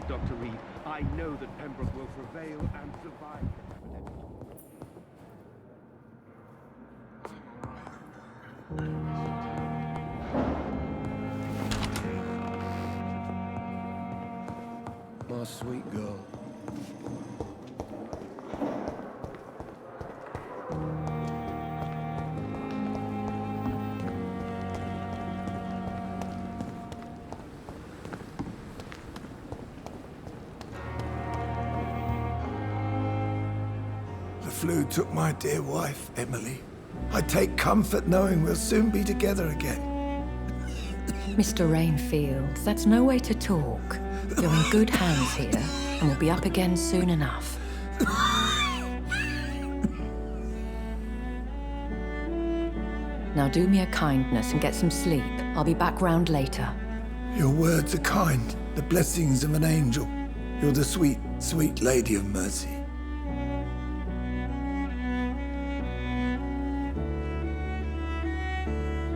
Dr. Reed. I know that Pembroke will prevail and survive. My sweet girl. The flu took my dear wife, Emily. I take comfort knowing we'll soon be together again. Mr. Rainfield, that's no way to talk. You're in good hands here, and we'll be up again soon enough. Now do me a kindness and get some sleep. I'll be back round later. Your words are kind, the blessings of an angel. You're the sweet, sweet Lady of Mercy.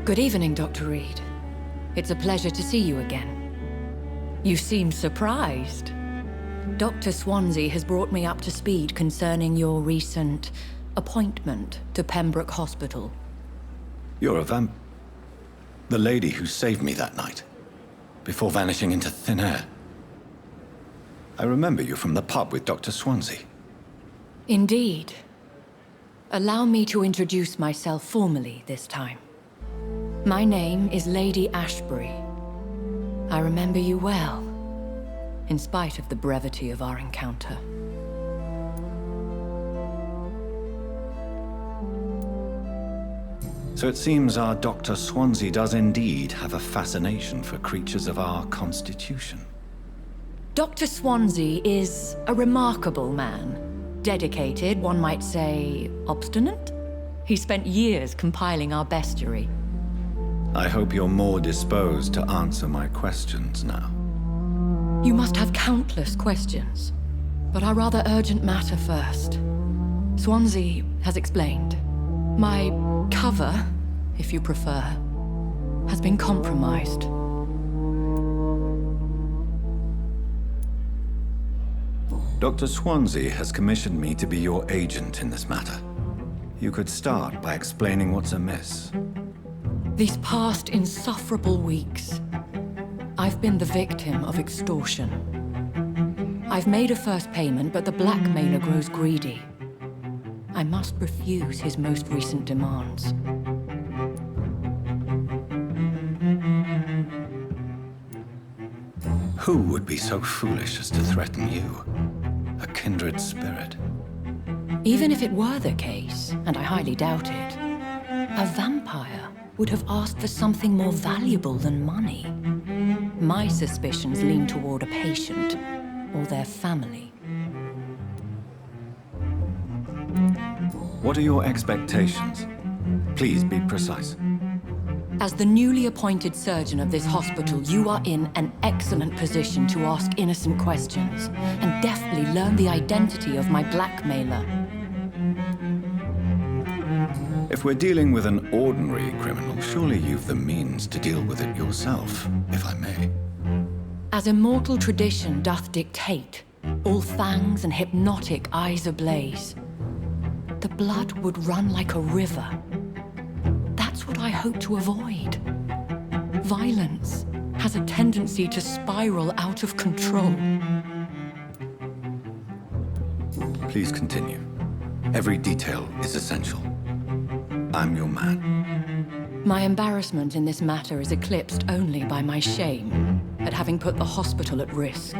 Good evening, Dr. Reed. It's a pleasure to see you again. You seem surprised. Dr. Swansea has brought me up to speed concerning your recent appointment to Pembroke Hospital. You're a the lady who saved me that night, before vanishing into thin air. I remember you from the pub with Dr. Swansea. Indeed. Allow me to introduce myself formally this time. My name is Lady Ashbury. I remember you well, in spite of the brevity of our encounter. So it seems our Dr. Swansea does indeed have a fascination for creatures of our constitution. Dr. Swansea is a remarkable man. Dedicated, one might say, obstinate? He spent years compiling our bestiary. I hope you're more disposed to answer my questions now. You must have countless questions, but our rather urgent matter first. Swansea has explained. My cover, if you prefer, has been compromised. Dr. Swansea has commissioned me to be your agent in this matter. You could start by explaining what's amiss. These past insufferable weeks, I've been the victim of extortion. I've made a first payment, but the blackmailer grows greedy. I must refuse his most recent demands. Who would be so foolish as to threaten you? A kindred spirit. Even if it were the case, and I highly doubt it, a vampire would have asked for something more valuable than money. My suspicions lean toward a patient or their family. What are your expectations? Please be precise. As the newly appointed surgeon of this hospital, you are in an excellent position to ask innocent questions and deftly learn the identity of my blackmailer. If we're dealing with an ordinary criminal, surely you've the means to deal with it yourself, if I may. As immortal tradition doth dictate, all fangs and hypnotic eyes ablaze, the blood would run like a river. That's what I hope to avoid. Violence has a tendency to spiral out of control. Please continue. Every detail is essential. I'm your man. My embarrassment in this matter is eclipsed only by my shame at having put the hospital at risk.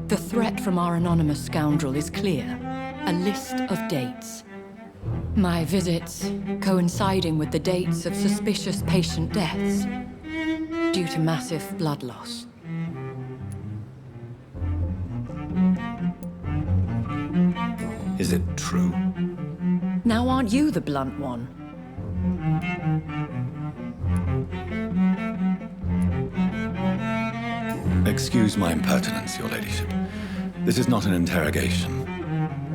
The threat from our anonymous scoundrel is clear. A list of dates. My visits coinciding with the dates of suspicious patient deaths due to massive blood loss. Is it true? Now aren't you the blunt one? Excuse my impertinence, your ladyship. This is not an interrogation.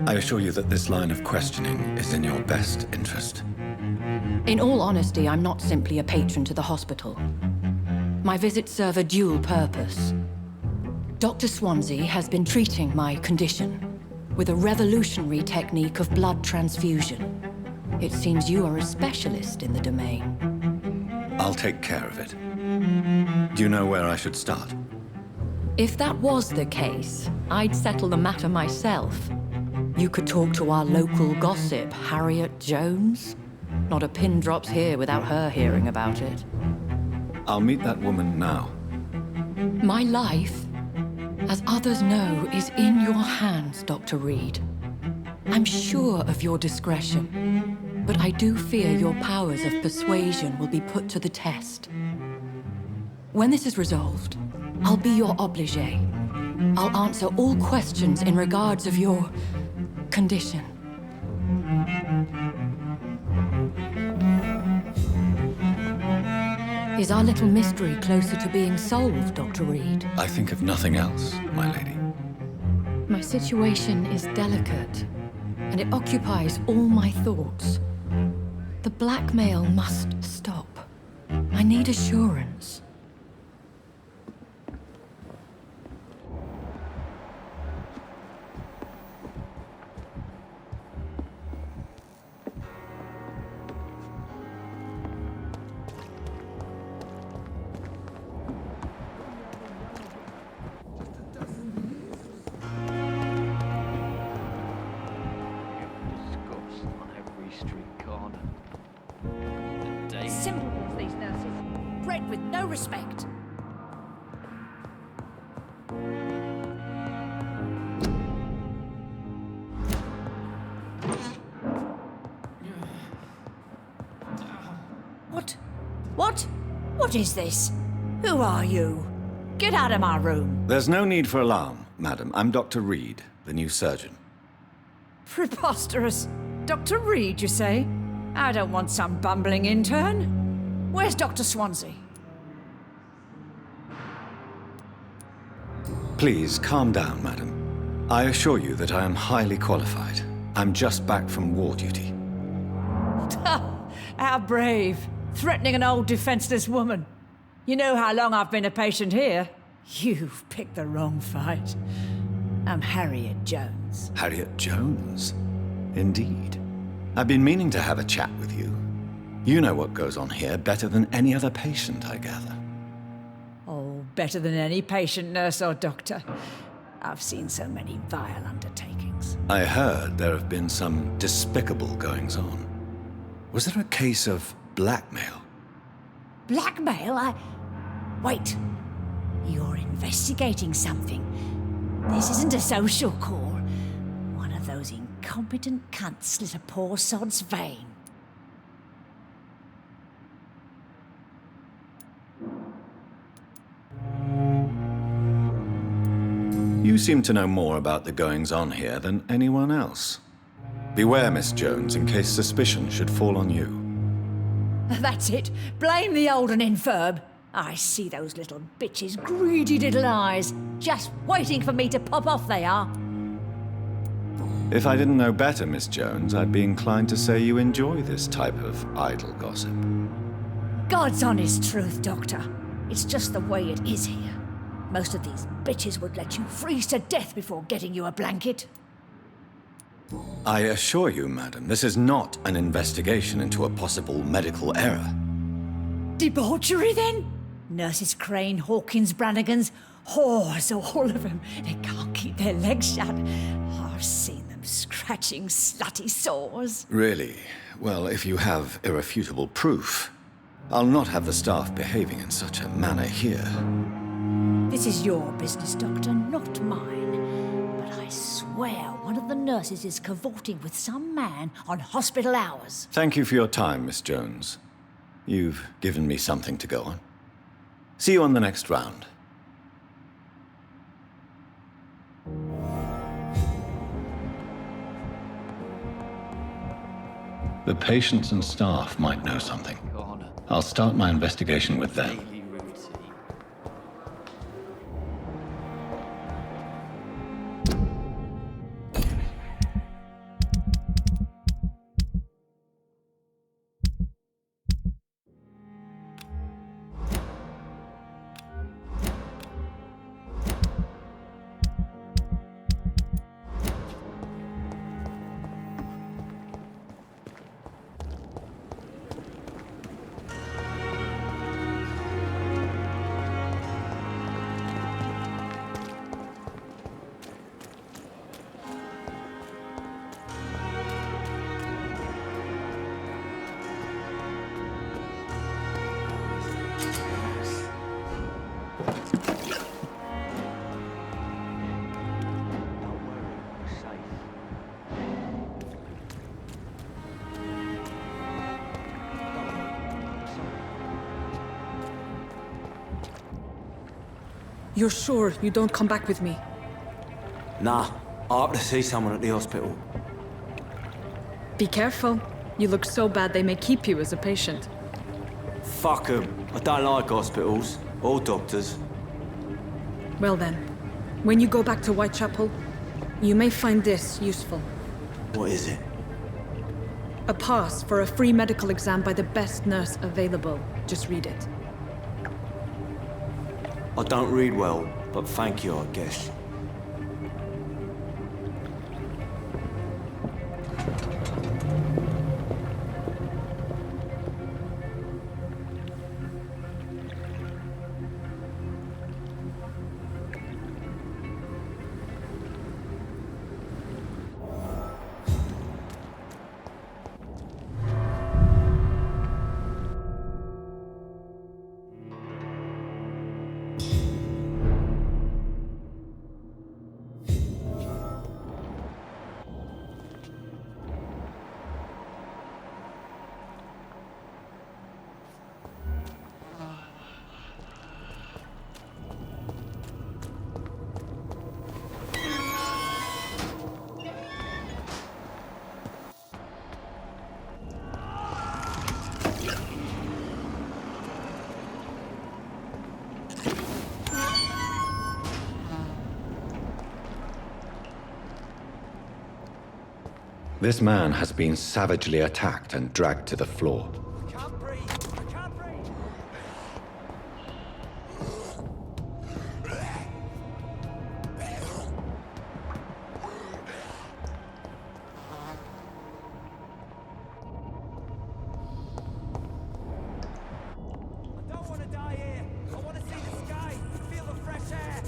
I assure you that this line of questioning is in your best interest. In all honesty, I'm not simply a patron to the hospital. My visits serve a dual purpose. Dr. Swansea has been treating my condition with a revolutionary technique of blood transfusion. It seems you are a specialist in the domain. I'll take care of it. Do you know where I should start? If that was the case, I'd settle the matter myself. You could talk to our local gossip, Harriet Jones. Not a pin drops here without her hearing about it. I'll meet that woman now. My life, as others know, is in your hands, Dr. Reed. I'm sure of your discretion, but I do fear your powers of persuasion will be put to the test. When this is resolved, I'll be your obligé. I'll answer all questions in regards of your condition. Is our little mystery closer to being solved, Dr. Reed? I think of nothing else, my lady. My situation is delicate, and it occupies all my thoughts. The blackmail must stop. I need assurance. Simple ones, these nurses. Bred with no respect. What is this? Who are you? Get out of my room. There's no need for alarm, madam. I'm Dr. Reed, the new surgeon. Preposterous. Dr. Reed, you say? I don't want some bumbling intern. Where's Dr. Swansea? Please, calm down, madam. I assure you that I am highly qualified. I'm just back from war duty. How brave. Threatening an old defenseless woman. You know how long I've been a patient here? You've picked the wrong fight. I'm Harriet Jones. Harriet Jones? Indeed. I've been meaning to have a chat with you. You know what goes on here better than any other patient, I gather. Oh, better than any patient, nurse or doctor. I've seen so many vile undertakings. I heard there have been some despicable goings-on. Was there a case of blackmail? Blackmail? Wait. You're investigating something. This isn't a social call. One of those incompetent cunts slit a poor sod's vein. You seem to know more about the goings-on here than anyone else. Beware, Miss Jones, in case suspicion should fall on you. That's it. Blame the old and infirm. I see those little bitches' greedy little eyes. Just waiting for me to pop off they are. If I didn't know better, Miss Jones, I'd be inclined to say you enjoy this type of idle gossip. God's honest truth, Doctor. It's just the way it is here. Most of these bitches would let you freeze to death before getting you a blanket. I assure you, madam, this is not an investigation into a possible medical error. Debauchery, then? Nurses Crane, Hawkins, Brannigans, whores, all of them. They can't keep their legs shut. I've seen them scratching slutty sores. Really? Well, if you have irrefutable proof, I'll not have the staff behaving in such a manner here. This is your business, Doctor, not mine. But I swear one of the nurses is cavorting with some man on hospital hours. Thank you for your time, Miss Jones. You've given me something to go on. See you on the next round. The patients and staff might know something. I'll start my investigation with them. You're sure you don't come back with me? Nah, I have to see someone at the hospital. Be careful. You look so bad they may keep you as a patient. Fuck 'em. I don't like hospitals. Or doctors. Well then, when you go back to Whitechapel, you may find this useful. What is it? A pass for a free medical exam by the best nurse available. Just read it. I don't read well, but thank you, I guess. This man has been savagely attacked and dragged to the floor. I can't breathe! I can't breathe! I don't want to die here. I want to see the sky, feel the fresh air.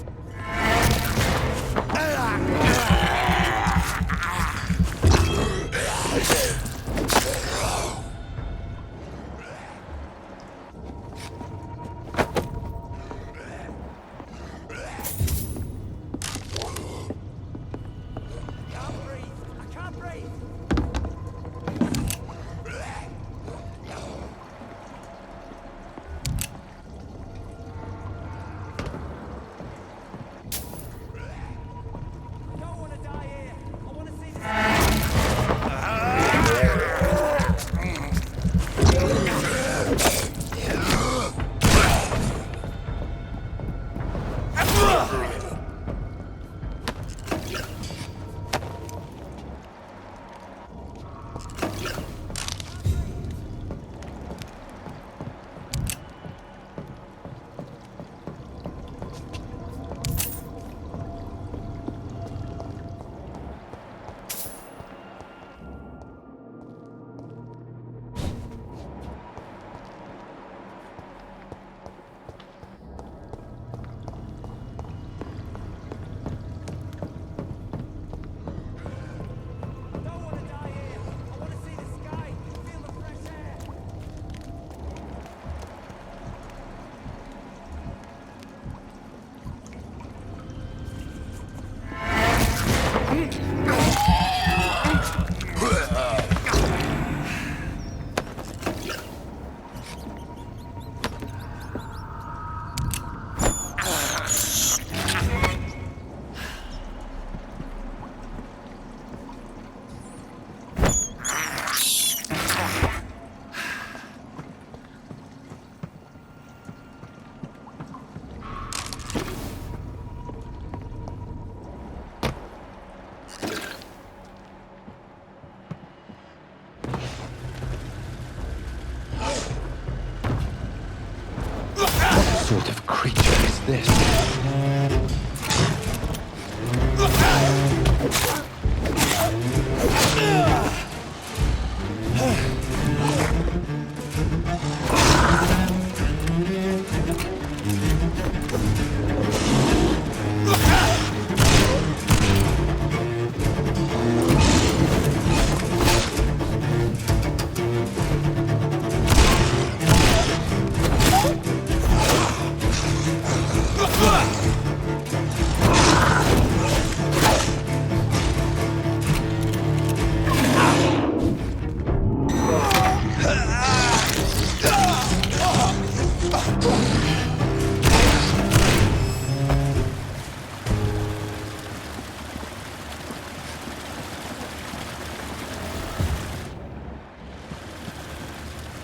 What sort of creature is this?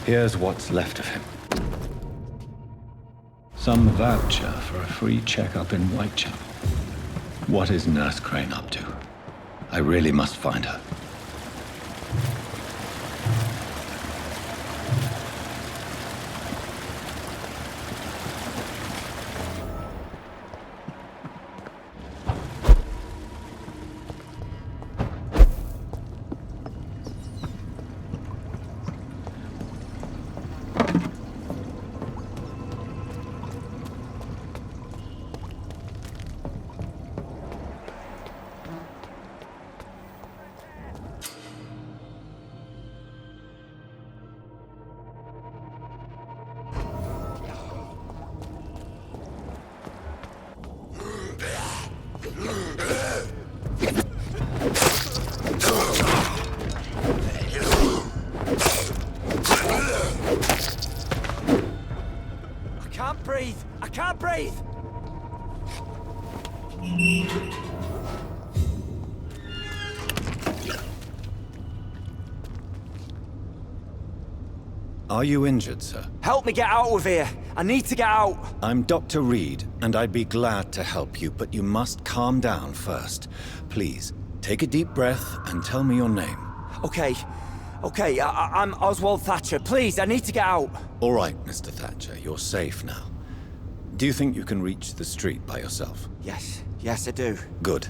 Here's what's left of him. Some voucher for a free checkup in Whitechapel. What is Nurse Crane up to? I really must find her. I can't breathe! Are you injured, sir? Help me get out of here! I need to get out! I'm Dr. Reed, and I'd be glad to help you, but you must calm down first. Please, take a deep breath and tell me your name. Okay, I'm Oswald Thatcher. Please, I need to get out. All right, Mr. Thatcher, you're safe now. Do you think you can reach the street by yourself? Yes, I do. Good.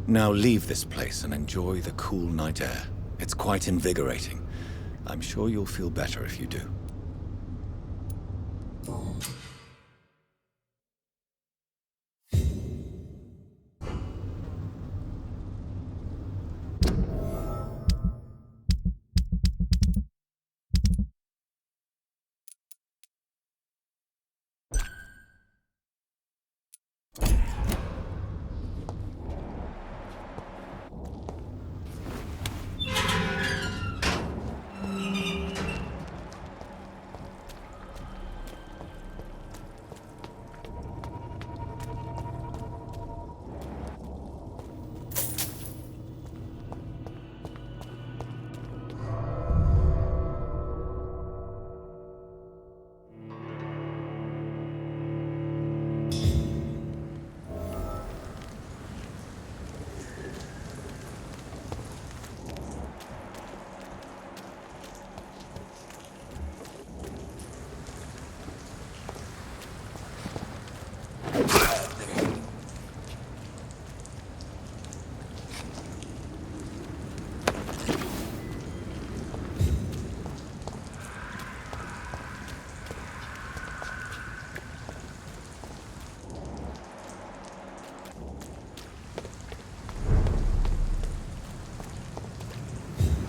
Now leave this place and enjoy the cool night air. It's quite invigorating. I'm sure you'll feel better if you do.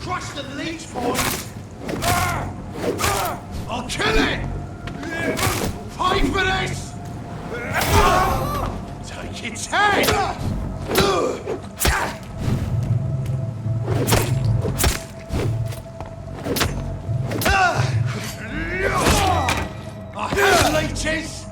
Crush the leech, boys! I'll kill it! Pay for this! Take its head! I hate leeches!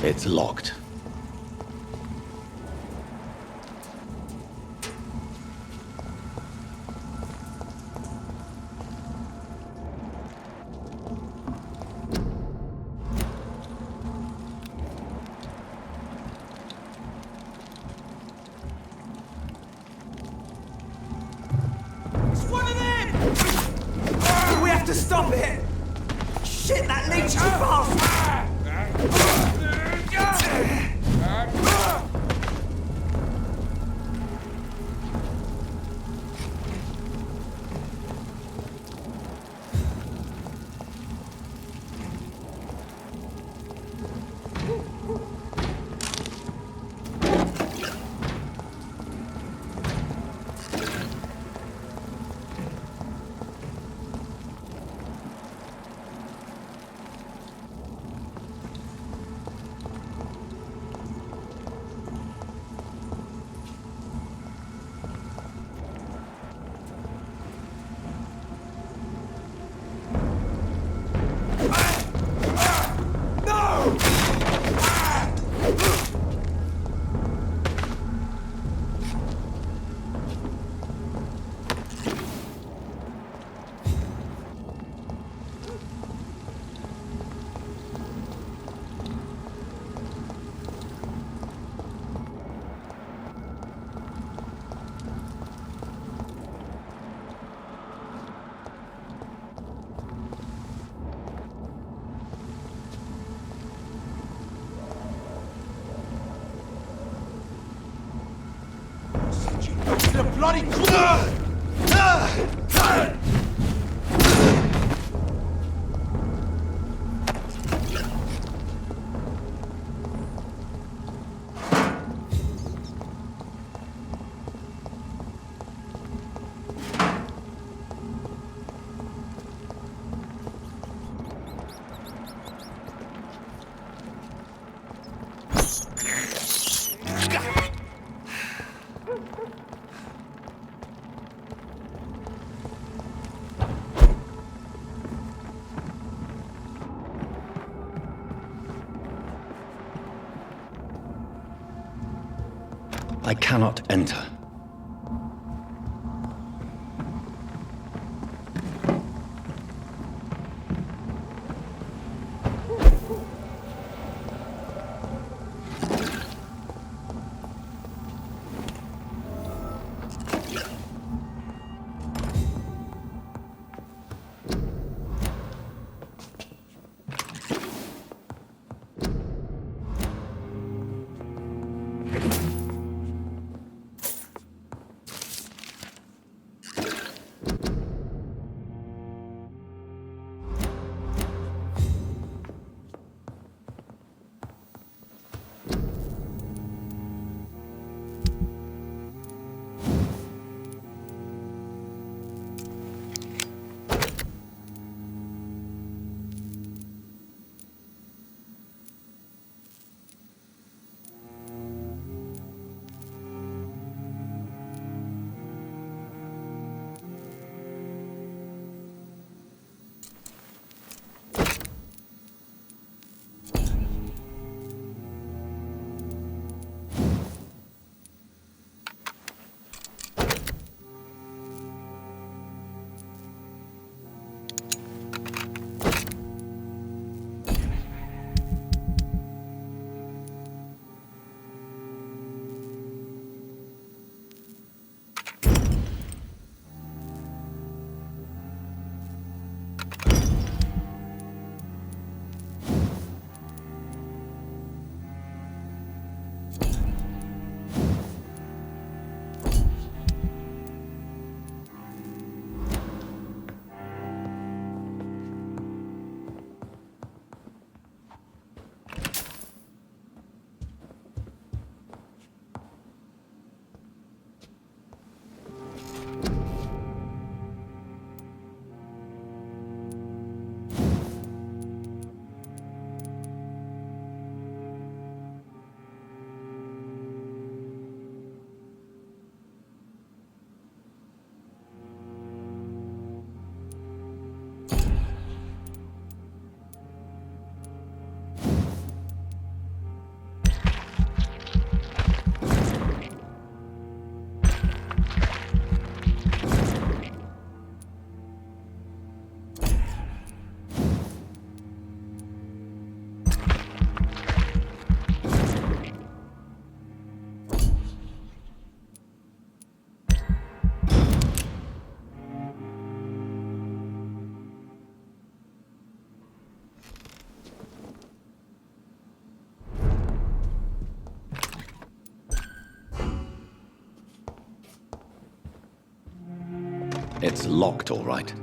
It's locked. It's one of them! We have to stop it! Shit, that leech is fast! bloody I cannot enter. It's locked, all right.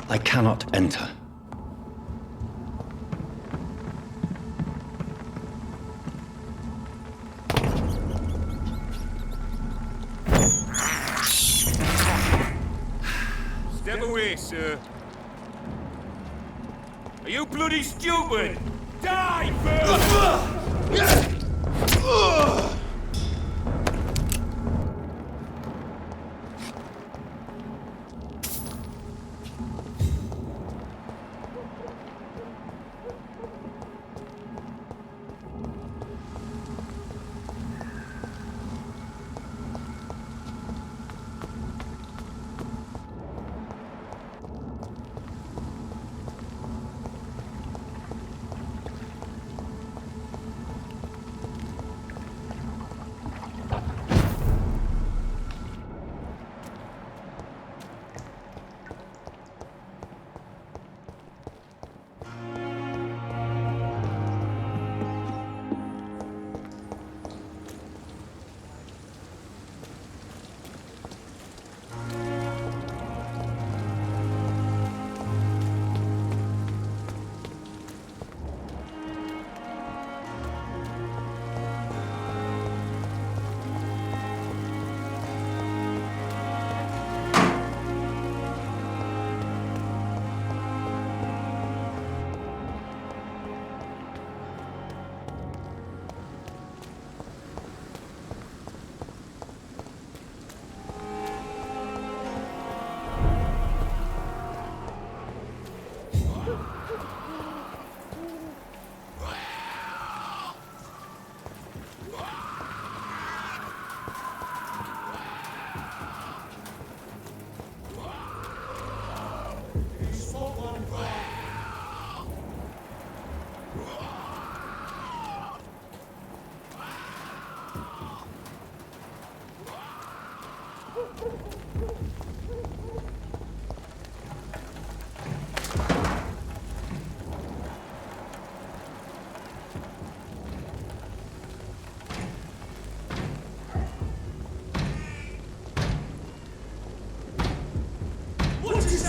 I cannot enter. Step away, sir. Are you bloody stupid? Die first!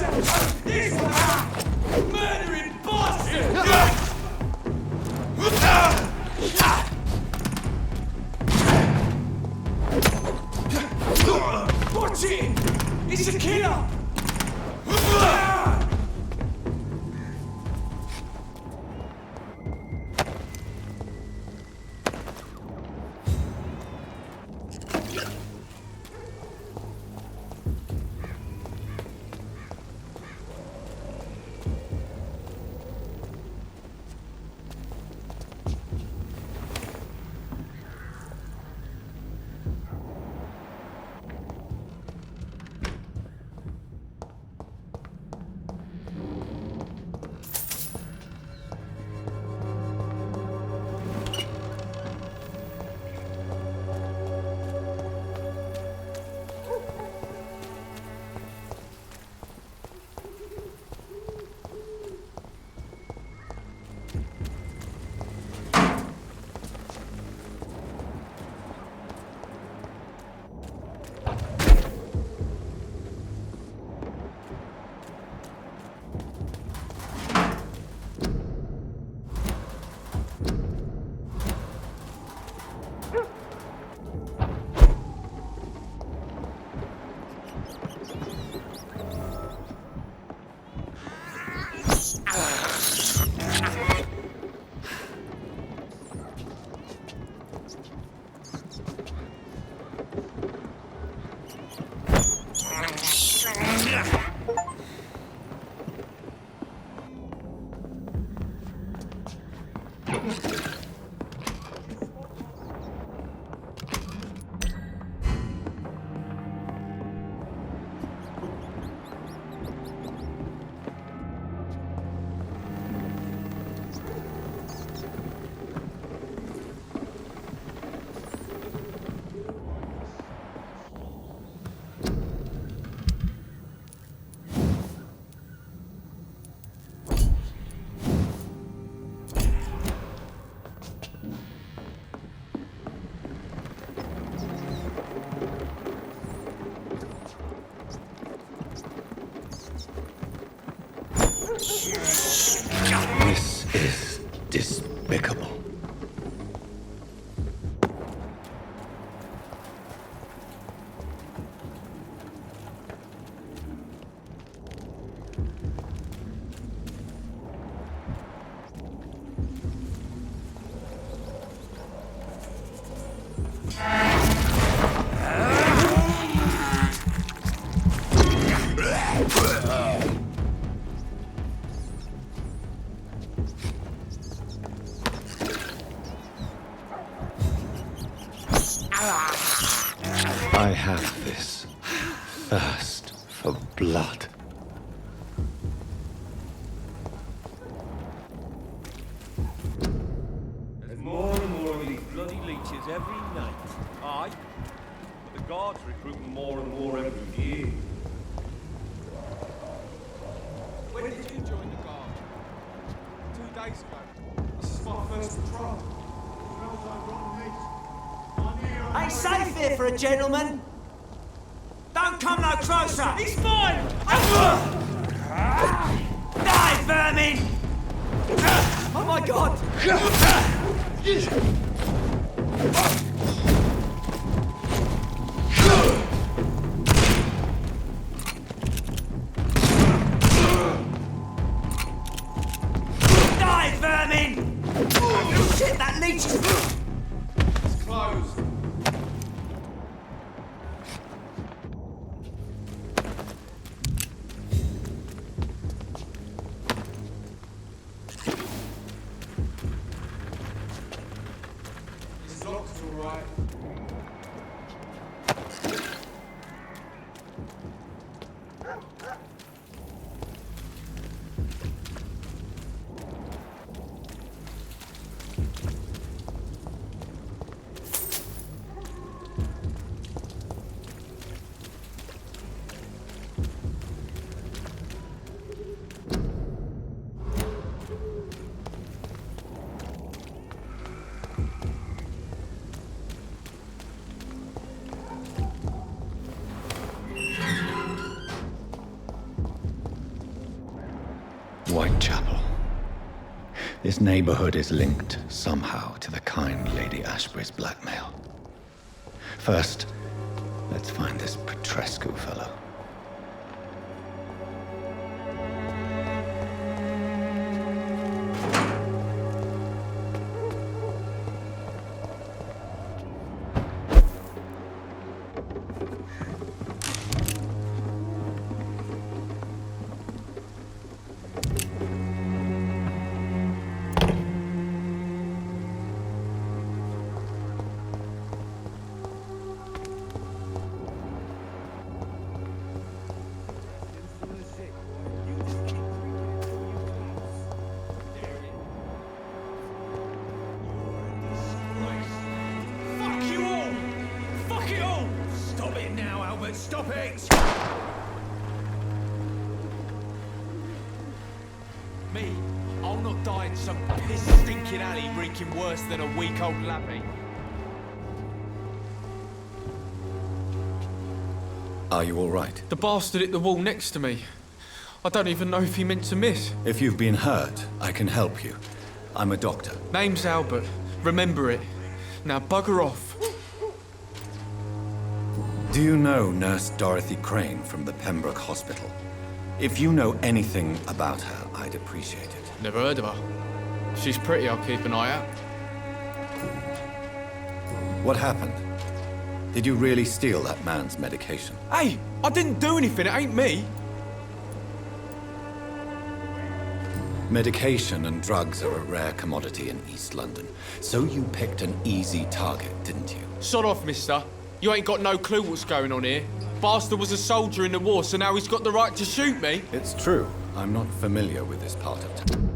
yourself! This murdering bastard! Watch it! It's a killer! This is despicable. I have this thirst for blood. There's more and more of these bloody leeches every night. Aye. But the guards recruiting more and more every year. When did you join the guard? 2 days ago. This is my first patrol. Smells like rotten meat. Ain't safe here for a gentleman. Don't come no closer. He's mine. Die, vermin! Oh my God! Die, vermin! Shit, that leech is... It's closed. It's locked, all right. Whitechapel. This neighborhood is linked somehow to the kind Lady Ashbury's blackmail. First, let's find this Petrescu fellow. Stop it! Me? I'll not die in some piss-stinking alley reeking worse than a week-old lappy. Are you all right? The bastard hit the wall next to me. I don't even know if he meant to miss. If you've been hurt, I can help you. I'm a doctor. Name's Albert. Remember it. Now bugger off. Do you know Nurse Dorothy Crane from the Pembroke Hospital? If you know anything about her, I'd appreciate it. Never heard of her. She's pretty, I'll keep an eye out. What happened? Did you really steal that man's medication? Hey, I didn't do anything, it ain't me. Medication and drugs are a rare commodity in East London. So you picked an easy target, didn't you? Sod off, mister. You ain't got no clue what's going on here. Bastard was a soldier in the war, so now he's got the right to shoot me. It's true. I'm not familiar with this part of town.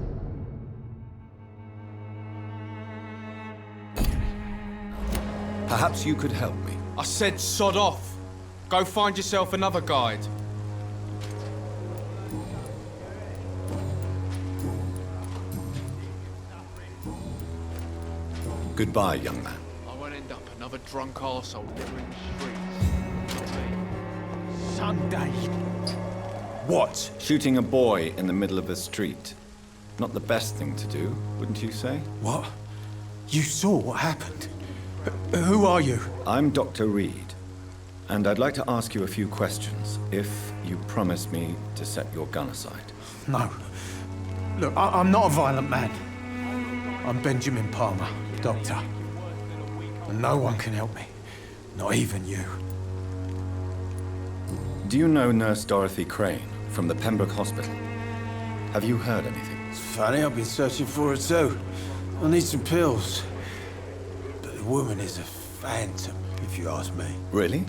Perhaps you could help me. I said sod off. Go find yourself another guide. Goodbye, young man. I won't end up another drunk arsehole littering the streets. Sunday. What? Shooting a boy in the middle of the street. Not the best thing to do, wouldn't you say? What? You saw what happened? Who are you? I'm Dr. Reed, and I'd like to ask you a few questions, if you promise me to set your gun aside. No. Look, I'm not a violent man. I'm Benjamin Palmer, doctor. And no one can help me. Not even you. Do you know Nurse Dorothy Crane from the Pembroke Hospital? Have you heard anything? It's funny, I've been searching for her too. I need some pills. But the woman is a phantom, if you ask me. Really?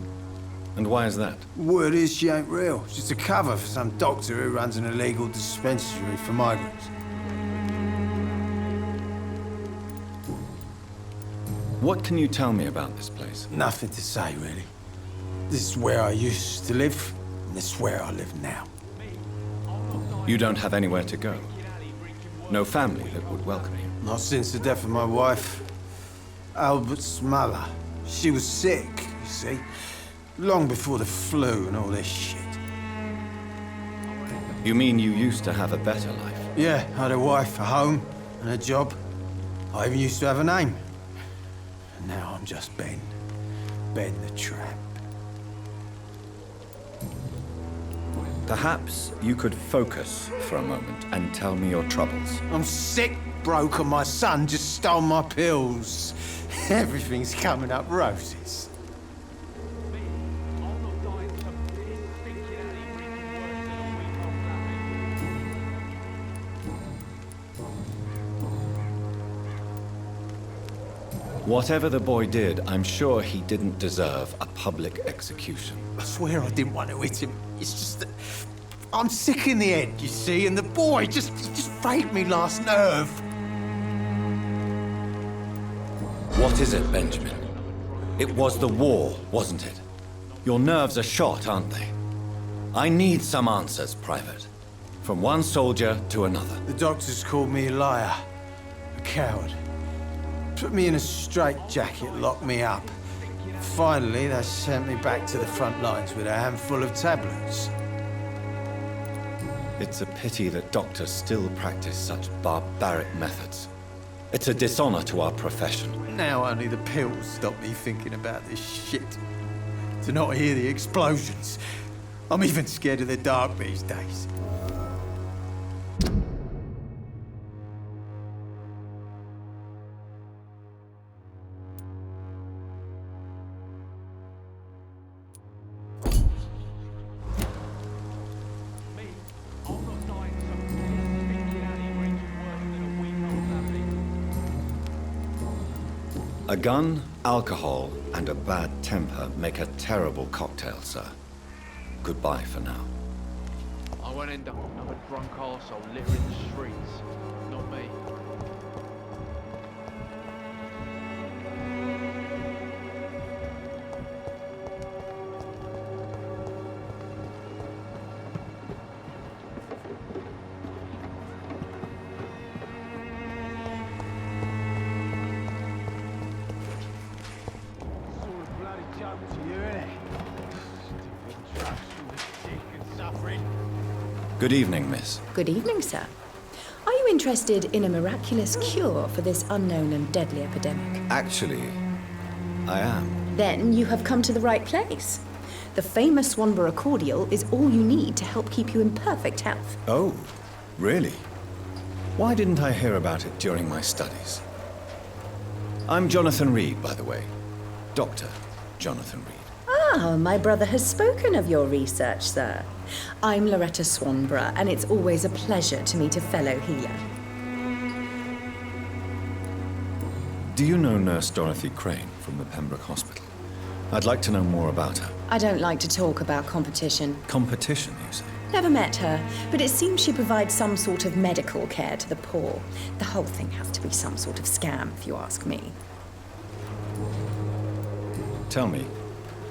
And why is that? Word is she ain't real. She's a cover for some doctor who runs an illegal dispensary for migrants. What can you tell me about this place? Nothing to say, really. This is where I used to live, and this is where I live now. You don't have anywhere to go? No family that would welcome you? Not since the death of my wife, Albert's mother. She was sick, you see. Long before the flu and all this shit. You mean you used to have a better life? Yeah, I had a wife, a home, and a job. I even used to have a name. And now I'm just Ben. Ben the Tramp. Perhaps you could focus for a moment and tell me your troubles. I'm sick, broke, and my son just stole my pills. Everything's coming up roses. Whatever the boy did, I'm sure he didn't deserve a public execution. I swear I didn't want to hit him. It's just that I'm sick in the head, you see, and the boy just frayed me last nerve. What is it, Benjamin? It was the war, wasn't it? Your nerves are shot, aren't they? I need some answers, Private. From one soldier to another. The doctors called me a liar, a coward. Put me in a straitjacket, locked me up. Finally, they sent me back to the front lines with a handful of tablets. It's a pity that doctors still practice such barbaric methods. It's a dishonor to our profession. Now only the pills stop me thinking about this shit. To not hear the explosions. I'm even scared of the dark these days. A gun, alcohol, and a bad temper make a terrible cocktail, sir. Goodbye for now. I won't end up another drunk arsehole littering the streets. Not me. Good evening, miss. Good evening, sir. Are you interested in a miraculous cure for this unknown and deadly epidemic? Actually, I am. Then you have come to the right place. The famous Swanborough cordial is all you need to help keep you in perfect health. Oh, really? Why didn't I hear about it during my studies? I'm Jonathan Reed, by the way. Dr. Jonathan Reed. Ah, my brother has spoken of your research, sir. I'm Loretta Swanborough, and it's always a pleasure to meet a fellow healer. Do you know Nurse Dorothy Crane from the Pembroke Hospital? I'd like to know more about her. I don't like to talk about competition. Competition, you say? Never met her, but it seems she provides some sort of medical care to the poor. The whole thing has to be some sort of scam, if you ask me. Tell me,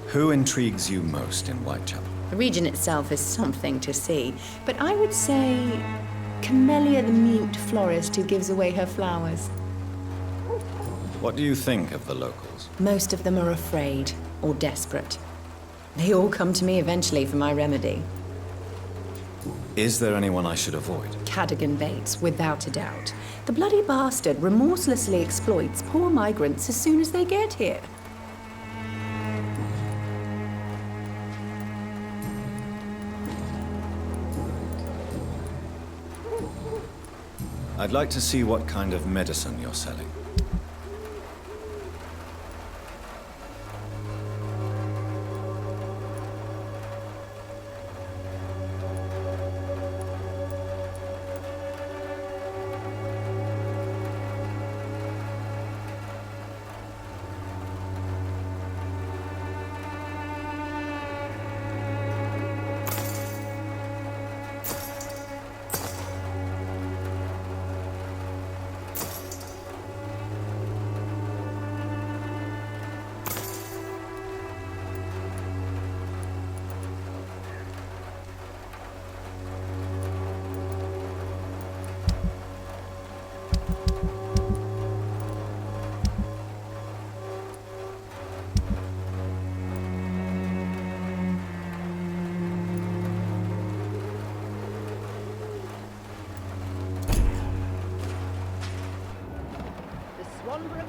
who intrigues you most in Whitechapel? The region itself is something to see, but I would say Camellia the mute florist who gives away her flowers. What do you think of the locals? Most of them are afraid or desperate. They all come to me eventually for my remedy. Is there anyone I should avoid? Cadogan Bates, without a doubt. The bloody bastard remorselessly exploits poor migrants as soon as they get here. I'd like to see what kind of medicine you're selling.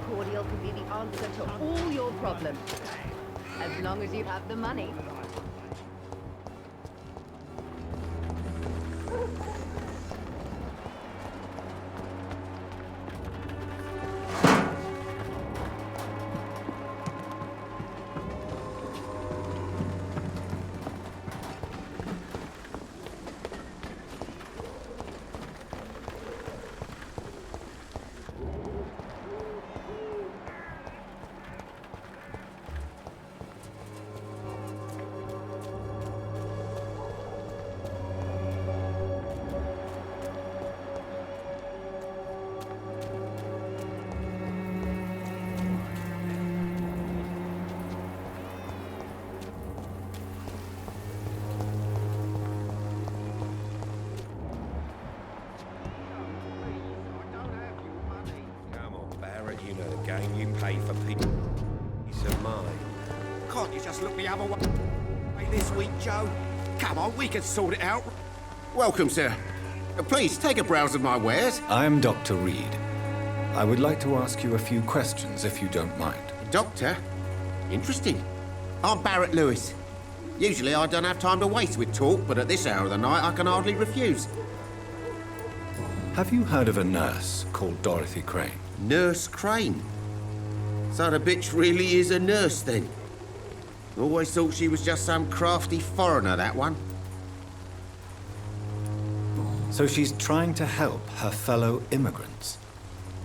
Cordial can be the answer to all your problems, as long as you have the money. You know the game, you pay for peace of mind. Can't you just look the other way this week, Joe? Come on, we can sort it out. Welcome, sir. Please, take a browse of my wares. I am Dr. Reed. I would like to ask you a few questions, if you don't mind. Doctor? Interesting. I'm Barrett Lewis. Usually I don't have time to waste with talk, but at this hour of the night I can hardly refuse. Have you heard of a nurse called Dorothy Crane? Nurse Crane? So the bitch really is a nurse, then? Always thought she was just some crafty foreigner, that one. So she's trying to help her fellow immigrants.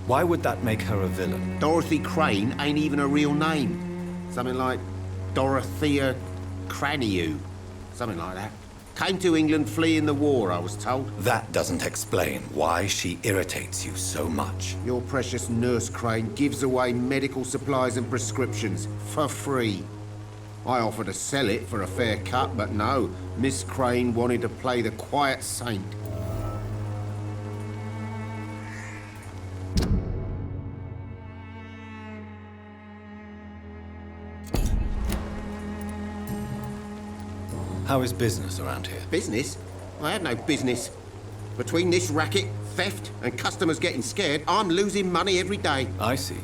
Why would that make her a villain? Dorothy Crane ain't even a real name. Something like Dorothea Craniu. Something like that. Came to England fleeing the war, I was told. That doesn't explain why she irritates you so much. Your precious Nurse Crane gives away medical supplies and prescriptions for free. I offered to sell it for a fair cut, but no. Miss Crane wanted to play the quiet saint. How is business around here? Business? I have no business. Between this racket, theft, and customers getting scared, I'm losing money every day. I see.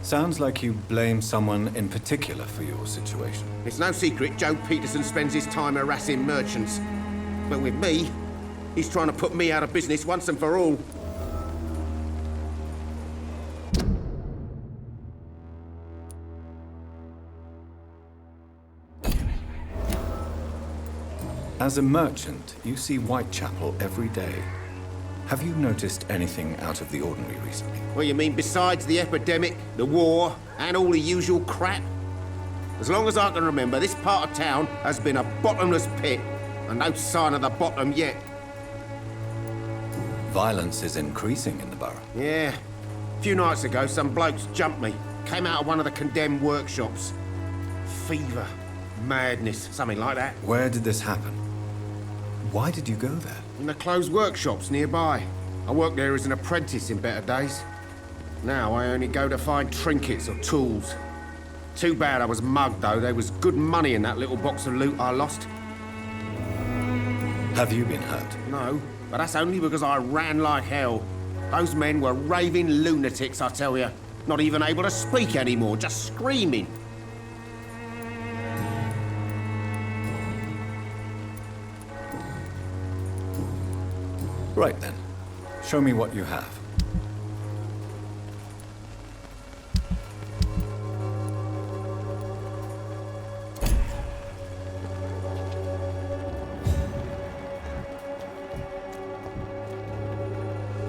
Sounds like you blame someone in particular for your situation. It's no secret Joe Peterson spends his time harassing merchants. But with me, he's trying to put me out of business once and for all. As a merchant, you see Whitechapel every day. Have you noticed anything out of the ordinary recently? What you mean besides the epidemic, the war, and all the usual crap? As long as I can remember, this part of town has been a bottomless pit, and no sign of the bottom yet. Violence is increasing in the borough. Yeah. A few nights ago, some blokes jumped me. Came out of one of the condemned workshops. Fever, madness, something like that. Where did this happen? Why did you go there? In the closed workshops nearby. I worked there as an apprentice in better days. Now I only go to find trinkets or tools. Too bad I was mugged, though. There was good money in that little box of loot I lost. Have you been hurt? No, but that's only because I ran like hell. Those men were raving lunatics, I tell you. Not even able to speak anymore, just screaming. Right then. Show me what you have.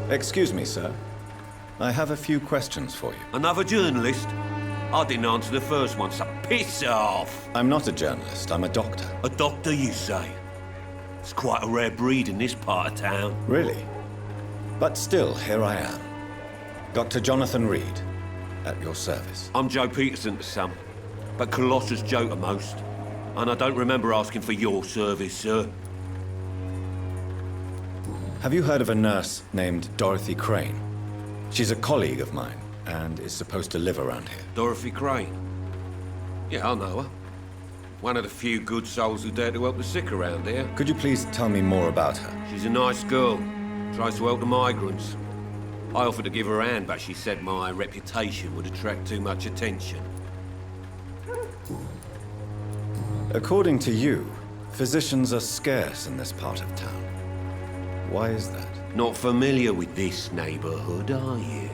Excuse me, sir. I have a few questions for you. Another journalist? I didn't answer the first one, so piss off! I'm not a journalist, I'm a doctor. A doctor, you say? It's quite a rare breed in this part of town. Really? But still, here I am. Dr. Jonathan Reed, at your service. I'm Joe Peterson to some, but Colossus Joe to most. And I don't remember asking for your service, sir. Have you heard of a nurse named Dorothy Crane? She's a colleague of mine, and is supposed to live around here. Dorothy Crane? Yeah, I know her. One of the few good souls who dare to help the sick around here. Could you please tell me more about her? She's a nice girl. Tries to help the migrants. I offered to give her a hand, but she said my reputation would attract too much attention. According to you, physicians are scarce in this part of town. Why is that? Not familiar with this neighborhood, are you?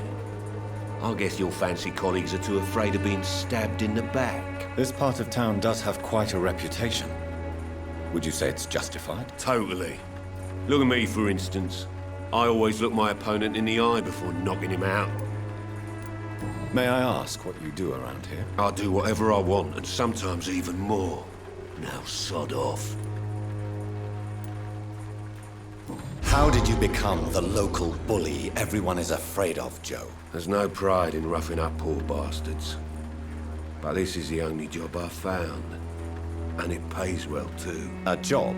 I guess your fancy colleagues are too afraid of being stabbed in the back. This part of town does have quite a reputation. Would you say it's justified? Totally. Look at me, for instance. I always look my opponent in the eye before knocking him out. May I ask what you do around here? I do whatever I want, and sometimes even more. Now sod off. How did you become the local bully everyone is afraid of, Joe? There's no pride in roughing up poor bastards. But this is the only job I've found. And it pays well, too. A job?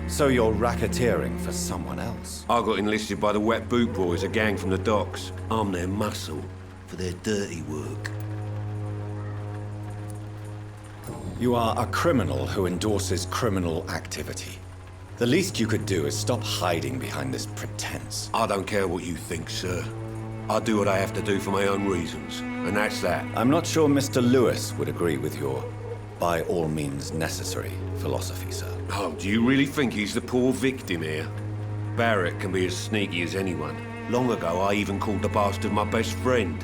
So you're racketeering for someone else? I got enlisted by the Wet Boot Boys, a gang from the docks. I'm their muscle for their dirty work. You are a criminal who endorses criminal activity. The least you could do is stop hiding behind this pretense. I don't care what you think, sir. I do what I have to do for my own reasons, and that's that. I'm not sure Mr. Lewis would agree with your by all means necessary philosophy, sir. Oh, do you really think he's the poor victim here? Barrett can be as sneaky as anyone. Long ago, I even called the bastard my best friend.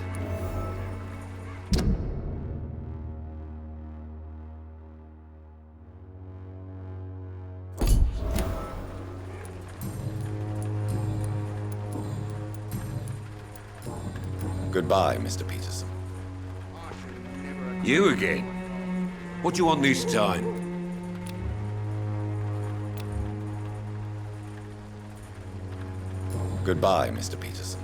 Goodbye, Mr. Peterson. You again? What do you want this time? Goodbye, Mr. Peterson.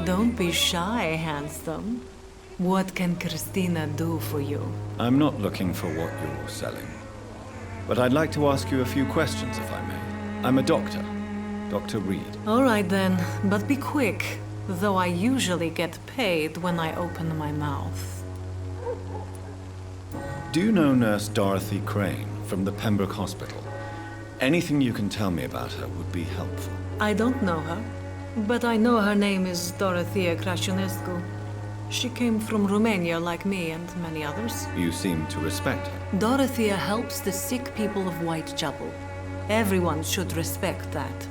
Don't be shy, handsome. What can Christina do for you? I'm not looking for what you're selling. But I'd like to ask you a few questions, if I may. I'm a doctor. Dr. Reed. All right then, but be quick. Though I usually get paid when I open my mouth. Do you know Nurse Dorothy Crane from the Pembroke Hospital? Anything you can tell me about her would be helpful. I don't know her, but I know her name is Dorothea Crăciunescu. She came from Romania like me and many others. You seem to respect her. Dorothea helps the sick people of Whitechapel. Everyone should respect that.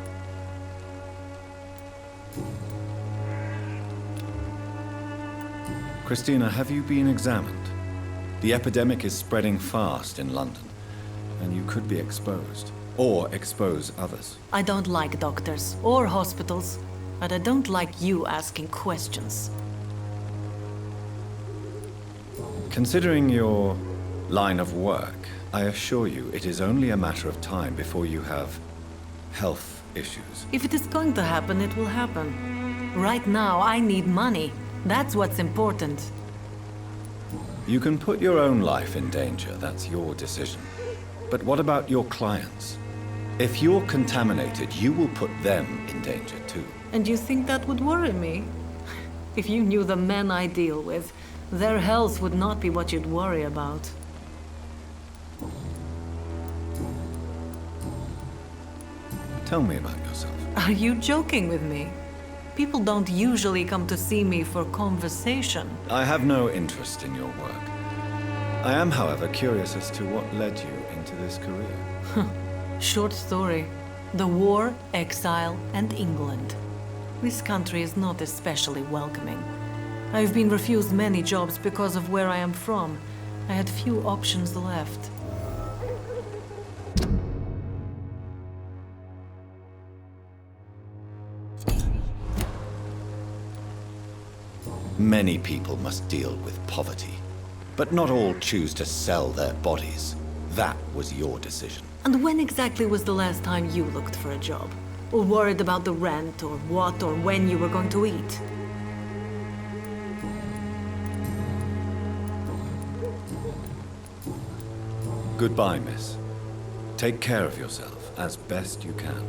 Christina, have you been examined? The epidemic is spreading fast in London, and you could be exposed, or expose others. I don't like doctors or hospitals, but I don't like you asking questions. Considering your line of work, I assure you it is only a matter of time before you have health issues. If it is going to happen, it will happen. Right now, I need money. That's what's important. You can put your own life in danger, that's your decision. But what about your clients? If you're contaminated, you will put them in danger too. And you think that would worry me? If you knew the men I deal with, their health would not be what you'd worry about. Tell me about yourself. Are you joking with me? People don't usually come to see me for conversation. I have no interest in your work. I am, however, curious as to what led you into this career. Short story. The war, exile, and England. This country is not especially welcoming. I've been refused many jobs because of where I am from. I had few options left. Many people must deal with poverty, but not all choose to sell their bodies. That was your decision. And when exactly was the last time you looked for a job? Or worried about the rent, or what, or when you were going to eat? Goodbye, miss. Take care of yourself as best you can.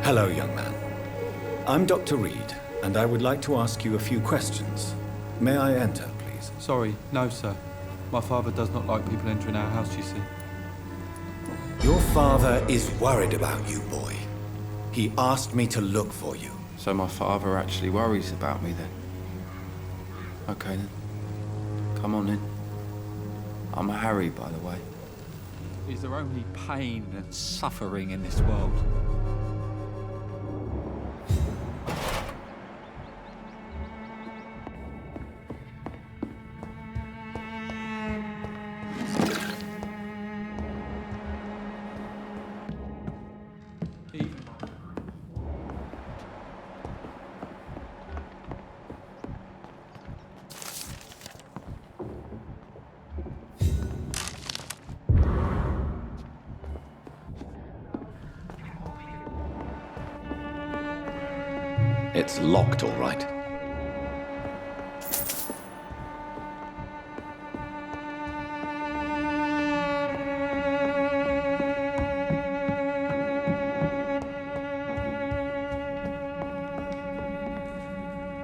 Hello, young man. I'm Dr. Reed, and I would like to ask you a few questions. May I enter, please? Sorry, no, sir. My father does not like people entering our house, you see. Your father is worried about you, boy. He asked me to look for you. So my father actually worries about me, then? Okay, then. Come on, in. I'm Harry, by the way. Is there only pain and suffering in this world? It's locked, all right.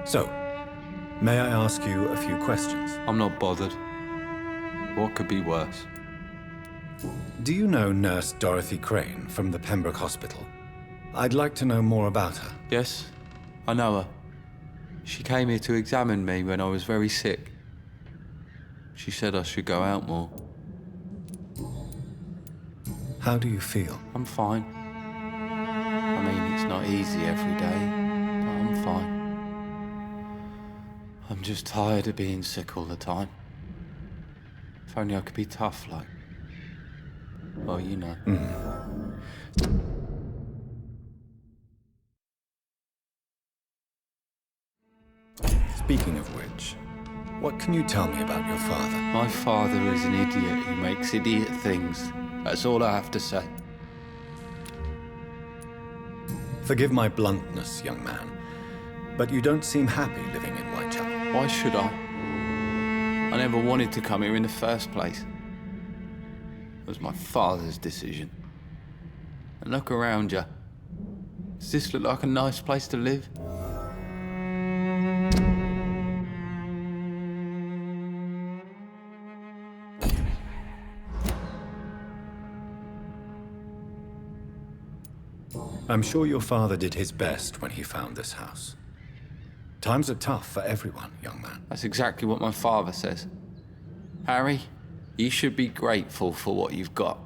So, may I ask you a few questions? I'm not bothered. What could be worse? Do you know Nurse Dorothy Crane from the Pembroke Hospital? I'd like to know more about her. Yes, I know her. She came here to examine me when I was very sick. She said I should go out more. How do you feel? I'm fine. I mean, it's not easy every day, but I'm fine. I'm just tired of being sick all the time. If only I could be tough, like... Well, you know. Speaking of which, what can you tell me about your father? My father is an idiot who makes idiot things. That's all I have to say. Forgive my bluntness, young man, but you don't seem happy living in Whitechapel. Why should I? I never wanted to come here in the first place. It was my father's decision. And look around you. Does this look like a nice place to live? I'm sure your father did his best when he found this house. Times are tough for everyone, young man. That's exactly what my father says. Harry, you should be grateful for what you've got.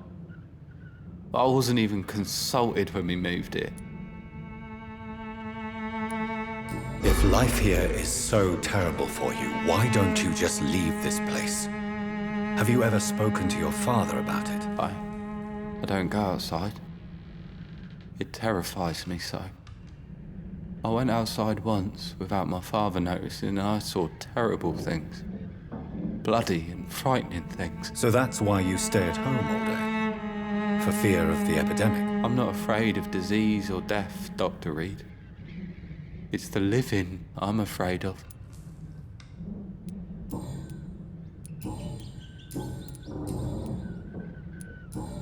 I wasn't even consulted when we moved here. If life here is so terrible for you, why don't you just leave this place? Have you ever spoken to your father about it? I don't go outside. It terrifies me so. I went outside once without my father noticing and I saw terrible things. Bloody and frightening things. So that's why you stay at home all day? For fear of the epidemic? I'm not afraid of disease or death, Dr. Reed. It's the living I'm afraid of.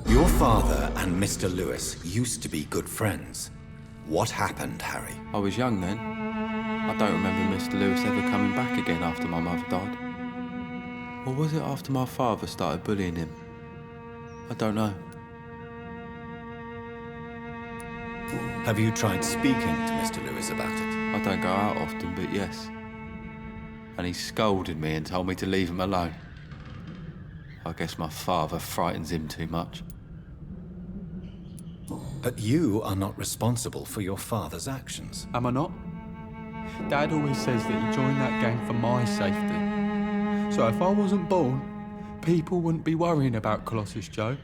Your father and Mr. Lewis used to be good friends. What happened, Harry? I was young then. I don't remember Mr. Lewis ever coming back again after my mother died. Or was it after my father started bullying him? I don't know. Have you tried speaking to Mr. Lewis about it? I don't go out often, but yes. And he scolded me and told me to leave him alone. I guess my father frightens him too much. But you are not responsible for your father's actions. Am I not? Dad always says that he joined that gang for my safety. So if I wasn't born, people wouldn't be worrying about Colossus Joe.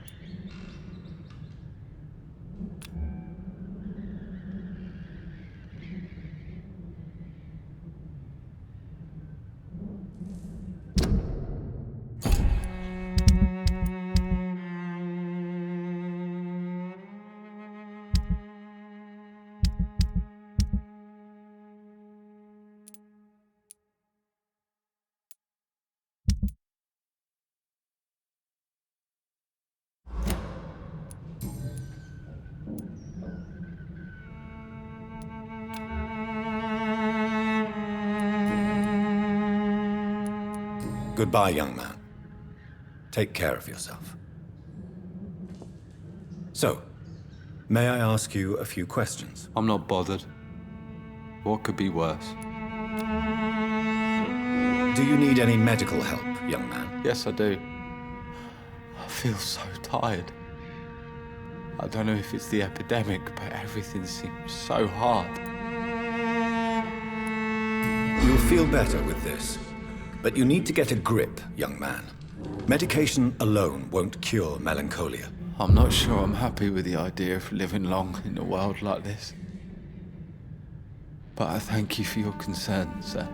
Goodbye, young man. Take care of yourself. So, may I ask you a few questions? I'm not bothered. What could be worse? Do you need any medical help, young man? Yes, I do. I feel so tired. I don't know if it's the epidemic, but everything seems so hard. You'll feel better with this, but you need to get a grip, young man. Medication alone won't cure melancholia. I'm not sure I'm happy with the idea of living long in a world like this. But I thank you for your concern, sir.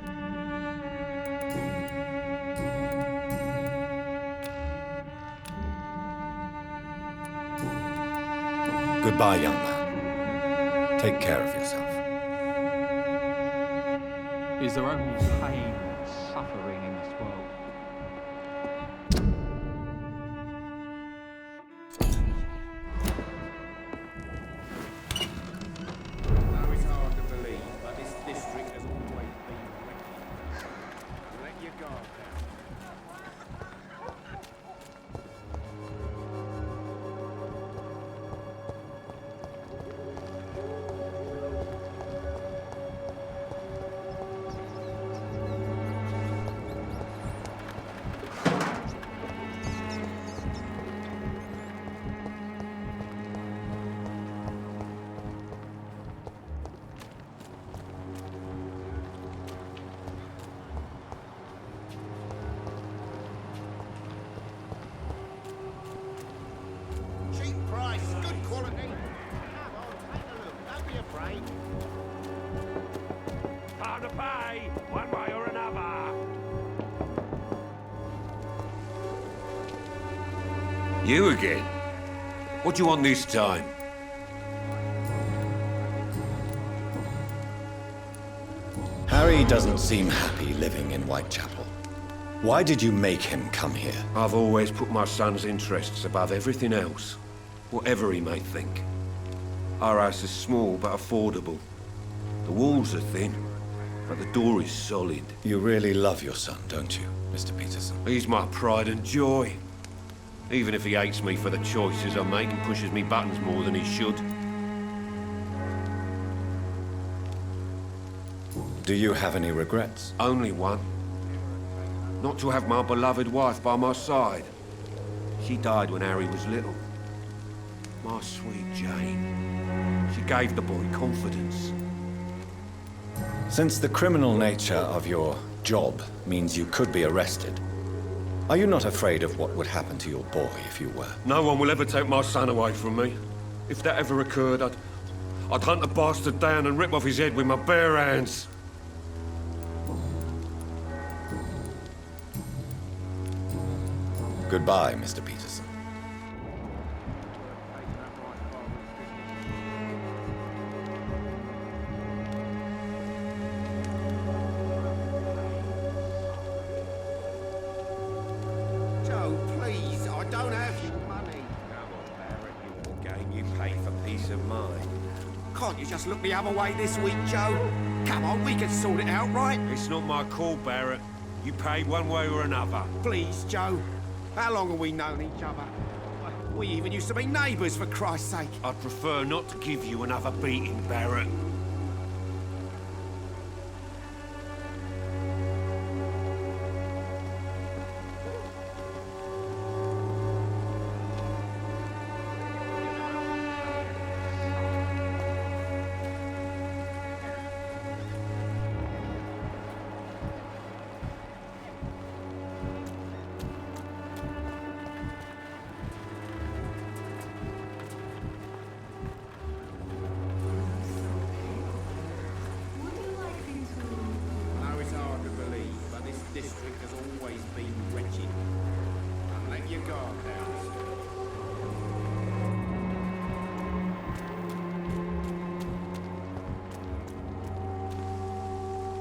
Goodbye, young man. Take care of yourself. Is there only pain and suffering in this world? Now it's hard to believe, but this district has always been wretched. Let your guard down. Cheap price, good quality. Come on, take a look. Don't be afraid. Hard to pay, one way or another. You again? What do you want this time? Harry doesn't seem happy living in Whitechapel. Why did you make him come here? I've always put my son's interests above everything else, whatever he may think. Our house is small but affordable. The walls are thin, but the door is solid. You really love your son, don't you, Mr. Peterson? He's my pride and joy. Even if he hates me for the choices I make and pushes me buttons more than he should. Do you have any regrets? Only one. Not to have my beloved wife by my side. She died when Harry was little. My sweet Jane. She gave the boy confidence. Since the criminal nature of your job means you could be arrested, are you not afraid of what would happen to your boy if you were? No one will ever take my son away from me. If that ever occurred, I'd hunt the bastard down and rip off his head with my bare hands. Goodbye, Mr. Peterson. Joe, please, I don't have your money. Come on, Barrett, you all game. You pay for peace of mind. Can't you just look the other way this week, Joe? Come on, we can sort it out, right? It's not my call, Barrett. You pay one way or another. Please, Joe. How long have we known each other? We even used to be neighbours, for Christ's sake. I'd prefer not to give you another beating, Barrett. District has always been wretched. And let your guard down.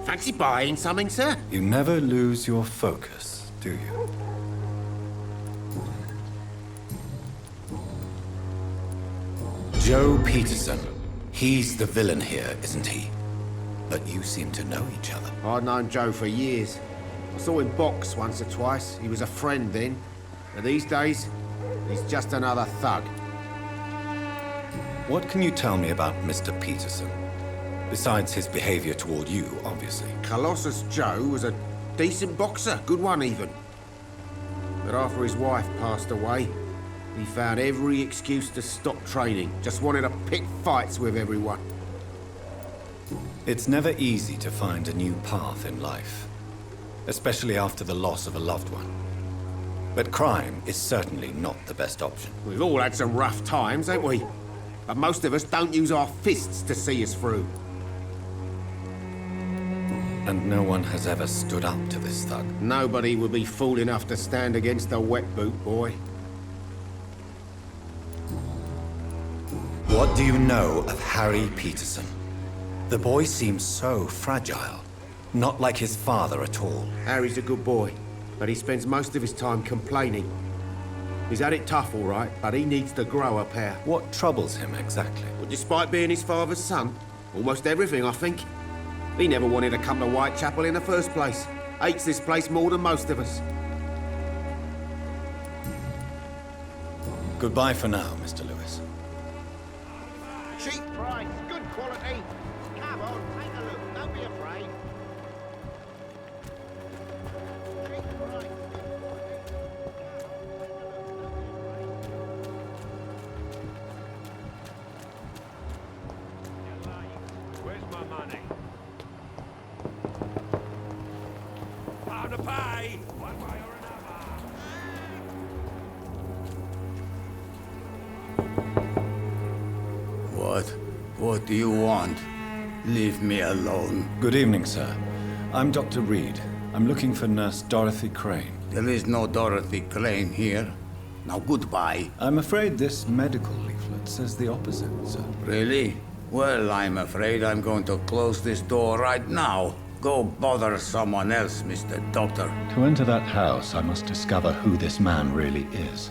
Fancy buying something, sir? You never lose your focus, do you? Joe Peterson. He's the villain here, isn't he? But you seem to know each other. I've known Joe for years. I saw him box once or twice. He was a friend then. But these days, he's just another thug. What can you tell me about Mr. Peterson? Besides his behavior toward you, obviously. Colossus Joe was a decent boxer, good one even. But after his wife passed away, he found every excuse to stop training. Just wanted to pick fights with everyone. It's never easy to find a new path in life, especially after the loss of a loved one. But crime is certainly not the best option. We've all had some rough times, ain't we? But most of us don't use our fists to see us through. And no one has ever stood up to this thug. Nobody would be fool enough to stand against a wet boot boy. What do you know of Harry Peterson? The boy seems so fragile. Not like his father at all. Harry's a good boy, but he spends most of his time complaining. He's had it tough, all right, but he needs to grow a pair. What troubles him exactly? Well, despite being his father's son, almost everything, I think. He never wanted to come to Whitechapel in the first place. Hates this place more than most of us. Goodbye for now, Mr. Lewis. Cheap price, good quality. Come on, take a look. Don't be afraid. Cheap price. Where's my money? How to pay? One way or What? What do you want? Leave me alone. Good evening, sir. I'm Dr. Reed. I'm looking for Nurse Dorothy Crane. There is no Dorothy Crane here. Now goodbye. I'm afraid this medical leaflet says the opposite, sir. Really? Well, I'm afraid I'm going to close this door right now. Go bother someone else, Mr. Doctor. To enter that house, I must discover who this man really is.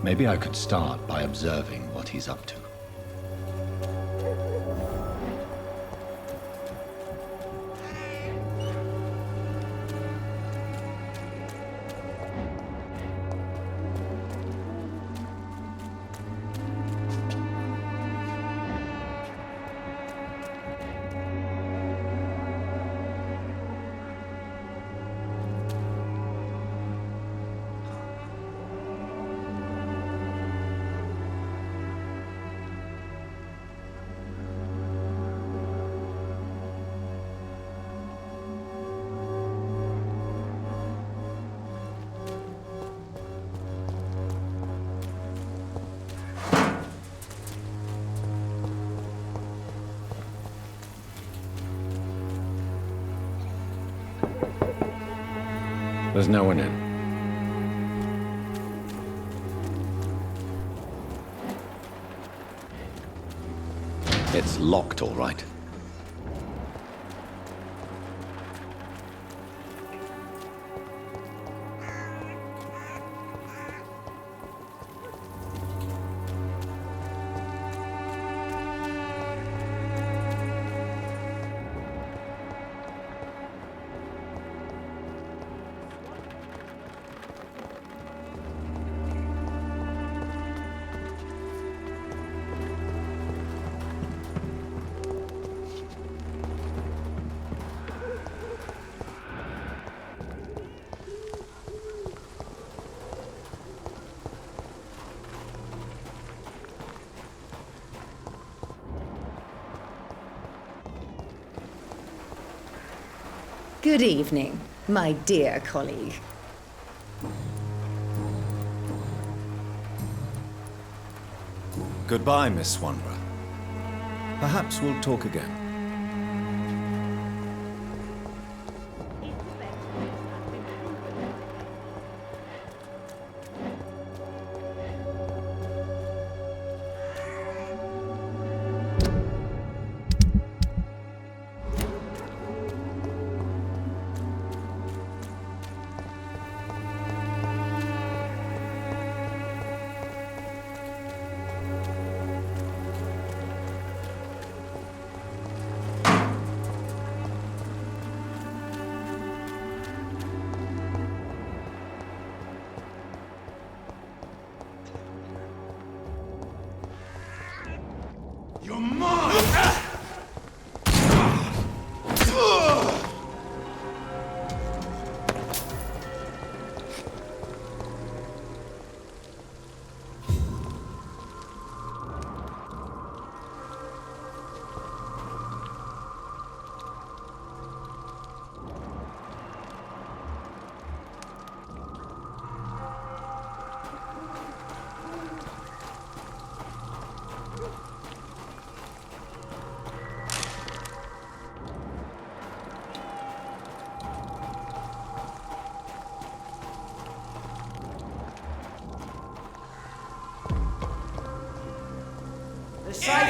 Maybe I could start by observing what he's up to. There's no one in. It's locked, all right. Good evening, my dear colleague. Goodbye, Miss Swanborough. Perhaps we'll talk again.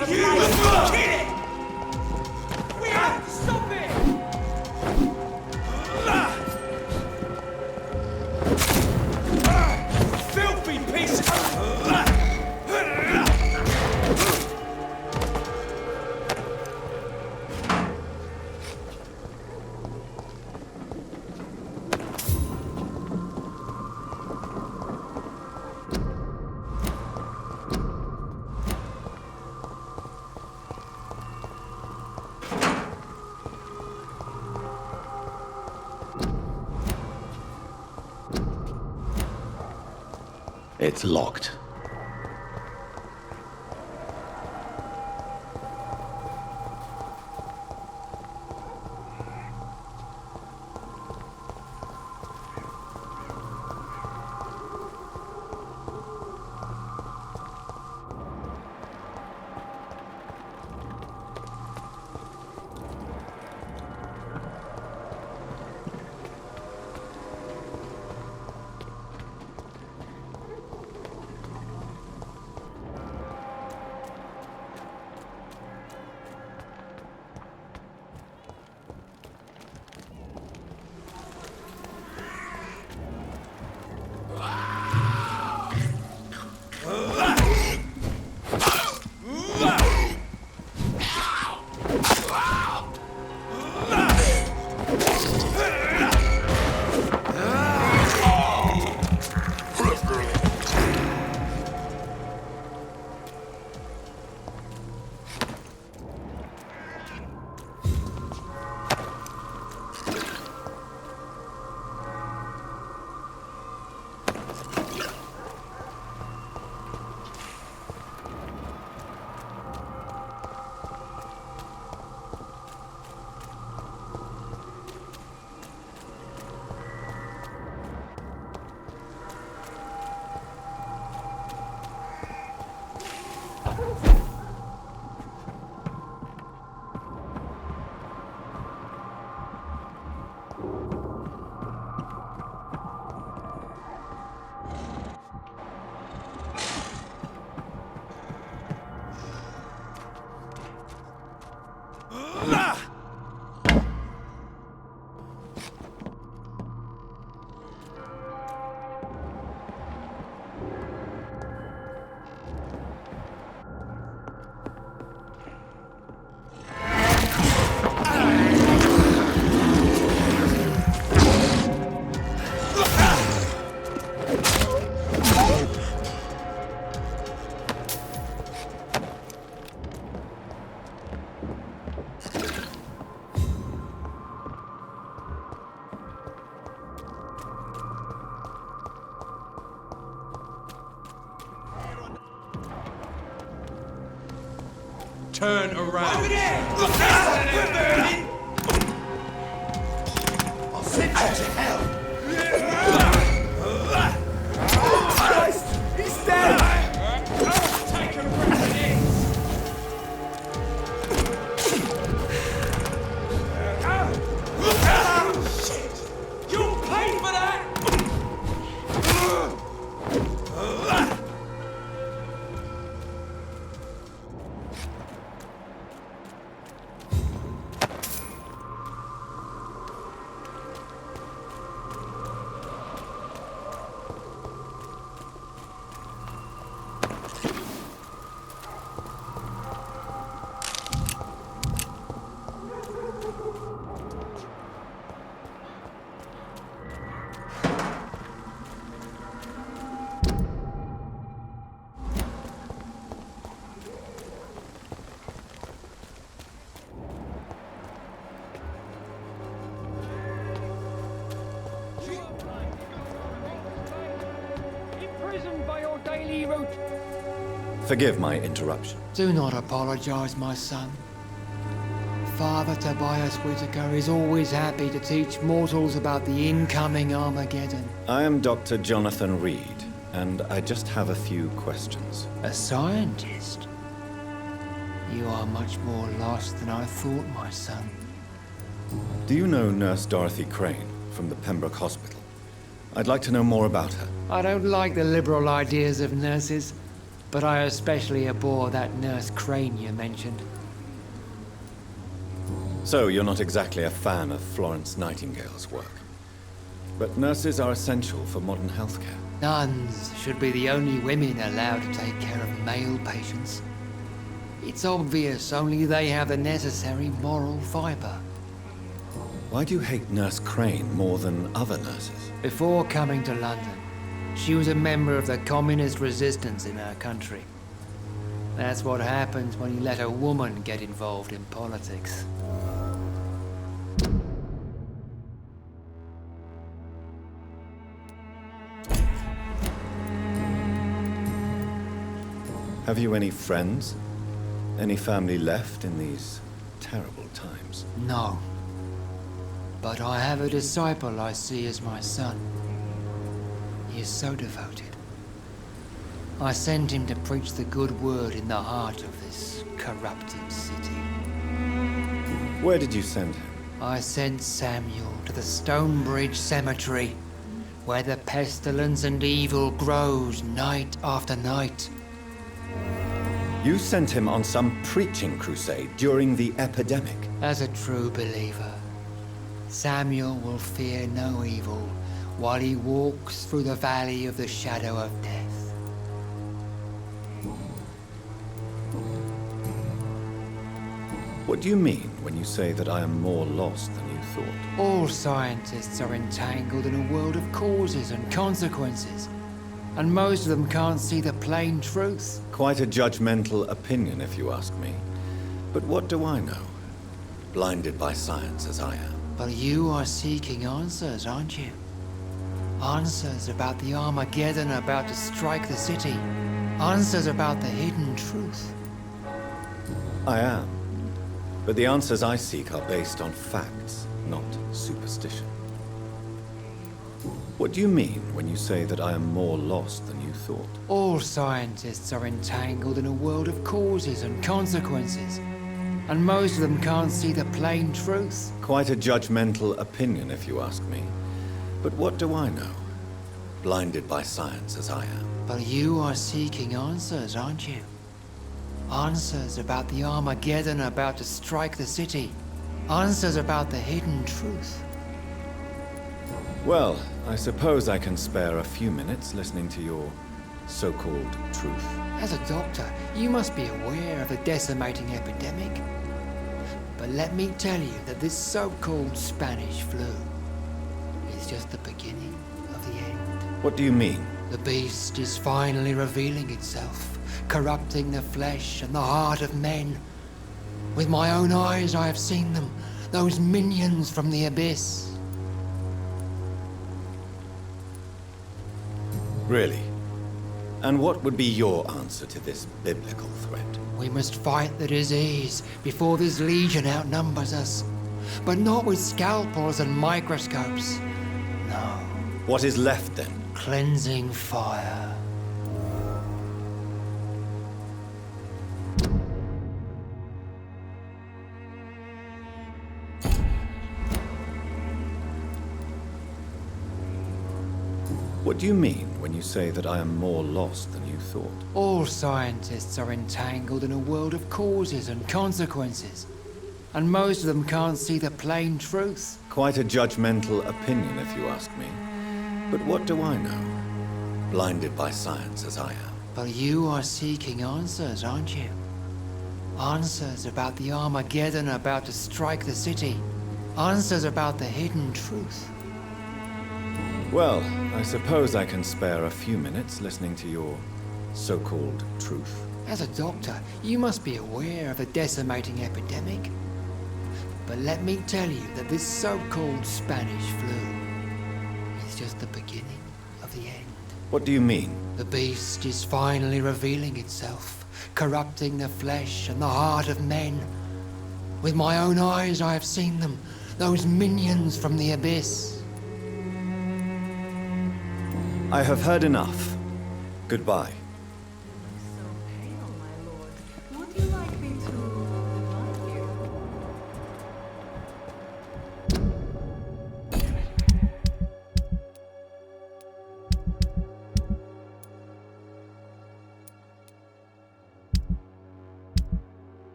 make you kill it! We have to stop it! Filthy piece of... It's locked. Turn around. Over there! Look out! We're burning! I'll send you to hell! Christ! He's dead! Take a rest. Shit! You'll pay for that! Forgive my interruption. Do not apologize, my son. Father Tobias Whitaker is always happy to teach mortals about the incoming Armageddon. I am Dr. Jonathan Reed, and I just have a few questions. A scientist? You are much more lost than I thought, my son. Do you know Nurse Dorothy Crane from the Pembroke Hospital? I'd like to know more about her. I don't like the liberal ideas of nurses. But I especially abhor that Nurse Crane you mentioned. So, you're not exactly a fan of Florence Nightingale's work. But nurses are essential for modern healthcare. Nuns should be the only women allowed to take care of male patients. It's obvious only they have the necessary moral fibre. Why do you hate Nurse Crane more than other nurses? Before coming to London, she was a member of the communist resistance in her country. That's what happens when you let a woman get involved in politics. Have you any friends? Any family left in these terrible times? No. But I have a disciple I see as my son. He is so devoted. I sent him to preach the good word in the heart of this corrupted city. Where did you send him? I sent Samuel to the Stonebridge Cemetery, where the pestilence and evil grows night after night. You sent him on some preaching crusade during the epidemic. As a true believer, Samuel will fear no evil while he walks through the valley of the shadow of death. What do you mean when you say that I am more lost than you thought? All scientists are entangled in a world of causes and consequences, and most of them can't see the plain truth. Quite a judgmental opinion, if you ask me. But what do I know? Blinded by science as I am. But you are seeking answers, aren't you? Answers about the Armageddon about to strike the city. Answers about the hidden truth. I am. But the answers I seek are based on facts, not superstition. What do you mean when you say that I am more lost than you thought? All scientists are entangled in a world of causes and consequences, and most of them can't see the plain truth. Quite a judgmental opinion, if you ask me. But what do I know? Blinded by science as I am. But you are seeking answers, aren't you? Answers about the Armageddon about to strike the city. Answers about the hidden truth. Well, I suppose I can spare a few minutes listening to your so-called truth. As a doctor, you must be aware of the decimating epidemic. But let me tell you that this so-called Spanish flu is just the beginning of the end. What do you mean? The beast is finally revealing itself, corrupting the flesh and the heart of men. With my own eyes I have seen them, those minions from the abyss. Really? And what would be your answer to this biblical threat? We must fight the disease before this legion outnumbers us. But not with scalpels and microscopes. No. What is left then? Cleansing fire. What do you mean when you say that I am more lost than you thought? All scientists are entangled in a world of causes and consequences, and most of them can't see the plain truth. Quite a judgmental opinion, if you ask me. But what do I know? Blinded by science as I am. But you are seeking answers, aren't you? Answers about the Armageddon about to strike the city. Answers about the hidden truth. Well, I suppose I can spare a few minutes listening to your so-called truth. As a doctor, you must be aware of the decimating epidemic. But let me tell you that this so-called Spanish flu is just the beginning of the end. What do you mean? The beast is finally revealing itself, corrupting the flesh and the heart of men. With my own eyes I have seen them, those minions from the abyss. I have heard enough. Goodbye. Would you like me to invite you?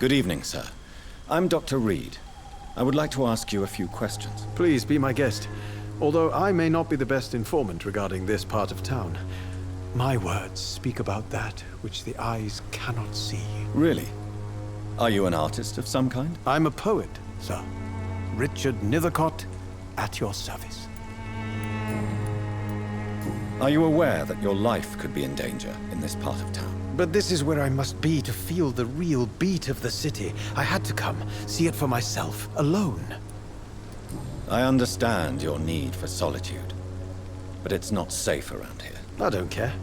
Good evening, sir. I'm Dr. Reed. I would like to ask you a few questions. Please be my guest. Although I may not be the best informant regarding this part of town, my words speak about that which the eyes cannot see. Really? Are you an artist of some kind? I'm a poet, sir. Richard Nethercott, at your service. Are you aware that your life could be in danger in this part of town? But this is where I must be to feel the real beat of the city. I had to come, see it for myself, alone. I understand your need for solitude, but it's not safe around here. I don't care.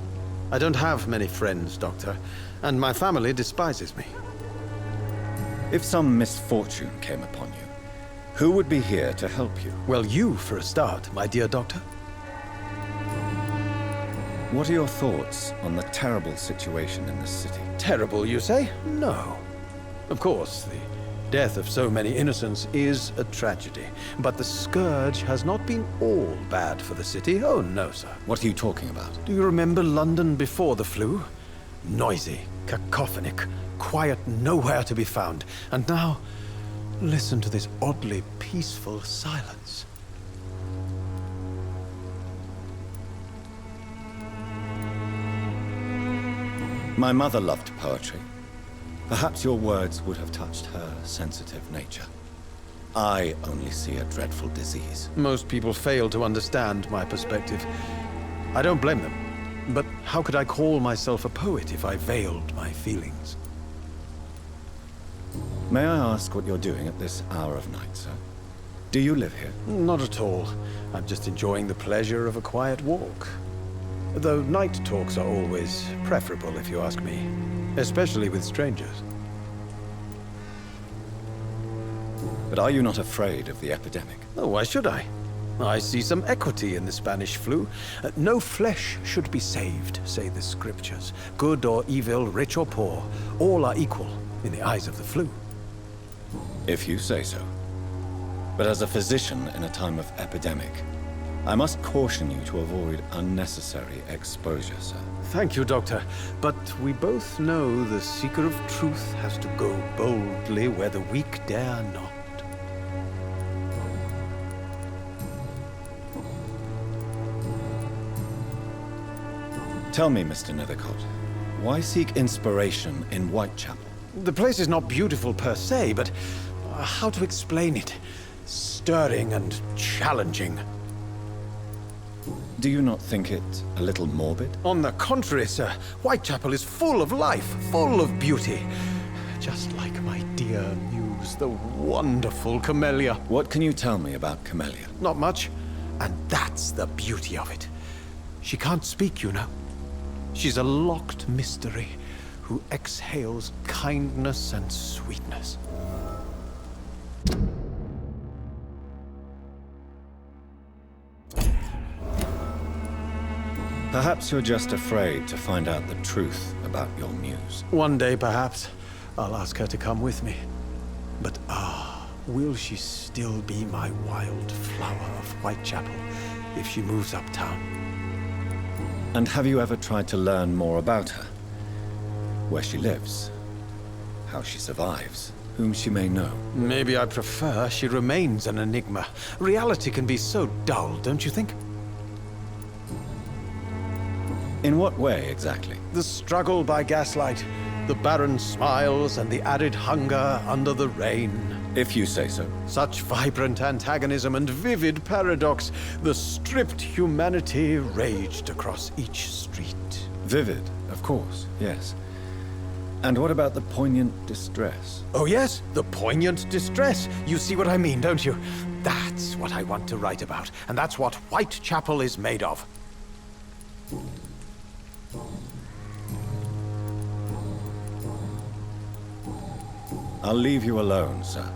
I don't have many friends, Doctor, and my family despises me. If some misfortune came upon you, who would be here to help you? Well, you for a start, my dear Doctor. What are your thoughts on the terrible situation in this city? Terrible, you say? No. Of course, the death of so many innocents is a tragedy. But the scourge has not been all bad for the city. Oh, no, sir. What are you talking about? Do you remember London before the flu? Noisy, cacophonic, quiet nowhere to be found. And now, listen to this oddly peaceful silence. My mother loved poetry. Perhaps your words would have touched her sensitive nature. I only see a dreadful disease. Most people fail to understand my perspective. I don't blame them. But how could I call myself a poet if I veiled my feelings? May I ask what you're doing at this hour of night, sir? Do you live here? Not at all. I'm just enjoying the pleasure of a quiet walk. Though night talks are always preferable, if you ask me. Especially with strangers. But are you not afraid of the epidemic? Oh, why should I? I see some equity in the Spanish flu. No flesh should be saved, say the scriptures. Good or evil, rich or poor, all are equal in the eyes of the flu. If you say so. But as a physician in a time of epidemic, I must caution you to avoid unnecessary exposure, sir. Thank you, Doctor. But we both know the seeker of truth has to go boldly where the weak dare not. Tell me, Mr. Nethercott, why seek inspiration in Whitechapel? The place is not beautiful per se, but how to explain it? Stirring and challenging. Do you not think it a little morbid? On the contrary, sir. Whitechapel is full of life, full of beauty. Just like my dear muse, the wonderful Camellia. What can you tell me about Camellia? Not much. And that's the beauty of it. She can't speak, you know. She's a locked mystery who exhales kindness and sweetness. Perhaps you're just afraid to find out the truth about your muse. One day, perhaps, I'll ask her to come with me. But will she still be my wild flower of Whitechapel if she moves uptown? And have you ever tried to learn more about her? Where she lives? How she survives? Whom she may know? Maybe I prefer she remains an enigma. Reality can be so dull, don't you think? In what way, exactly? The struggle by gaslight, the barren smiles and the added hunger under the rain. If you say so. Such vibrant antagonism and vivid paradox. The stripped humanity raged across each street. Vivid, of course, yes. And what about the poignant distress? Oh yes, the poignant distress. You see what I mean, don't you? That's what I want to write about, and that's what Whitechapel is made of. I'll leave you alone, sir.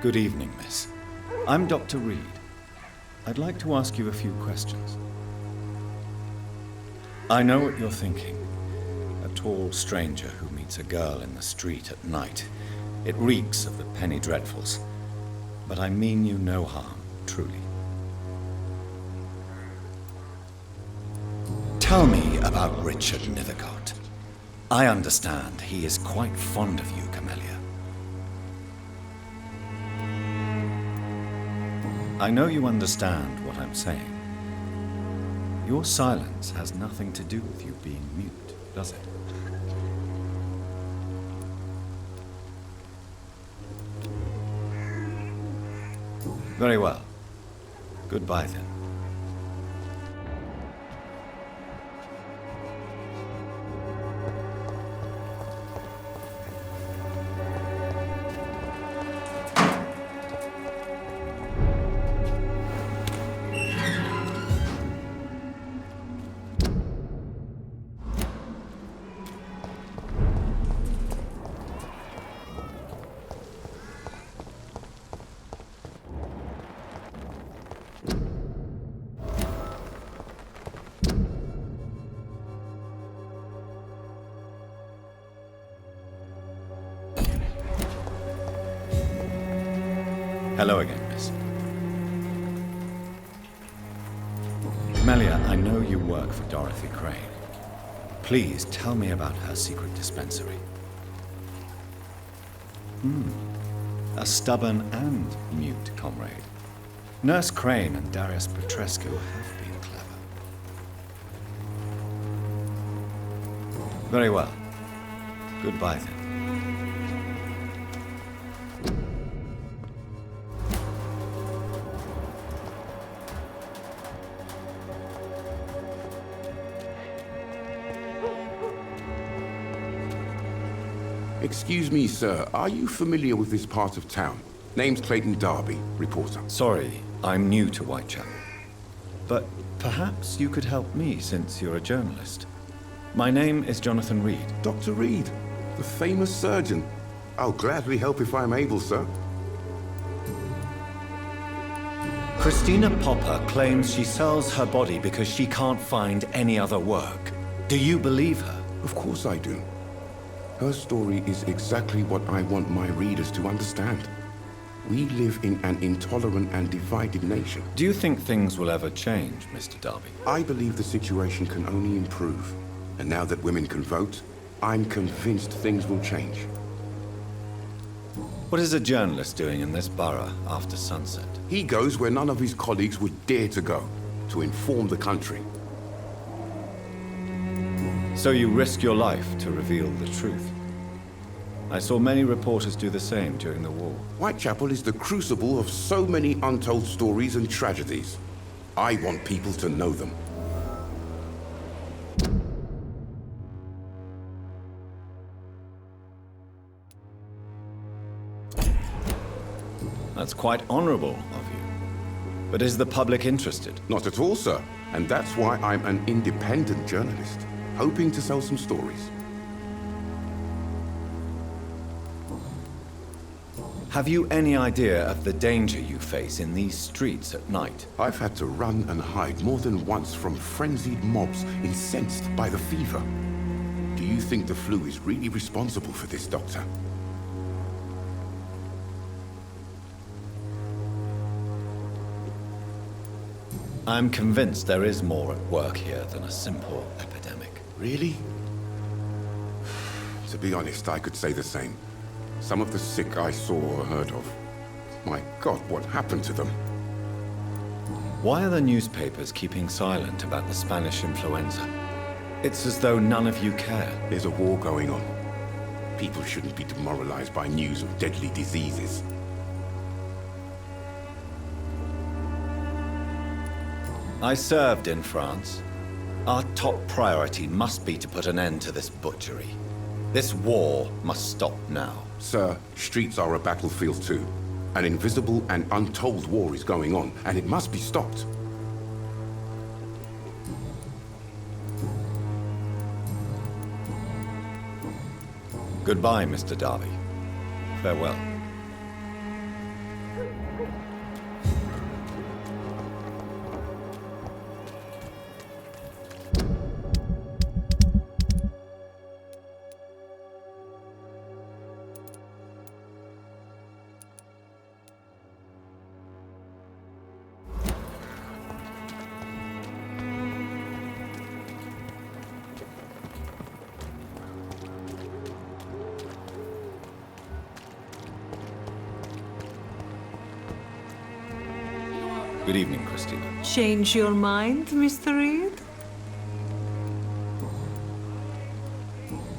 Good evening, miss. I'm Dr. Reed. I'd like to ask you a few questions. I know what you're thinking. A tall stranger who meets a girl in the street at night. It reeks of the penny dreadfuls. But I mean you no harm, truly. Tell me about Richard Nethercott. I understand he is quite fond of you, Camellia. I know you understand what I'm saying. Your silence has nothing to do with you being mute, does it? Very well. Goodbye, then. Hello again, miss. Camellia, I know you work for Dorothy Crane. Please tell me about her secret dispensary. A stubborn and mute comrade. Nurse Crane and Darius Petrescu have been clever. Very well. Goodbye, then. Excuse me, sir. Are you familiar with this part of town? Name's Clayton Darby, reporter. Sorry, I'm new to Whitechapel. But perhaps you could help me since you're a journalist. My name is Jonathan Reed. Dr. Reed, the famous surgeon. I'll gladly help if I'm able, sir. Christina Popper claims she sells her body because she can't find any other work. Do you believe her? Of course I do. Her story is exactly what I want my readers to understand. We live in an intolerant and divided nation. Do you think things will ever change, Mr. Darby? I believe the situation can only improve. And now that women can vote, I'm convinced things will change. What is a journalist doing in this borough after sunset? He goes where none of his colleagues would dare to go, to inform the country. So you risk your life to reveal the truth. I saw many reporters do the same during the war. Whitechapel is the crucible of so many untold stories and tragedies. I want people to know them. That's quite honorable of you. But is the public interested? Not at all, sir. And that's why I'm an independent journalist, hoping to sell some stories. Have you any idea of the danger you face in these streets at night? I've had to run and hide more than once from frenzied mobs incensed by the fever. Do you think the flu is really responsible for this, Doctor? I'm convinced there is more at work here than a simple epidemic. Really? To be honest, I could say the same. Some of the sick I saw or heard of. My God, what happened to them? Why are the newspapers keeping silent about the Spanish influenza? It's as though none of you care. There's a war going on. People shouldn't be demoralized by news of deadly diseases. I served in France. Our top priority must be to put an end to this butchery. This war must stop now. Sir, streets are a battlefield too. An invisible and untold war is going on, and it must be stopped. Goodbye, Mr. Darby. Farewell. Good evening, Christina. Change your mind, Mr. Reed?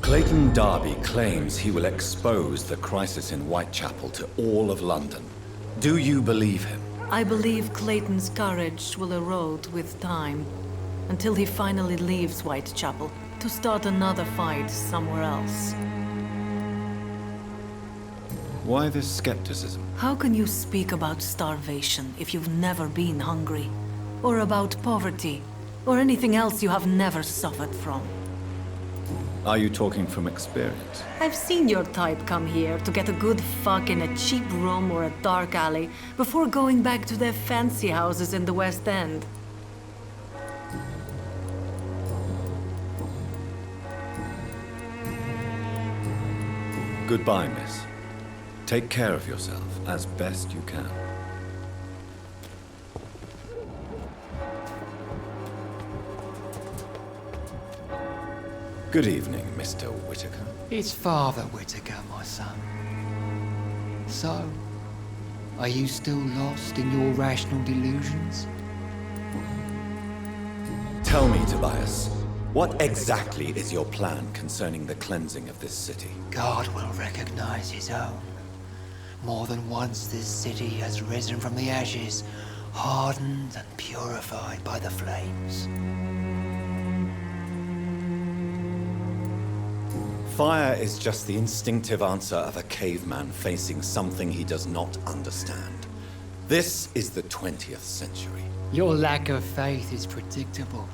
Clayton Darby claims he will expose the crisis in Whitechapel to all of London. Do you believe him? I believe Clayton's courage will erode with time, until he finally leaves Whitechapel to start another fight somewhere else. Why this skepticism? How can you speak about starvation if you've never been hungry? Or about poverty? Or anything else you have never suffered from? Are you talking from experience? I've seen your type come here to get a good fuck in a cheap room or a dark alley before going back to their fancy houses in the West End. Goodbye, miss. Take care of yourself as best you can. Good evening, Mr. Whitaker. It's Father Whitaker, my son. So, are you still lost in your rational delusions? Tell me, Tobias, what exactly is your plan concerning the cleansing of this city? God will recognize his own. More than once this city has risen from the ashes, hardened and purified by the flames. Fire is just the instinctive answer of a caveman facing something he does not understand. This is the 20th century. Your lack of faith is predictable.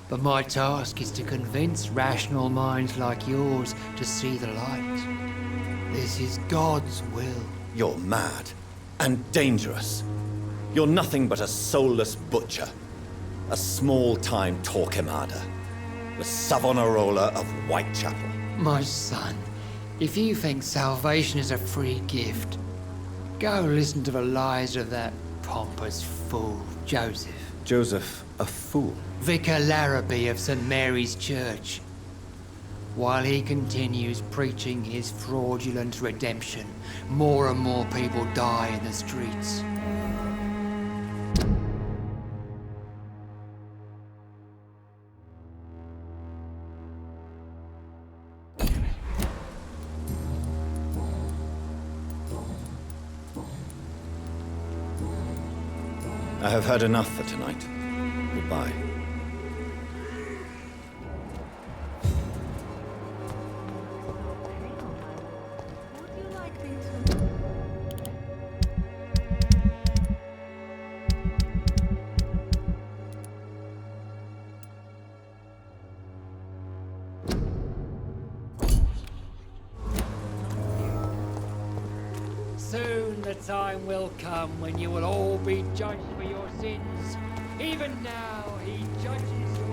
But my task is to convince rational minds like yours to see the light. This is God's will. You're mad and dangerous. You're nothing but a soulless butcher. A small-time Torquemada. The Savonarola of Whitechapel. My son, if you think salvation is a free gift, go listen to the lies of that pompous fool, Joseph. Joseph, a fool? Vicar Larrabee of St. Mary's Church. While he continues preaching his fraudulent redemption, more and more people die in the streets. I have had enough for tonight. Goodbye. Soon the time will come when you will all be judged for your sins. Even now, he judges you.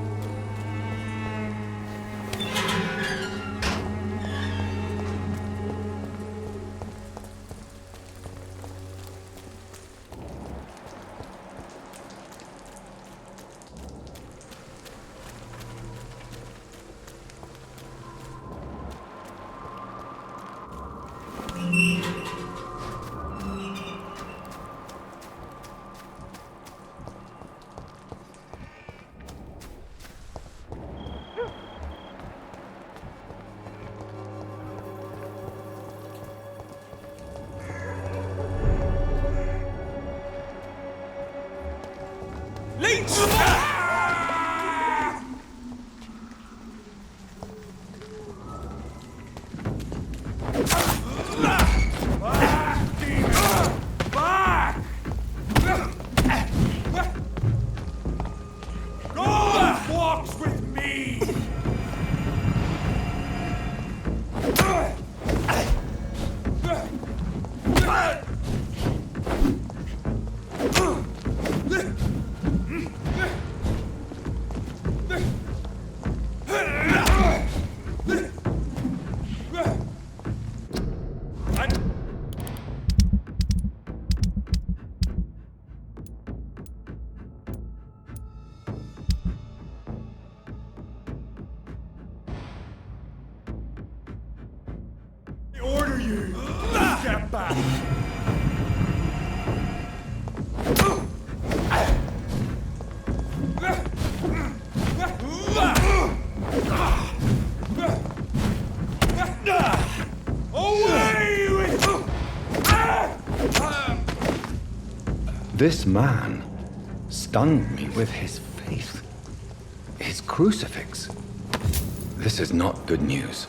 This man stunned me with his faith. His crucifix. This is not good news.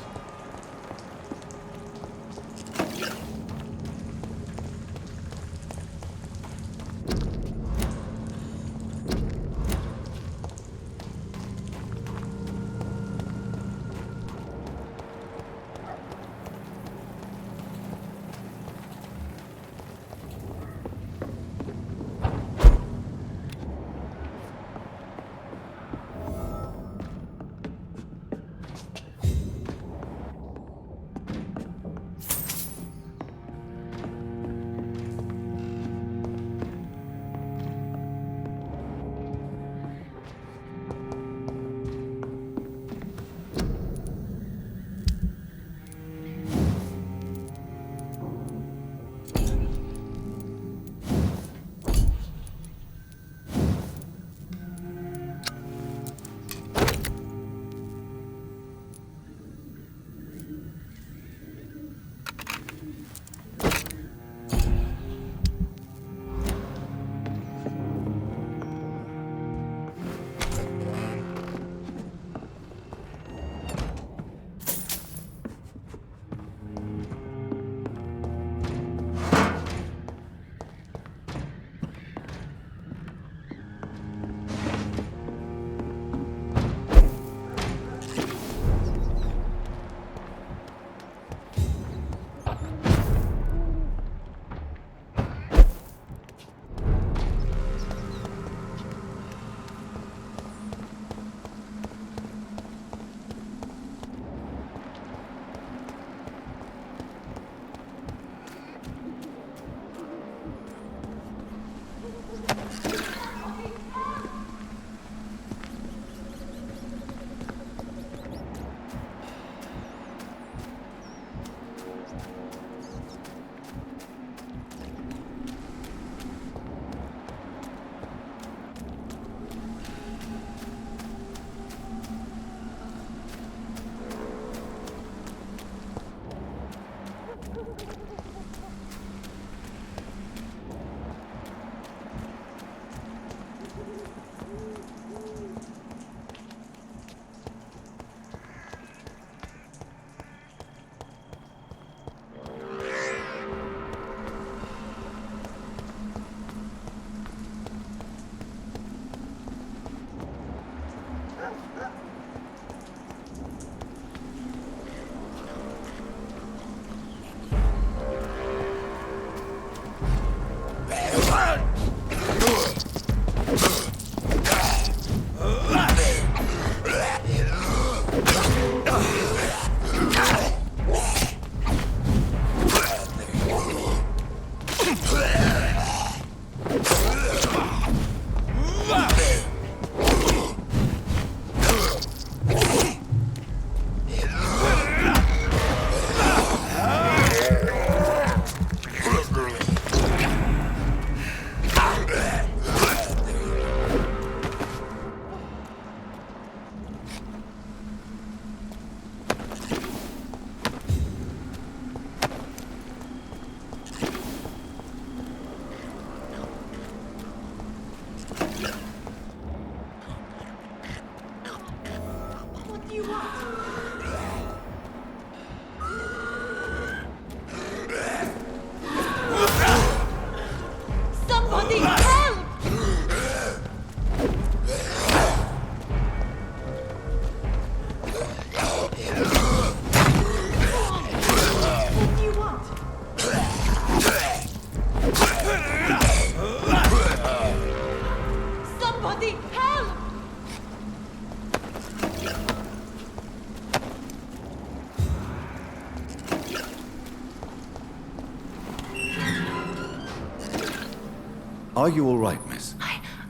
Are you all right, miss?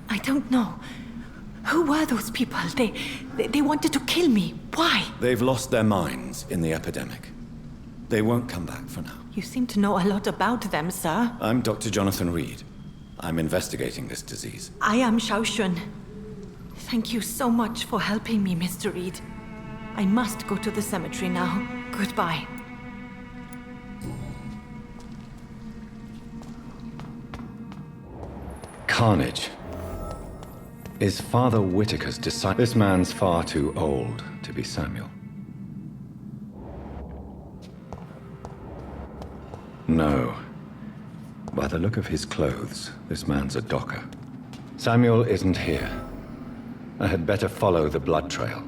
I don't know. Who were those people? They wanted to kill me. Why? They've lost their minds in the epidemic. They won't come back for now. You seem to know a lot about them, sir. I'm Dr. Jonathan Reed. I'm investigating this disease. I am Xiaoxun. Thank you so much for helping me, Mr. Reed. I must go to the cemetery now. Goodbye. carnage is Father Whitaker's disciple. This man's far too old to be Samuel. No. By the look of his clothes, this man's a docker. Samuel isn't here. I had better follow the blood trail.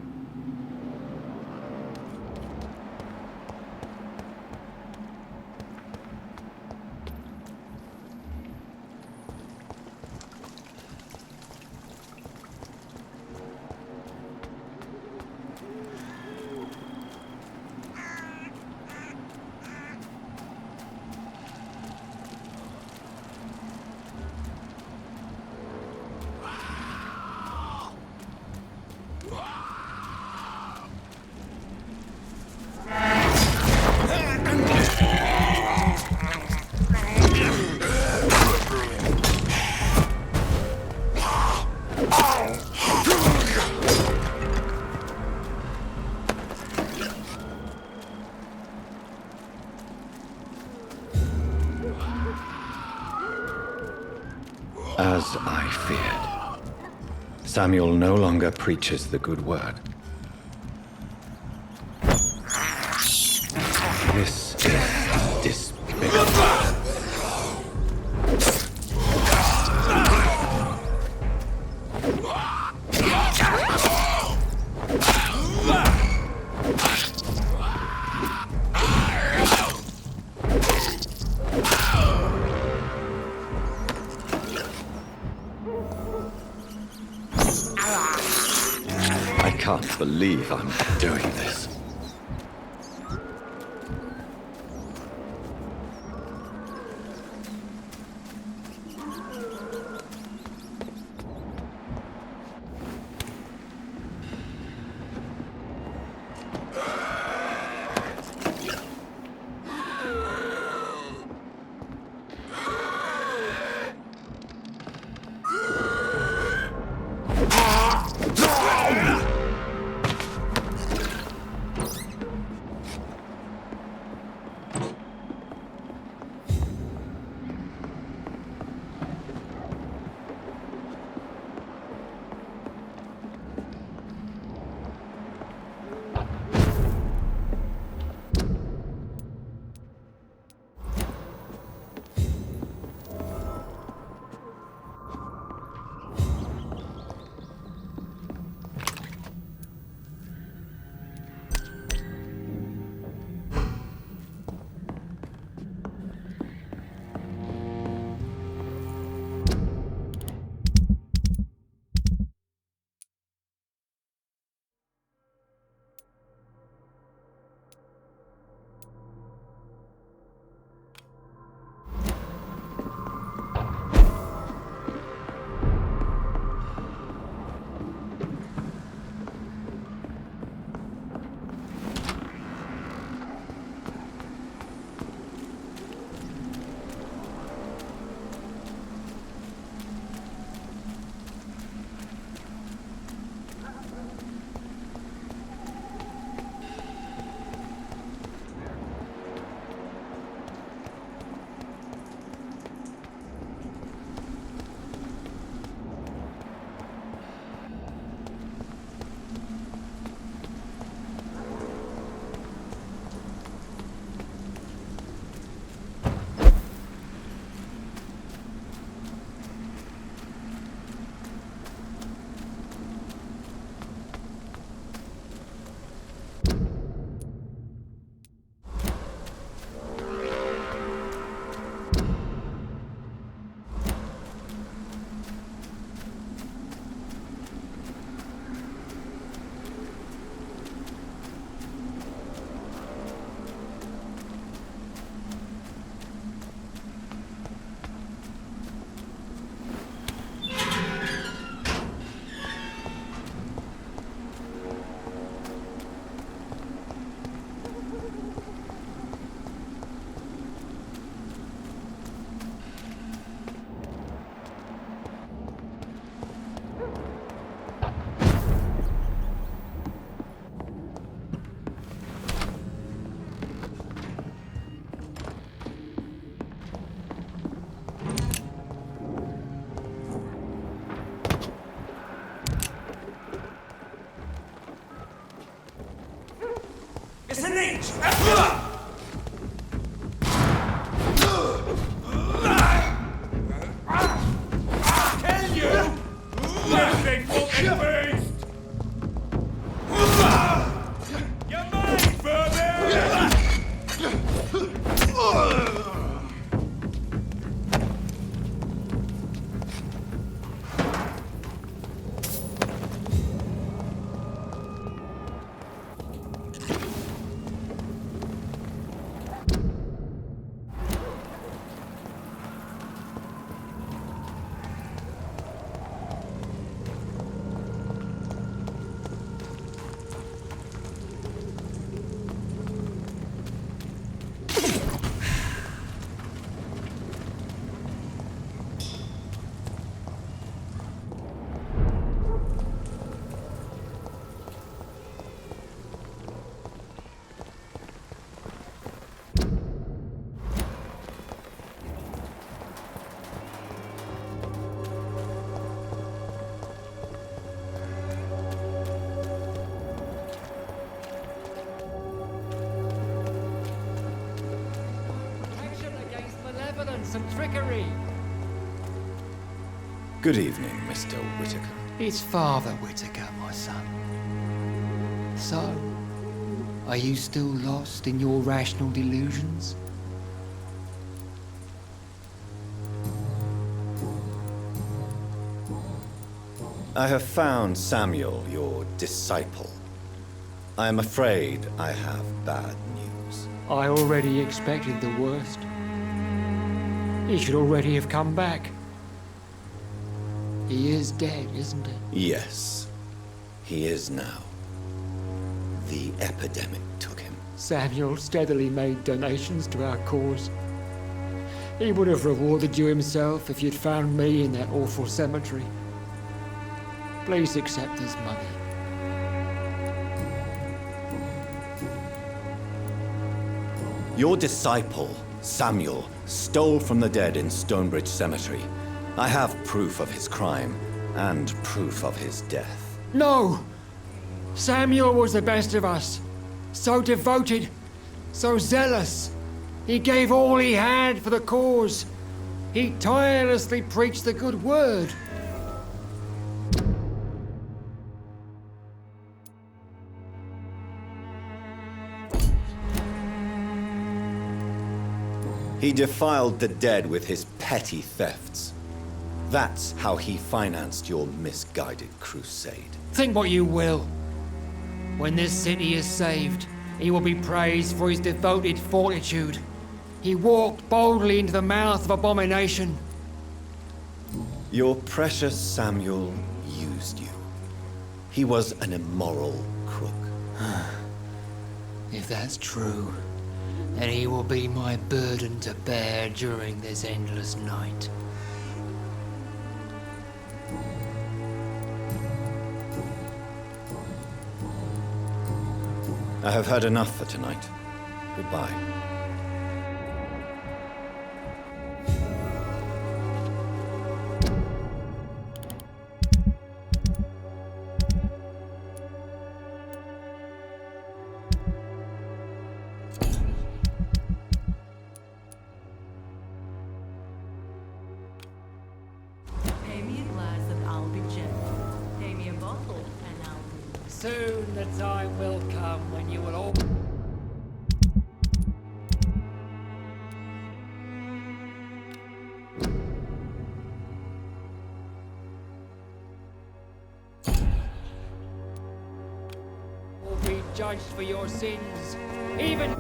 As I feared, Samuel no longer preaches the good word. This is despicable. I can't believe I'm doing this. It's an inch! Kill you! You big fucking beast! You're mine, Vampyr! And trickery. Good evening, Mr. Whittaker. It's Father Whittaker, my son. So, are you still lost in your rational delusions? I have found Samuel, your disciple. I am afraid I have bad news. I already expected the worst. He should already have come back. He is dead, isn't he? Yes, he is now. The epidemic took him. Samuel steadily made donations to our cause. He would have rewarded you himself if you'd found me in that awful cemetery. Please accept his money. Your disciple, Samuel, stole from the dead in Stonebridge Cemetery. I have proof of his crime and proof of his death. No! Samuel was the best of us. So devoted, so zealous. He gave all he had for the cause. He tirelessly preached the good word. He defiled the dead with his petty thefts. That's how he financed your misguided crusade. Think what you will. When this city is saved, he will be praised for his devoted fortitude. He walked boldly into the mouth of abomination. Your precious Samuel used you. He was an immoral crook. If that's true, then he will be my burden to bear during this endless night. I have heard enough for tonight. Goodbye. Pay me a glass and I'll be gentle. Pay me a bottle and I'll be... Soon the time will come when you will all... will be judged for your sins, even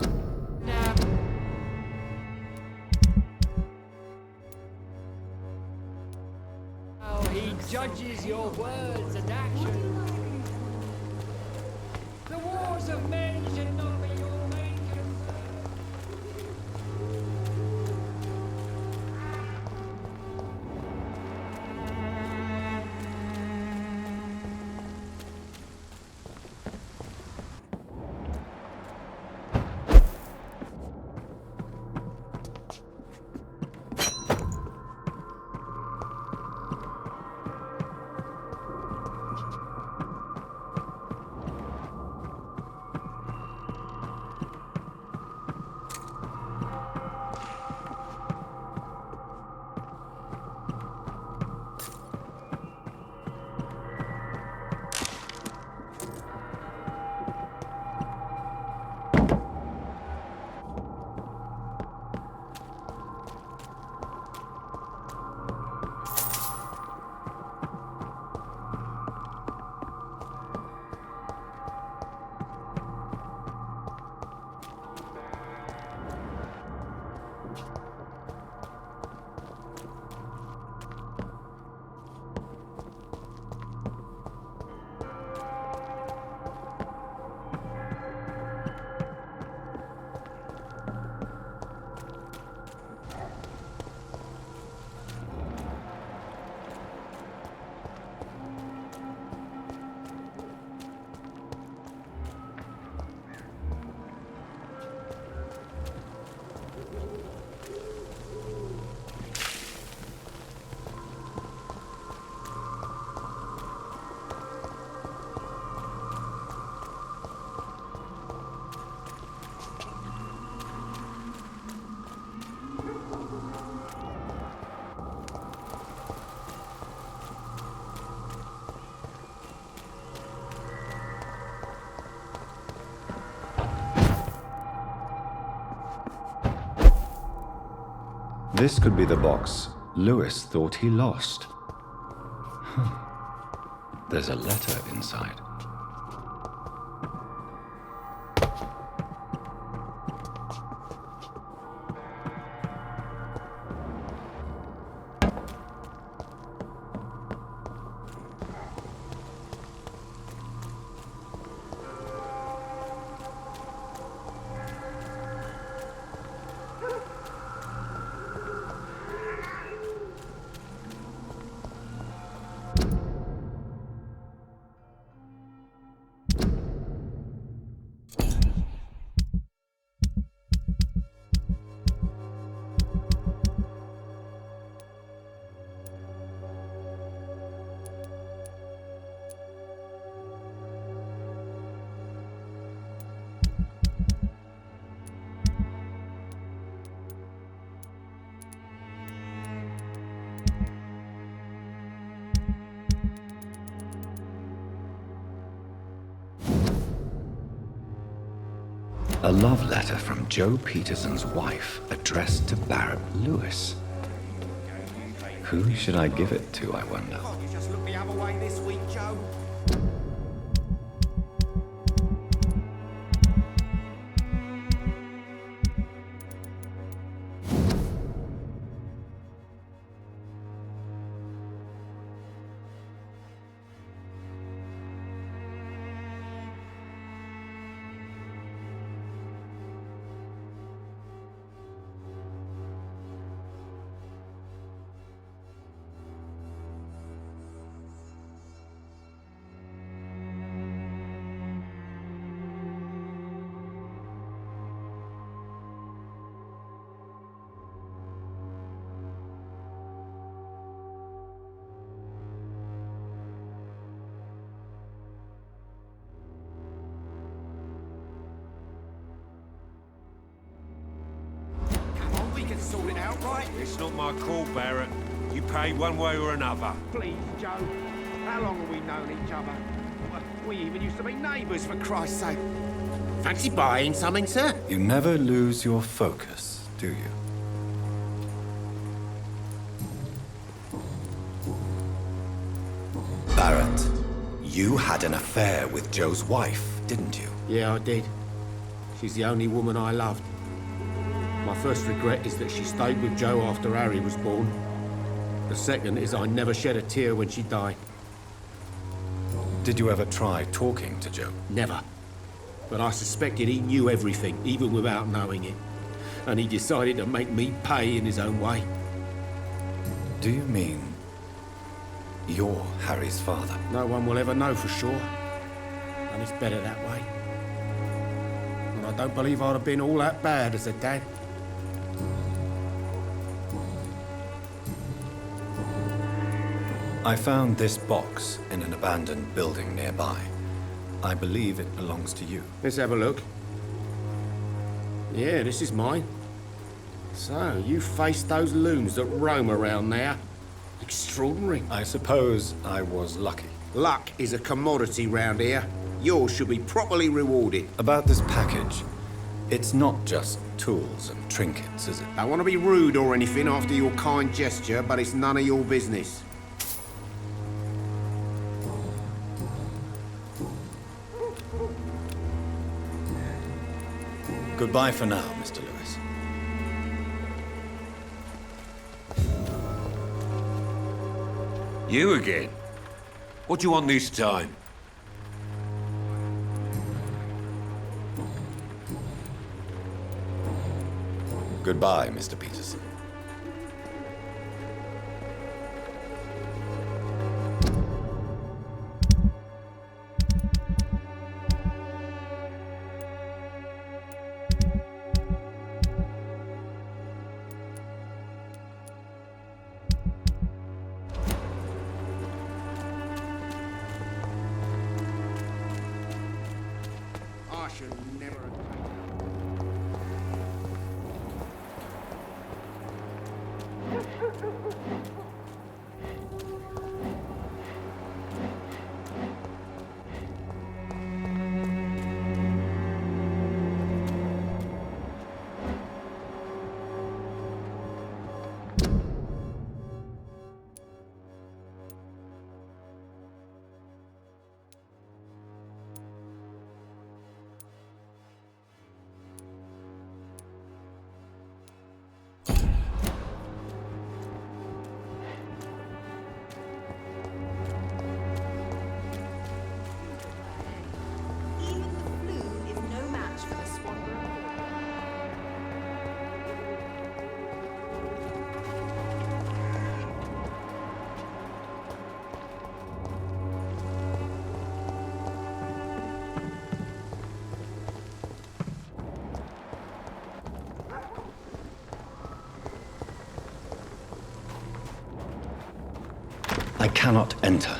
now. How he judges your words and actions. The wars of men should not be your main concern. This could be the box Lewis thought he lost. There's a letter inside. A love letter from Joe Peterson's wife, addressed to Barrett Lewis. Who should I give it to, I wonder? Can't you just look the other way this week, Joe? We can sort it out, right? It's not my call, Barrett. You pay one way or another. Please, Joe. How long have we known each other? We even used to be neighbours, for Christ's sake. Fancy buying something, sir? You never lose your focus, do you? Barrett, you had an affair with Joe's wife, didn't you? Yeah, I did. She's the only woman I loved. My first regret is that she stayed with Joe after Harry was born. The second is I never shed a tear when she died. Did you ever try talking to Joe? Never. But I suspected he knew everything, even without knowing it. And he decided to make me pay in his own way. Do you mean you're Harry's father? No one will ever know for sure. And it's better that way. And I don't believe I'd have been all that bad as a dad. I found this box in an abandoned building nearby. I believe it belongs to you. Let's have a look. Yeah, this is mine. So, you faced those loons that roam around there. Extraordinary. I suppose I was lucky. Luck is a commodity round here. Yours should be properly rewarded. About this package, it's not just tools and trinkets, is it? I don't want to be rude or anything after your kind gesture, but it's none of your business. Goodbye for now, Mr. Lewis. You again? What do you want this time? Goodbye, Mr. Peterson. I should never have cannot enter.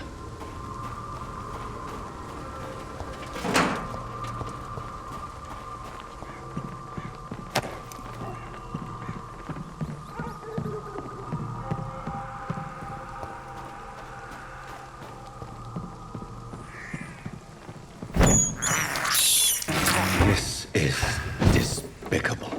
This is despicable.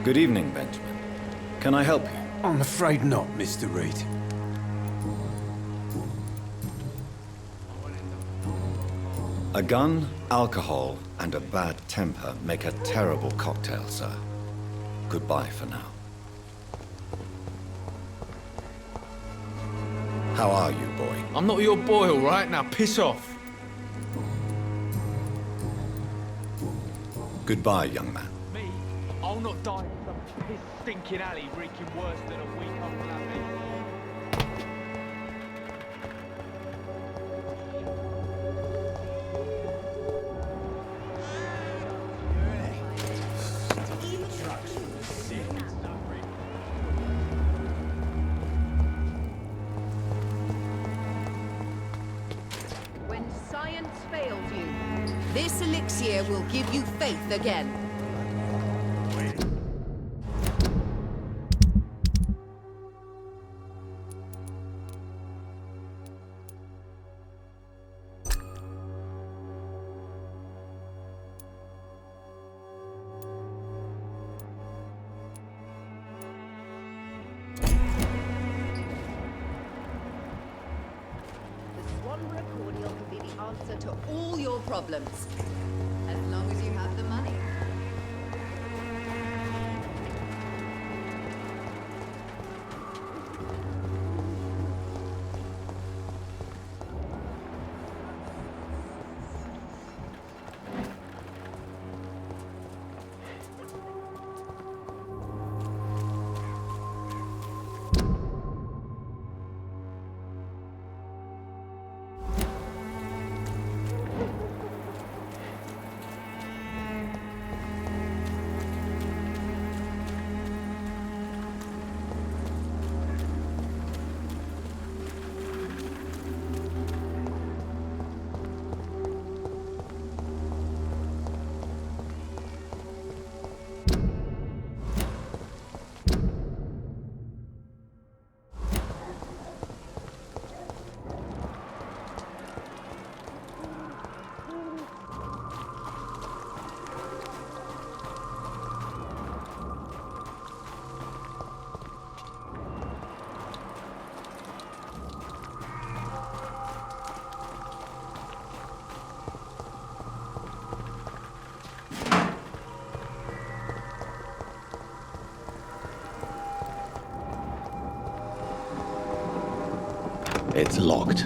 Good evening, Benjamin. Can I help you? I'm afraid not, Mr. Reed. A gun, alcohol, and a bad temper make a terrible cocktail, sir. Goodbye for now. How are you, boy? I'm not your boy, all right? Now piss off. Goodbye, young man. Me? I'll not die in some piss stinking alley reeking worse than a week old lammy. When science fails you, this elixir will give you faith again. Cordial can be the answer to all your problems, as long as you have the money. It's locked.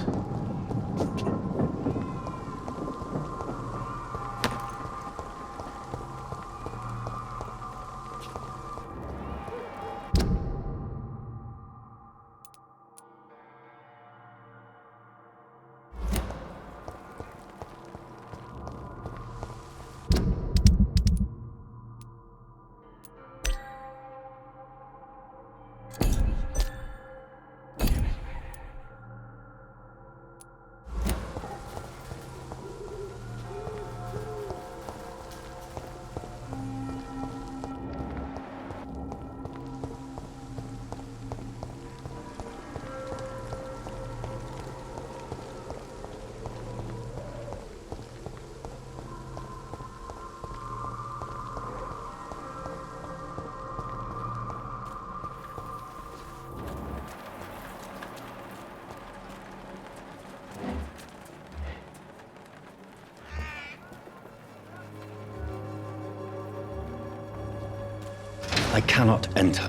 I cannot enter.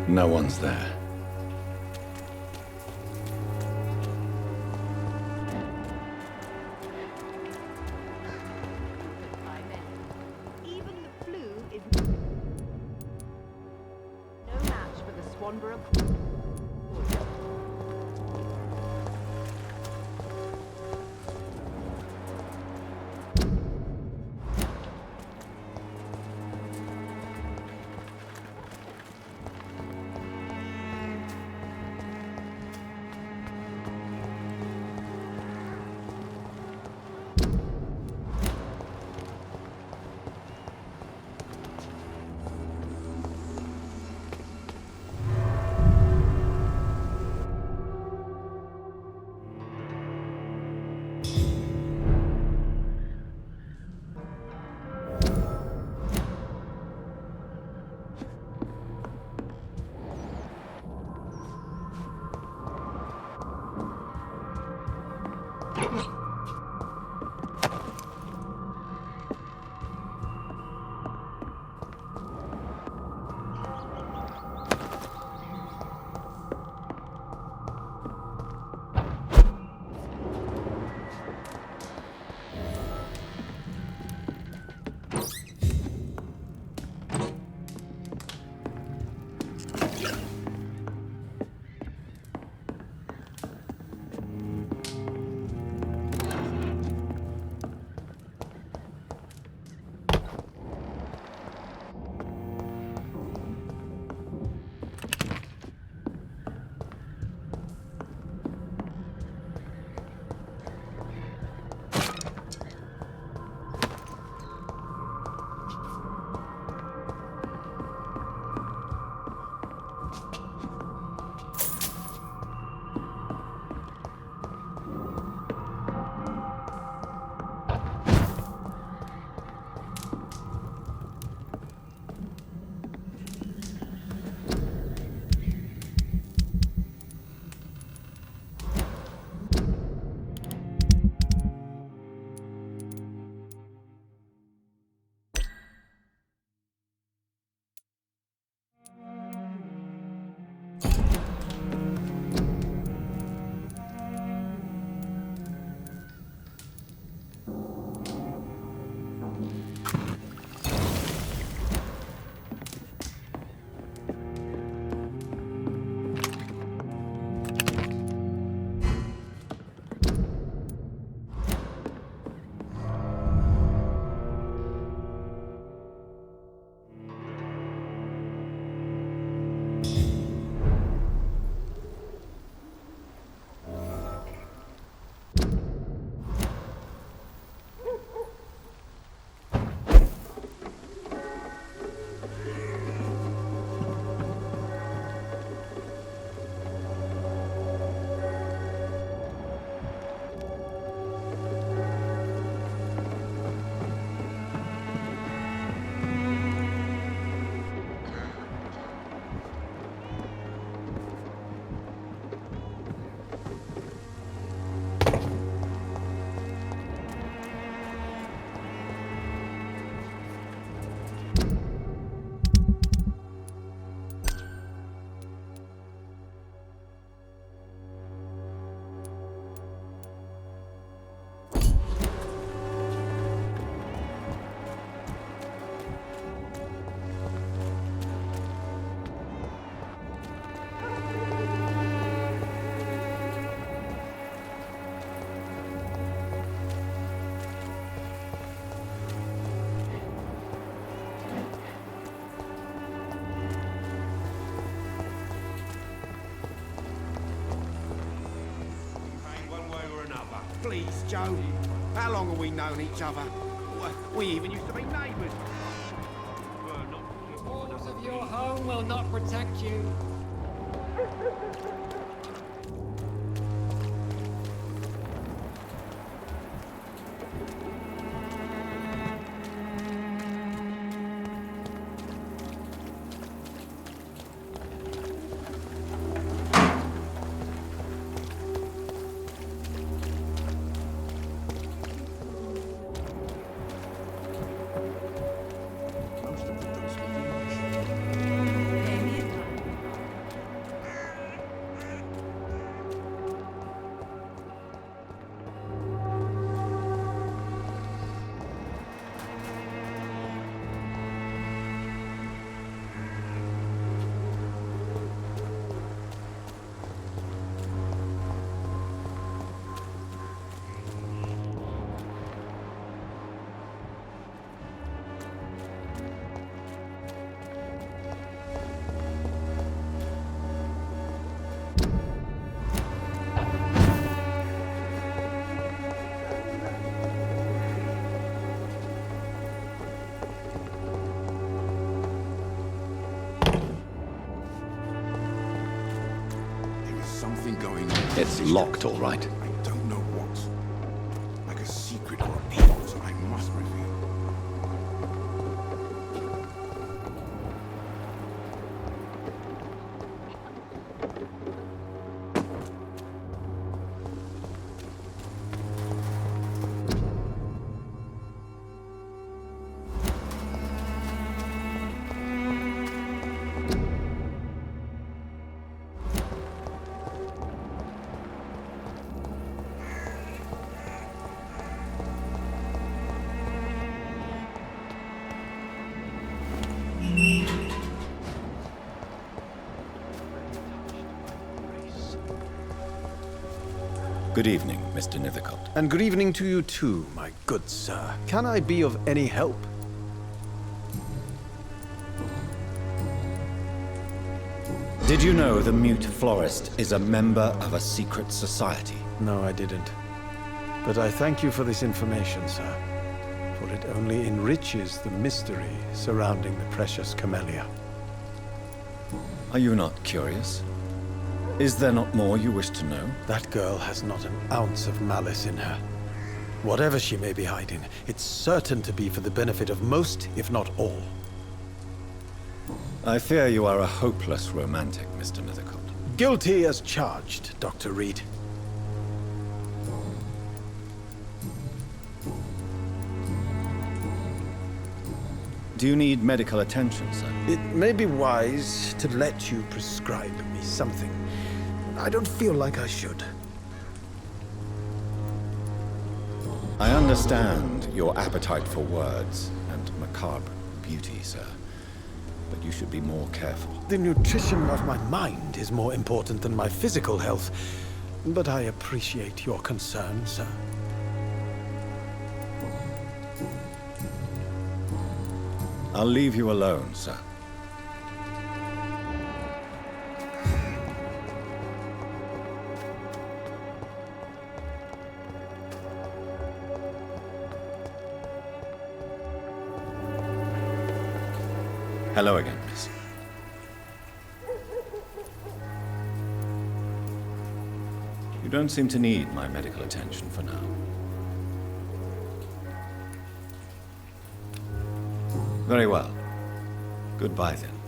No one's there. Swanborough. Please, Joe. How long have we known each other? We even used to be neighbours. The walls of your home will not protect you. something going on. It's locked, all right. I don't know what. Like a secret or a plot I must reveal. Good evening, Mr. Nithicott. And good evening to you too, my good sir. Can I be of any help? Did you know the mute florist is a member of a secret society? No, I didn't. But I thank you for this information, sir. For it only enriches the mystery surrounding the precious camellia. Are you not curious? Is there not more you wish to know? That girl has not an ounce of malice in her. Whatever she may be hiding, it's certain to be for the benefit of most, if not all. I fear you are a hopeless romantic, Mr. Nithicott. Guilty as charged, Dr. Reed. Do you need medical attention, sir? It may be wise to let you prescribe me something. I don't feel like I should. I understand your appetite for words and macabre beauty, sir. But you should be more careful. The nutrition of my mind is more important than my physical health. But I appreciate your concern, sir. I'll leave you alone, sir. Hello again, miss. You don't seem to need my medical attention for now. Very well. Goodbye, then.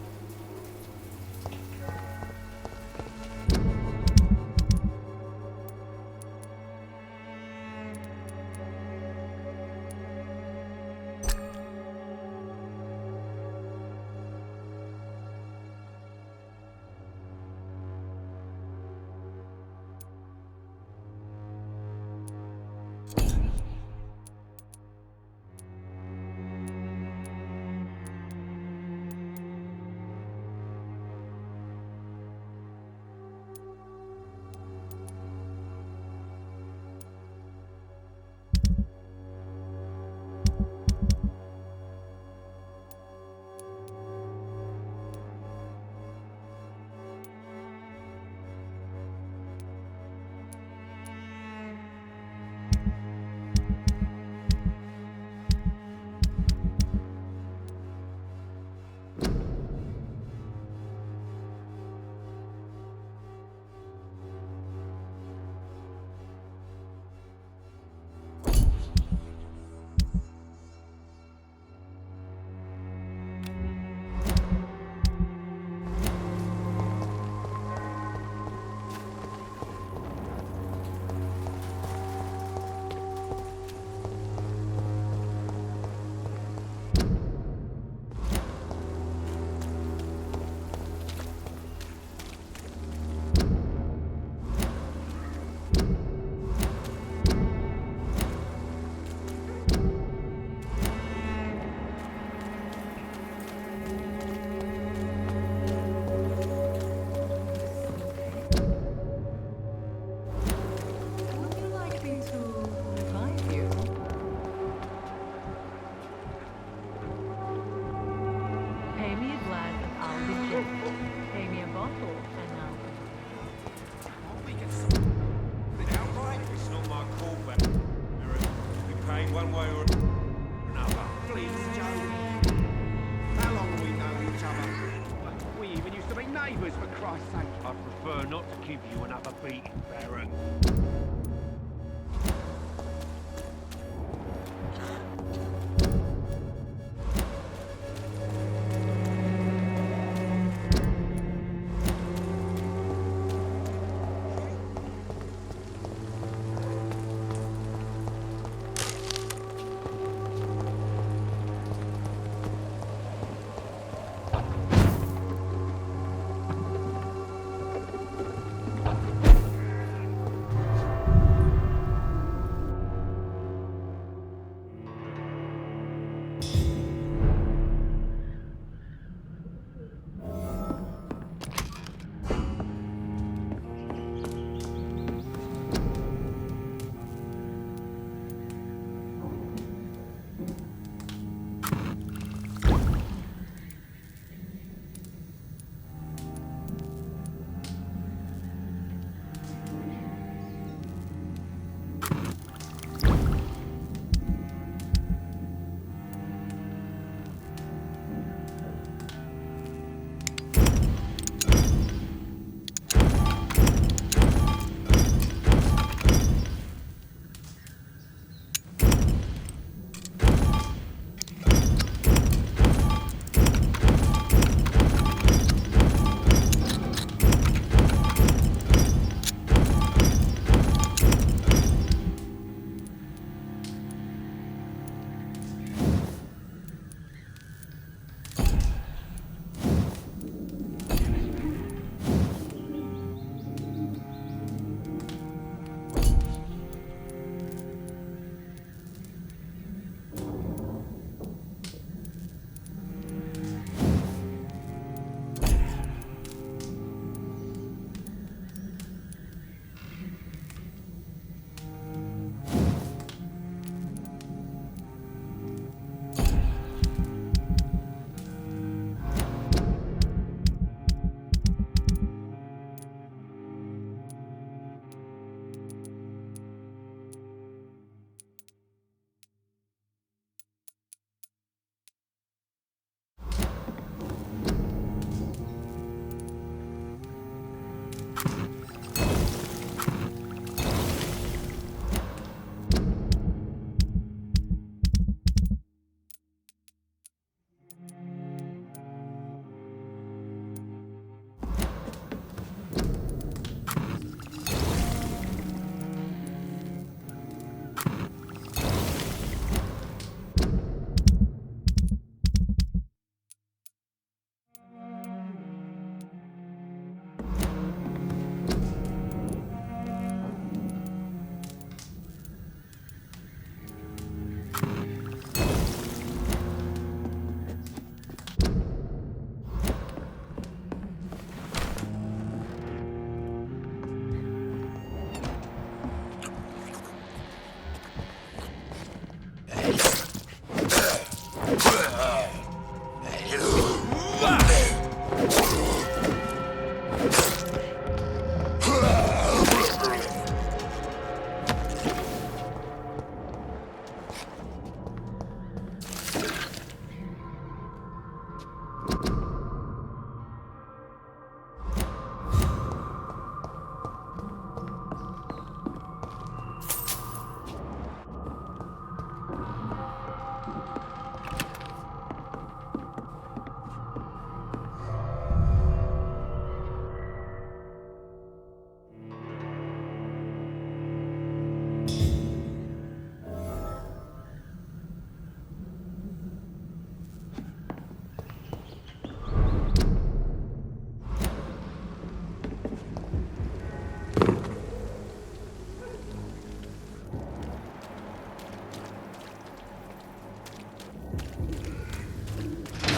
neighbours, for Christ's sake. I prefer not to give you another beating, Baron.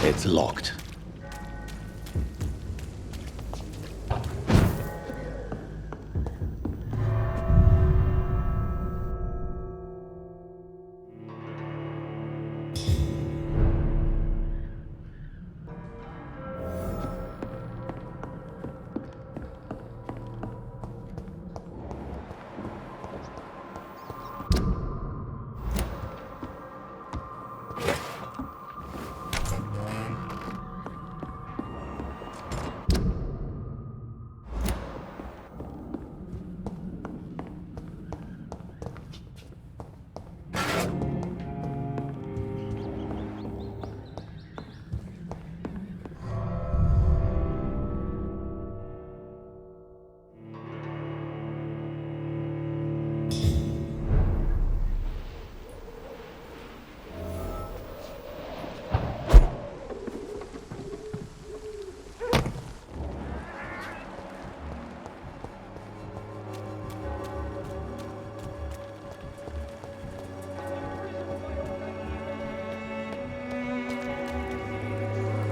It's locked.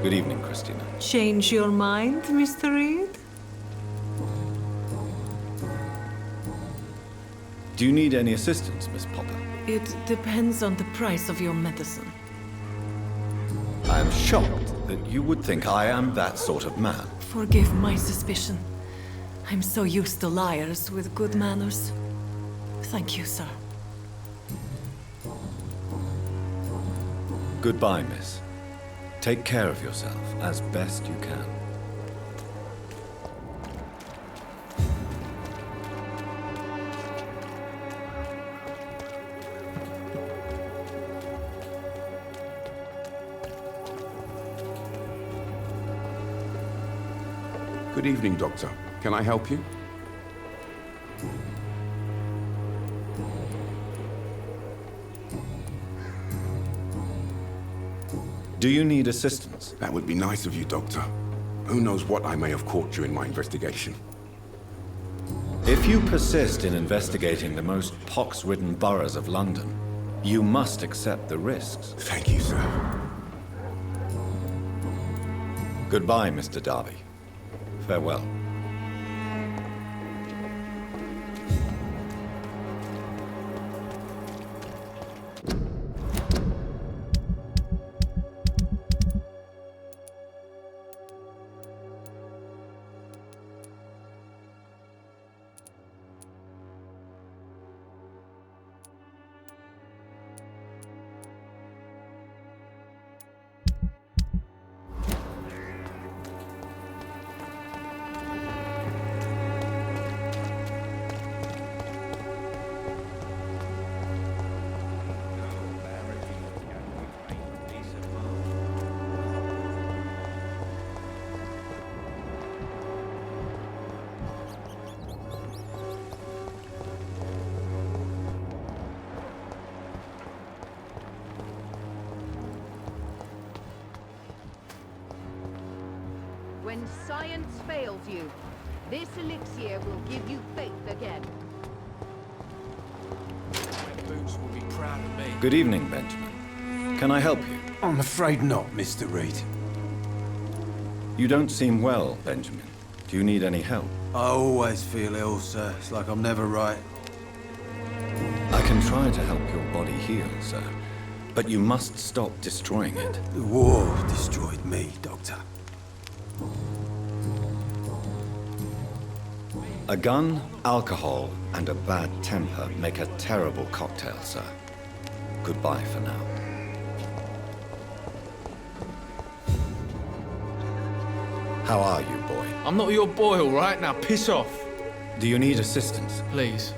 Good evening, Christina. Change your mind, Mr. Reed? Do you need any assistance, Miss Popper? It depends on the price of your medicine. I am shocked that you would think I am that sort of man. Forgive my suspicion. I'm so used to liars with good manners. Thank you, sir. Goodbye, miss. Take care of yourself as best you can. Good evening, Doctor. Can I help you? Do you need assistance? That would be nice of you, Doctor. Who knows what I may have caught during my investigation. If you persist in investigating the most pox-ridden boroughs of London, you must accept the risks. Thank you, sir. Goodbye, Mr. Darby. Farewell. When science fails you, this elixir will give you faith again. My boots will be proud of me. Good evening, Benjamin. Can I help you? I'm afraid not, Mr. Reed. You don't seem well, Benjamin. Do you need any help? I always feel ill, sir. It's like I'm never right. I can try to help your body heal, sir. But you must stop destroying it. The war destroyed me, Doctor. A gun, alcohol, and a bad temper make a terrible cocktail, sir. Goodbye for now. How are you, boy? I'm not your boy, all right? Now piss off. Do you need assistance? Please.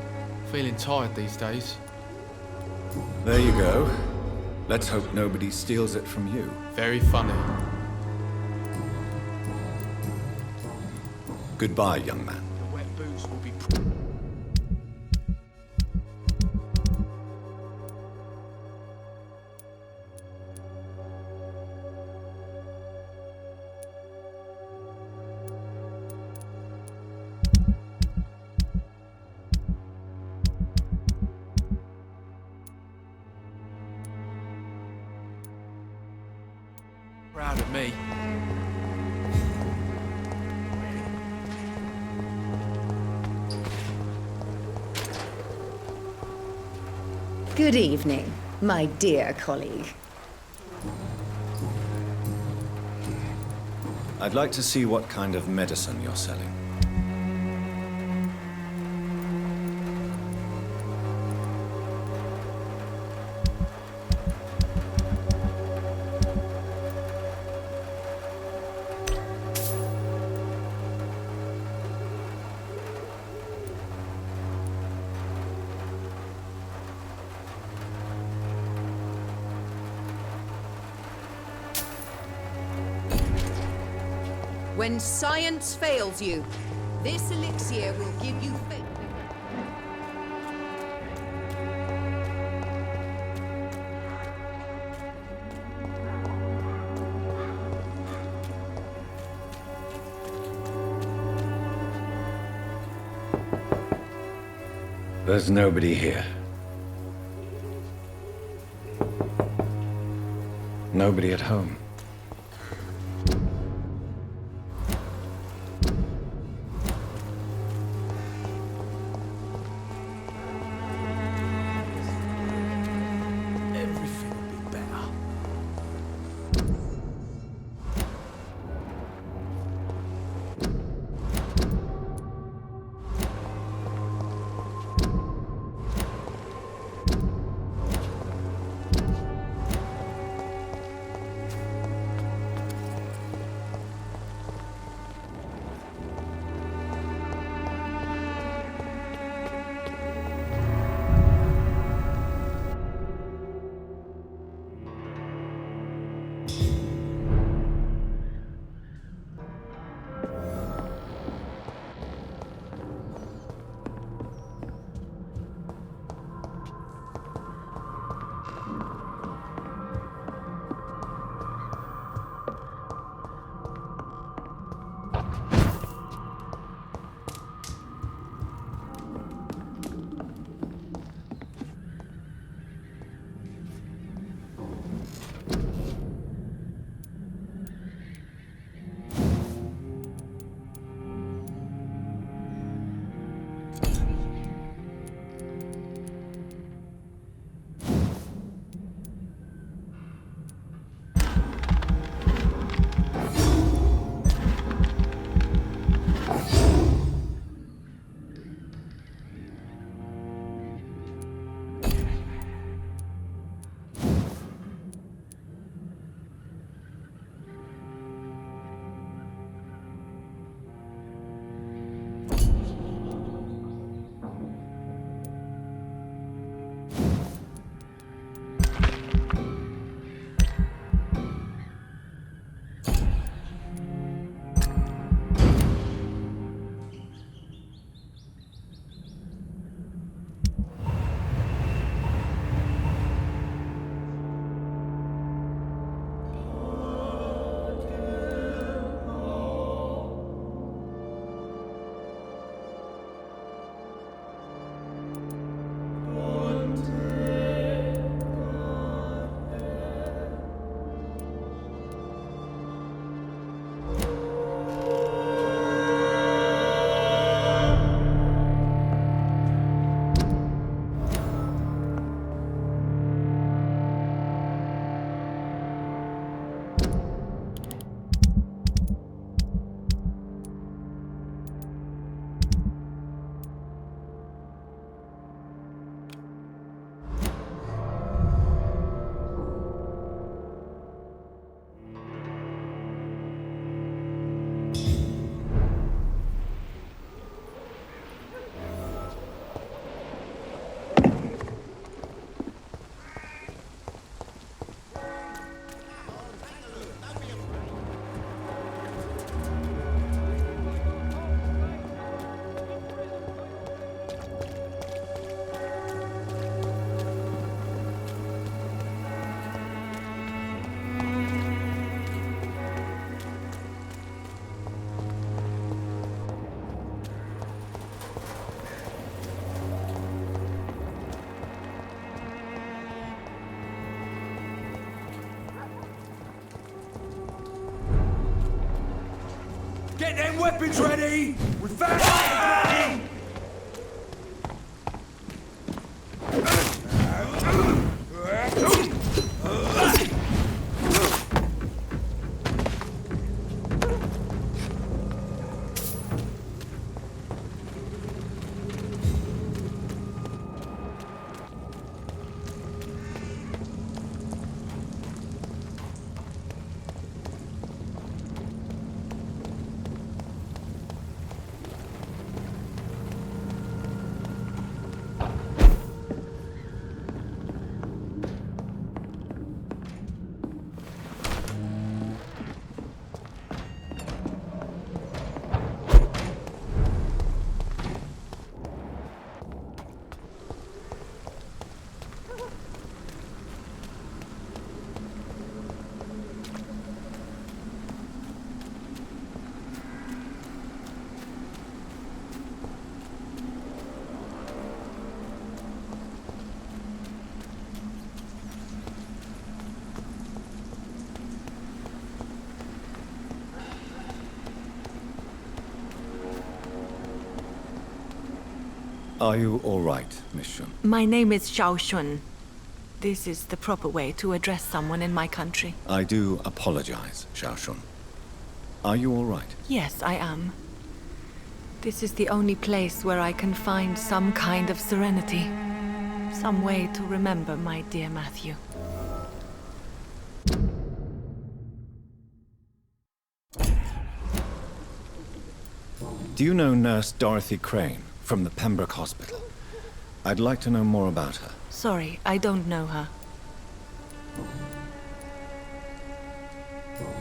Feeling tired these days. There you go. Let's hope nobody steals it from you. Very funny. Goodbye, young man. The wet boots will be... proud of me. Good evening, my dear colleague. I'd like to see what kind of medicine you're selling. When science fails you, this elixir will give you faith. There's nobody here. Nobody at home. Get them weapons ready! We've found everything! Are you all right, Miss Shun? My name is Xiao Shun. this is the proper way to address someone in my country. I do apologize, Xiaoshun. Are you all right? Yes, I am. This is the only place where I can find some kind of serenity. Some way to remember my dear Matthew. Do you know Nurse Dorothy Crane from the Pembroke Hospital? I'd like to know more about her. Sorry, I don't know her.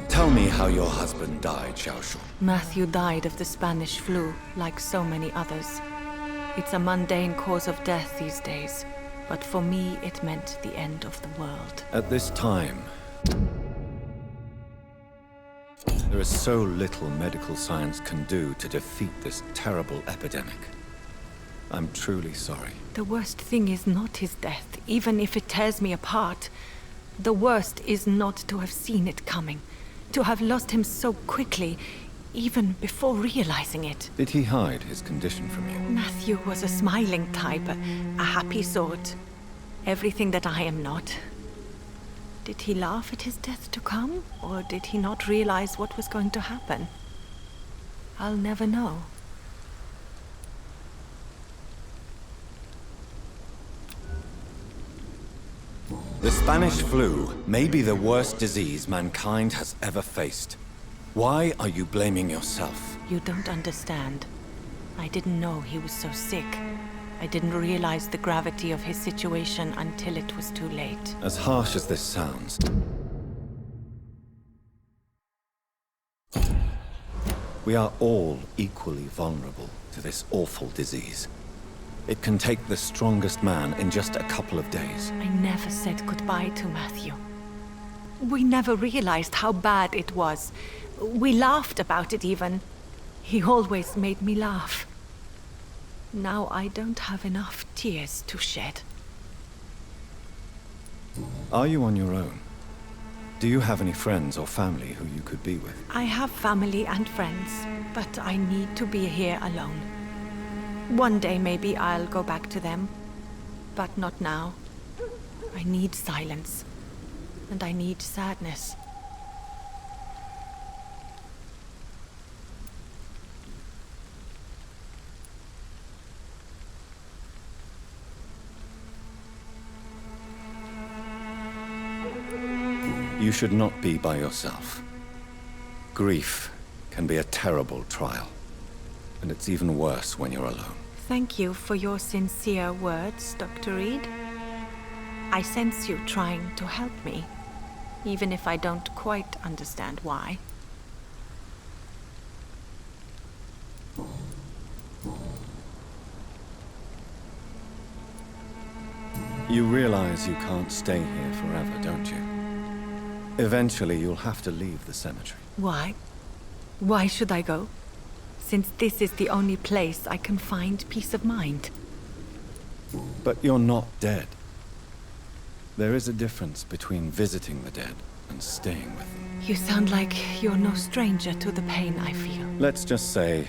Tell me how your husband died, Xiaoshun. Matthew died of the Spanish flu, like so many others. It's a mundane cause of death these days, but for me it meant the end of the world. At this time, there is so little medical science can do to defeat this terrible epidemic. I'm truly sorry. The worst thing is not his death, even if it tears me apart. The worst is not to have seen it coming, to have lost him so quickly, even before realizing it. Did he hide his condition from you? Matthew was a smiling type, a happy sort. Everything that I am not. Did he laugh at his death to come, or did he not realize what was going to happen? I'll never know. The Spanish flu may be the worst disease mankind has ever faced. Why are you blaming yourself? You don't understand. I didn't know he was so sick. I didn't realize the gravity of his situation until it was too late. As harsh as this sounds, we are all equally vulnerable to this awful disease. It can take the strongest man in just a couple of days. I never said goodbye to Matthew. We never realized how bad it was. We laughed about it even. He always made me laugh. Now I don't have enough tears to shed. Are you on your own? Do you have any friends or family who you could be with? I have family and friends, but I need to be here alone. One day maybe I'll go back to them, but not now. I need silence, and I need sadness. You should not be by yourself. Grief can be a terrible trial, and it's even worse when you're alone. Thank you for your sincere words, Dr. Reed. I sense you trying to help me, even if I don't quite understand why. You realize you can't stay here forever, don't you? Eventually, you'll have to leave the cemetery. Why? Why should I go? Since this is the only place I can find peace of mind. But you're not dead. There is a difference between visiting the dead and staying with them. You sound like you're no stranger to the pain I feel. Let's just say,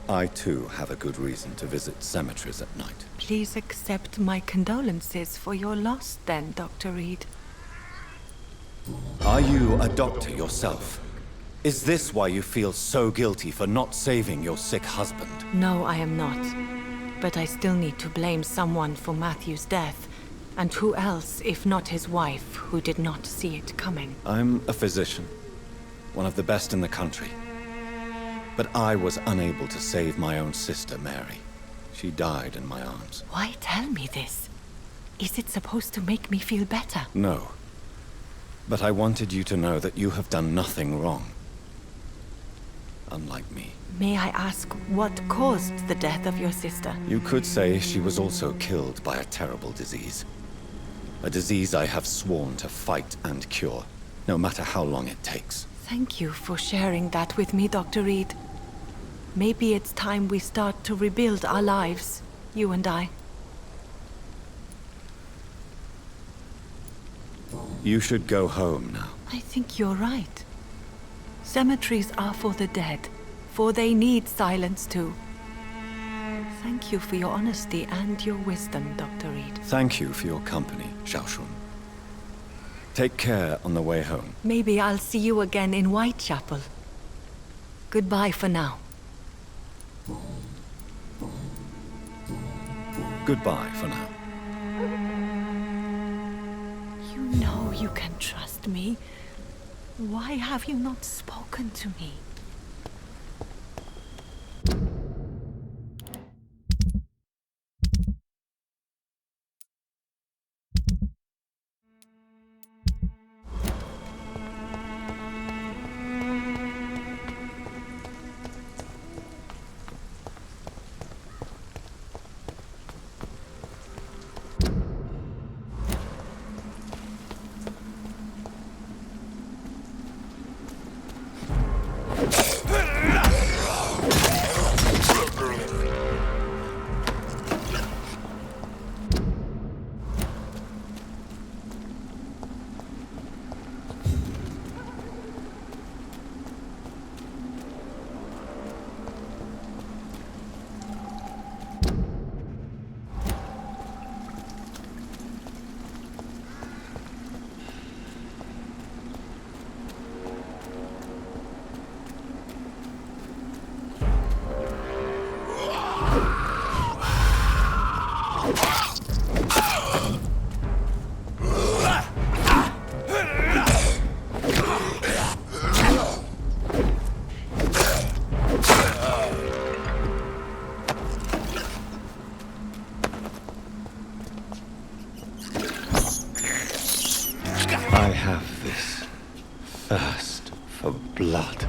I too have a good reason to visit cemeteries at night. Please accept my condolences for your loss then, Dr. Reed. Are you a doctor yourself? Is this why you feel so guilty for not saving your sick husband? No, I am not. But I still need to blame someone for Matthew's death. And who else, if not his wife, who did not see it coming? I'm a physician, one of the best in the country. But I was unable to save my own sister, Mary. She died in my arms. Why tell me this? Is it supposed to make me feel better? No. But I wanted you to know that you have done nothing wrong. Unlike me. May I ask what caused the death of your sister? You could say she was also killed by a terrible disease. A disease I have sworn to fight and cure, no matter how long it takes. Thank you for sharing that with me, Dr. Reed. Maybe it's time we start to rebuild our lives, you and I. You should go home now. I think you're right. Cemeteries are for the dead, for they need silence too. Thank you for your honesty and your wisdom, Dr. Reed. Thank you for your company, Xiaoshun. Take care on the way home. Maybe I'll see you again in Whitechapel. Goodbye for now. Goodbye for now. You know you can trust me. Why have you not spoken to me? I have this thirst for blood.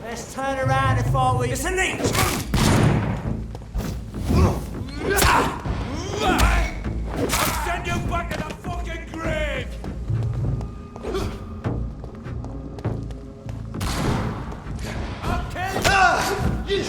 Let's turn around and fight with you. Listen, Link! I'll send you back to the fucking grave! I'll kill you!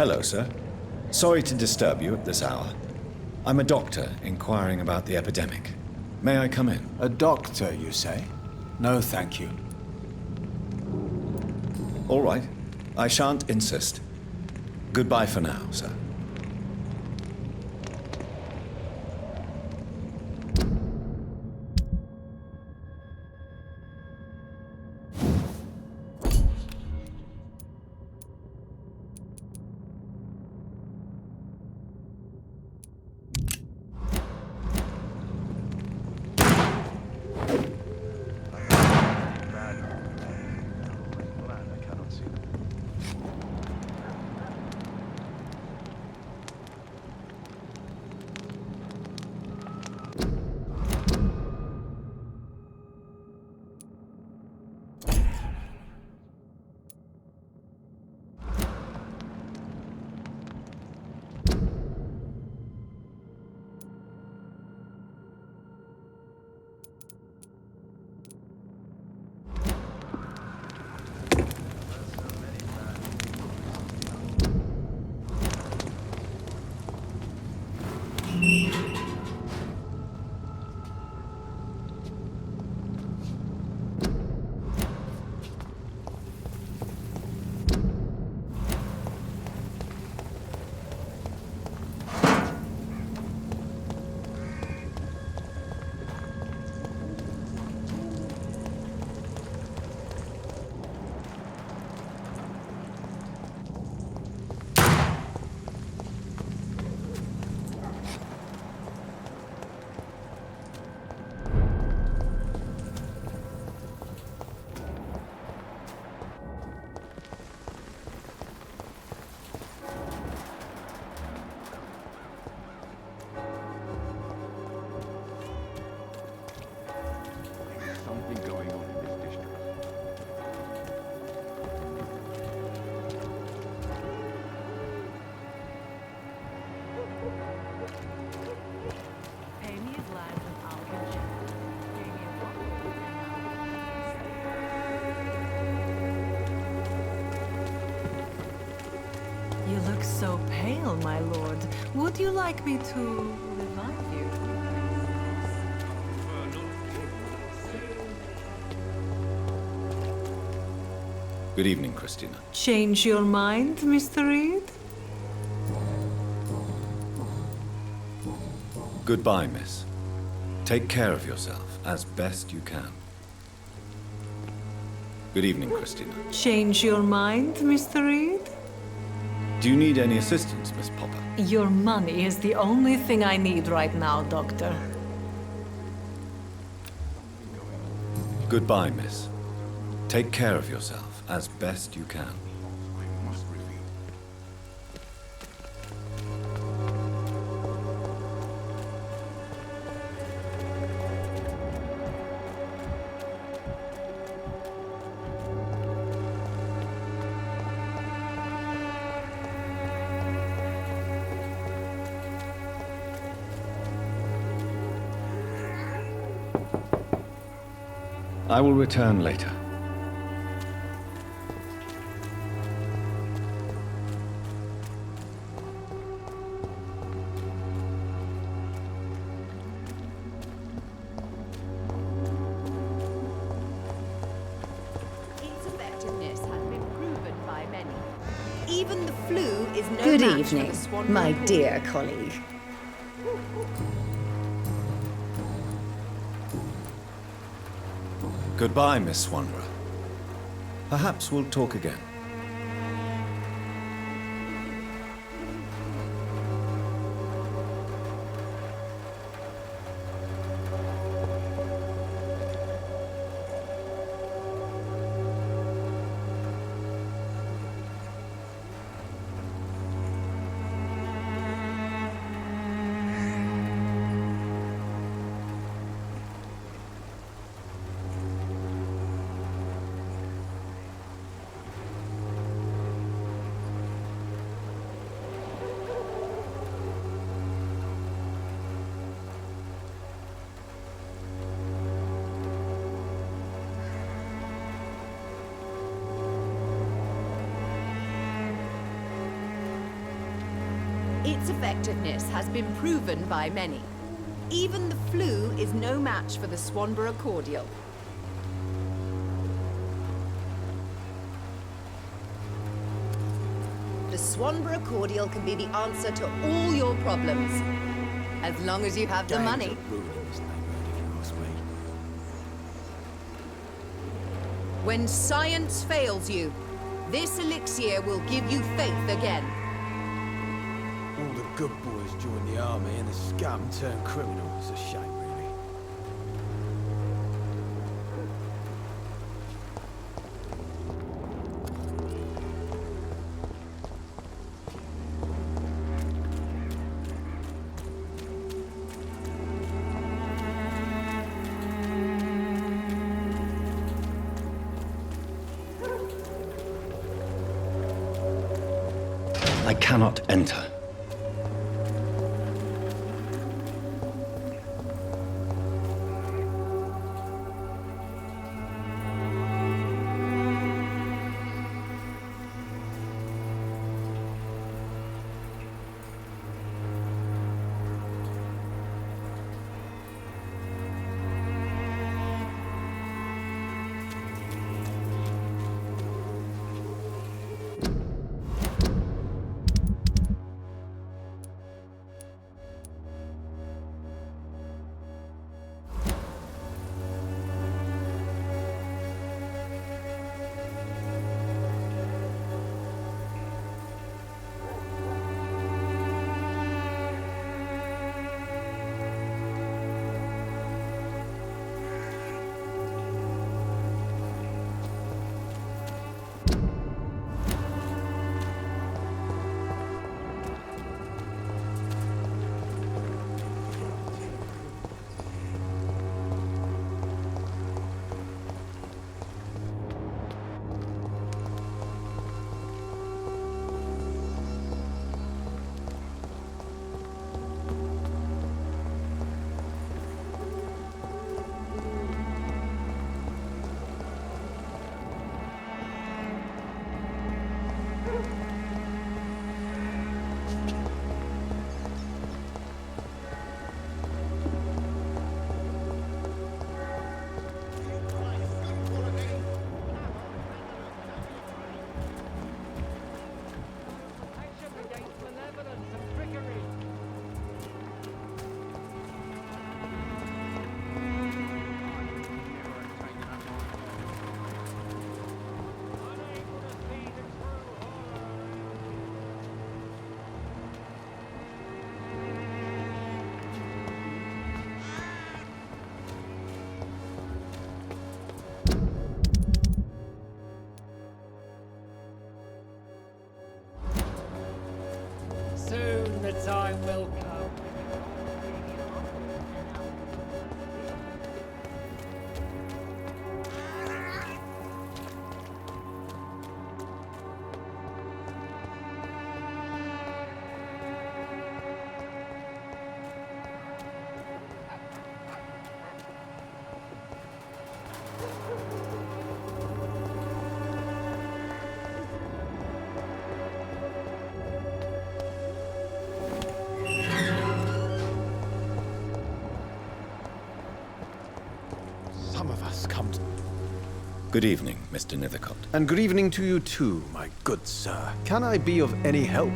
Hello, sir. Sorry to disturb you at this hour. I'm a doctor inquiring about the epidemic. May I come in? A doctor, you say? No, thank you. All right. I shan't insist. Goodbye for now, sir. You look so pale, my lord. Would you like me to revive you? Good evening, Christina. Change your mind, Mr. Reed? Goodbye, miss. Take care of yourself as best you can. Good evening, Christina. Change your mind, Mr. Reed? Do you need any assistance, Miss Popper? Your money is the only thing I need right now, Doctor. Goodbye, miss. Take care of yourself as best you can. I will return later. Its effectiveness has been proven by many. Even the flu is no Good match for evening, the swan my flu. dear colleague. Goodbye, Miss Swanborough. Perhaps we'll talk again. Its effectiveness has been proven by many. Even the flu is no match for the Swanborough cordial. The Swanborough cordial can be the answer to all your problems, as long as you have the money. When science fails you, this elixir will give you faith again. All the good boys join the army and the scum turn criminal. It's a shame, really. I cannot enter. Soon the time will come. Some of us come to... Good evening, Mr. Nethercott. And good evening to you too, my good sir. Can I be of any help?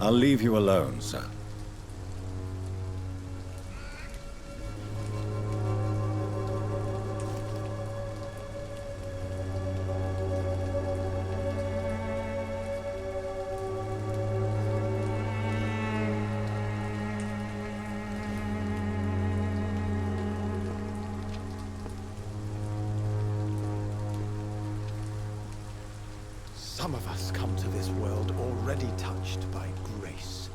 I'll leave you alone, sir. Some of us come to this world already touched by grace.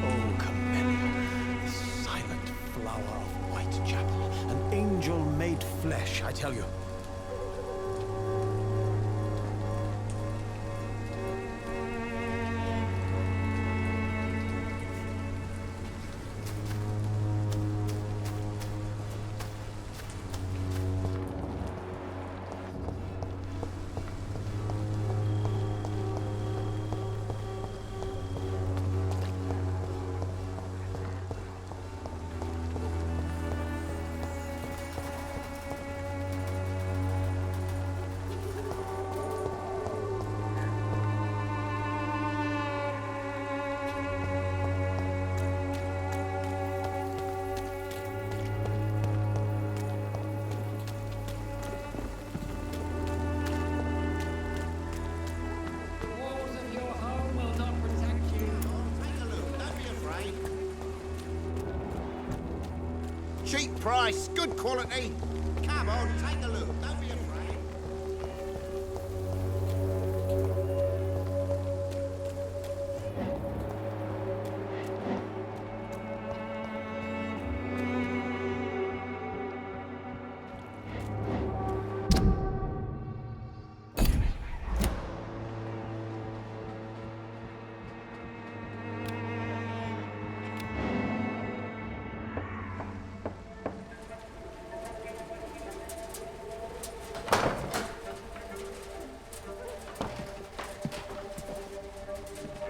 Oh, Camellia, the silent flower of Whitechapel, an angel made flesh, I tell you. Cheap price, good quality. Come on, take a look. Don't be afraid.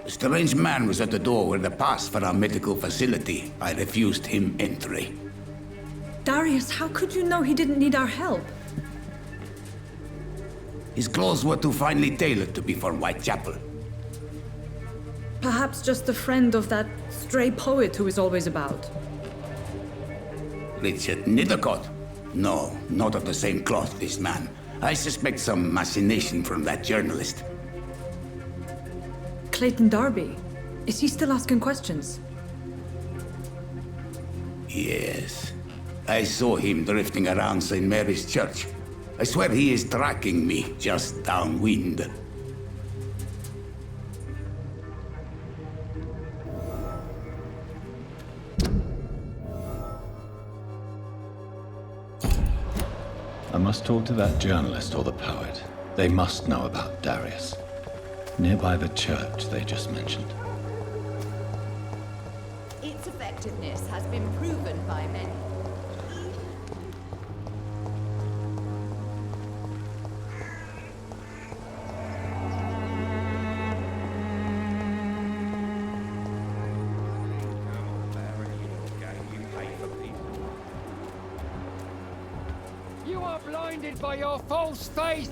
A strange man was at the door with a pass for our medical facility. I refused him entry. Darius, how could you know he didn't need our help? His clothes were too finely tailored to be for Whitechapel. Perhaps just a friend of that stray poet who is always about. Richard Nethercott? No, not of the same cloth, this man. I suspect some machination from that journalist. Clayton Darby. Is he still asking questions? Yes. I saw him drifting around St. Mary's Church. I swear he is tracking me just downwind. I must talk to that journalist or the poet. They must know about Darius. Nearby the church they just mentioned. Its effectiveness has been proven by many. You are blinded by your false faith,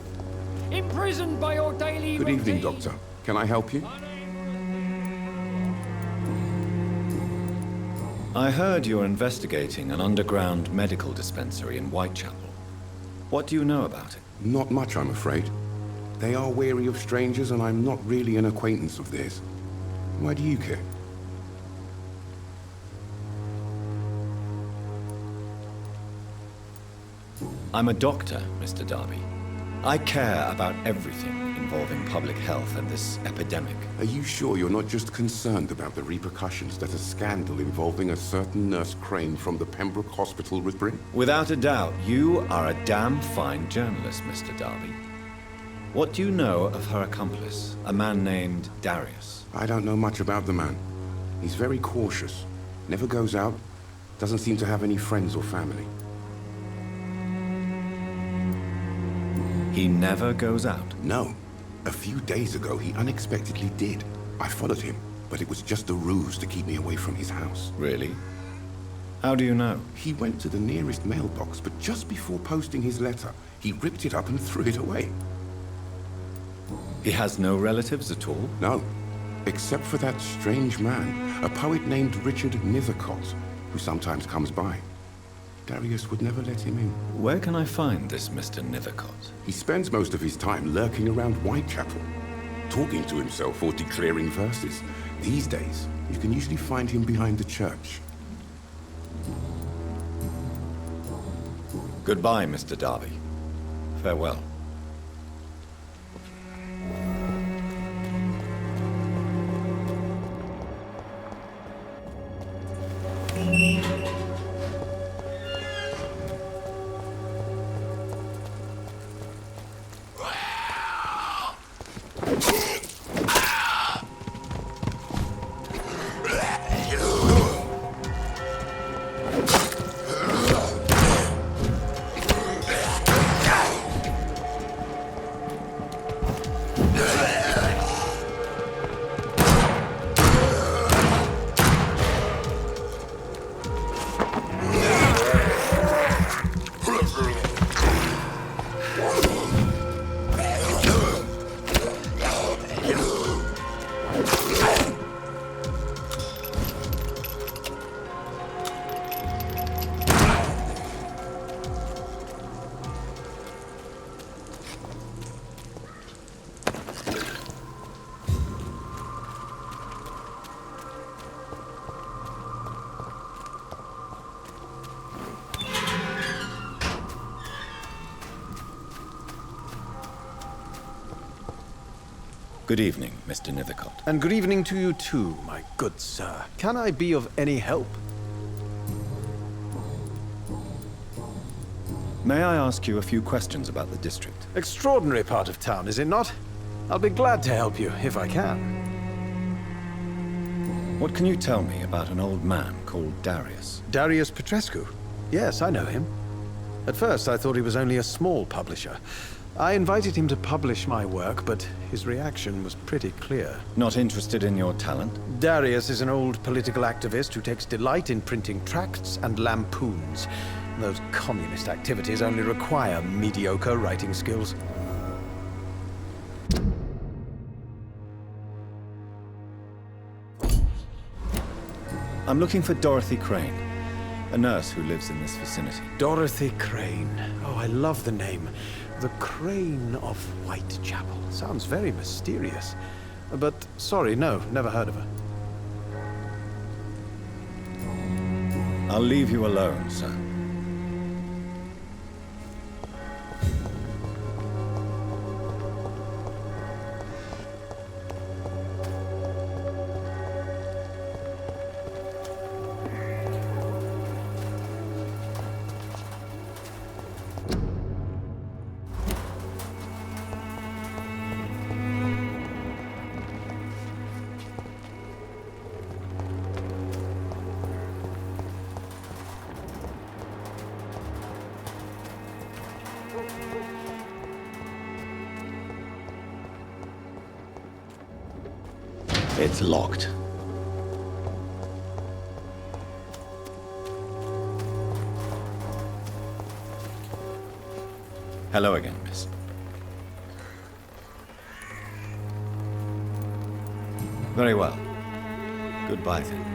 imprisoned by your daily Good evening, routine. Doctor. Can I help you? I heard you're investigating an underground medical dispensary in Whitechapel. What do you know about it? Not much, I'm afraid. They are wary of strangers, and I'm not really an acquaintance of theirs. Why do you care? I'm a doctor, Mr. Darby. I care about everything involving public health and this epidemic. Are you sure you're not just concerned about the repercussions that a scandal involving a certain Nurse Crane from the Pembroke Hospital would bring? Without a doubt, you are a damn fine journalist, Mr. Darby. What do you know of her accomplice, a man named Darius? I don't know much about the man. He's very cautious, never goes out, doesn't seem to have any friends or family. He never goes out? No. A few days ago, he unexpectedly did. I followed him, but it was just a ruse to keep me away from his house. Really? How do you know? He went to the nearest mailbox, but just before posting his letter, he ripped it up and threw it away. He has no relatives at all? No. Except for that strange man, a poet named Richard Nethercott, who sometimes comes by. Darius would never let him in. Where can I find this Mr. Nethercott? He spends most of his time lurking around Whitechapel, talking to himself or declaring verses. These days, you can usually find him behind the church. Goodbye, Mr. Darby. Farewell. Good evening, Mr. Nithercott. And good evening to you too, my good sir. Can I be of any help? May I ask you a few questions about the district? Extraordinary part of town, is it not? I'll be glad to help you, if I can. What can you tell me about an old man called Darius? Darius Petrescu? Yes, I know him. At first, I thought he was only a small publisher. I invited him to publish my work, but his reaction was pretty clear. Not interested in your talent? Darius is an old political activist who takes delight in printing tracts and lampoons. Those communist activities only require mediocre writing skills. I'm looking for Dorothy Crane, a nurse who lives in this vicinity. Dorothy Crane. Oh, I love the name. The Crane of Whitechapel. Sounds very mysterious. But, sorry, no, never heard of her. I'll leave you alone, sir. It's locked. Hello again, miss. Very well. Goodbye then.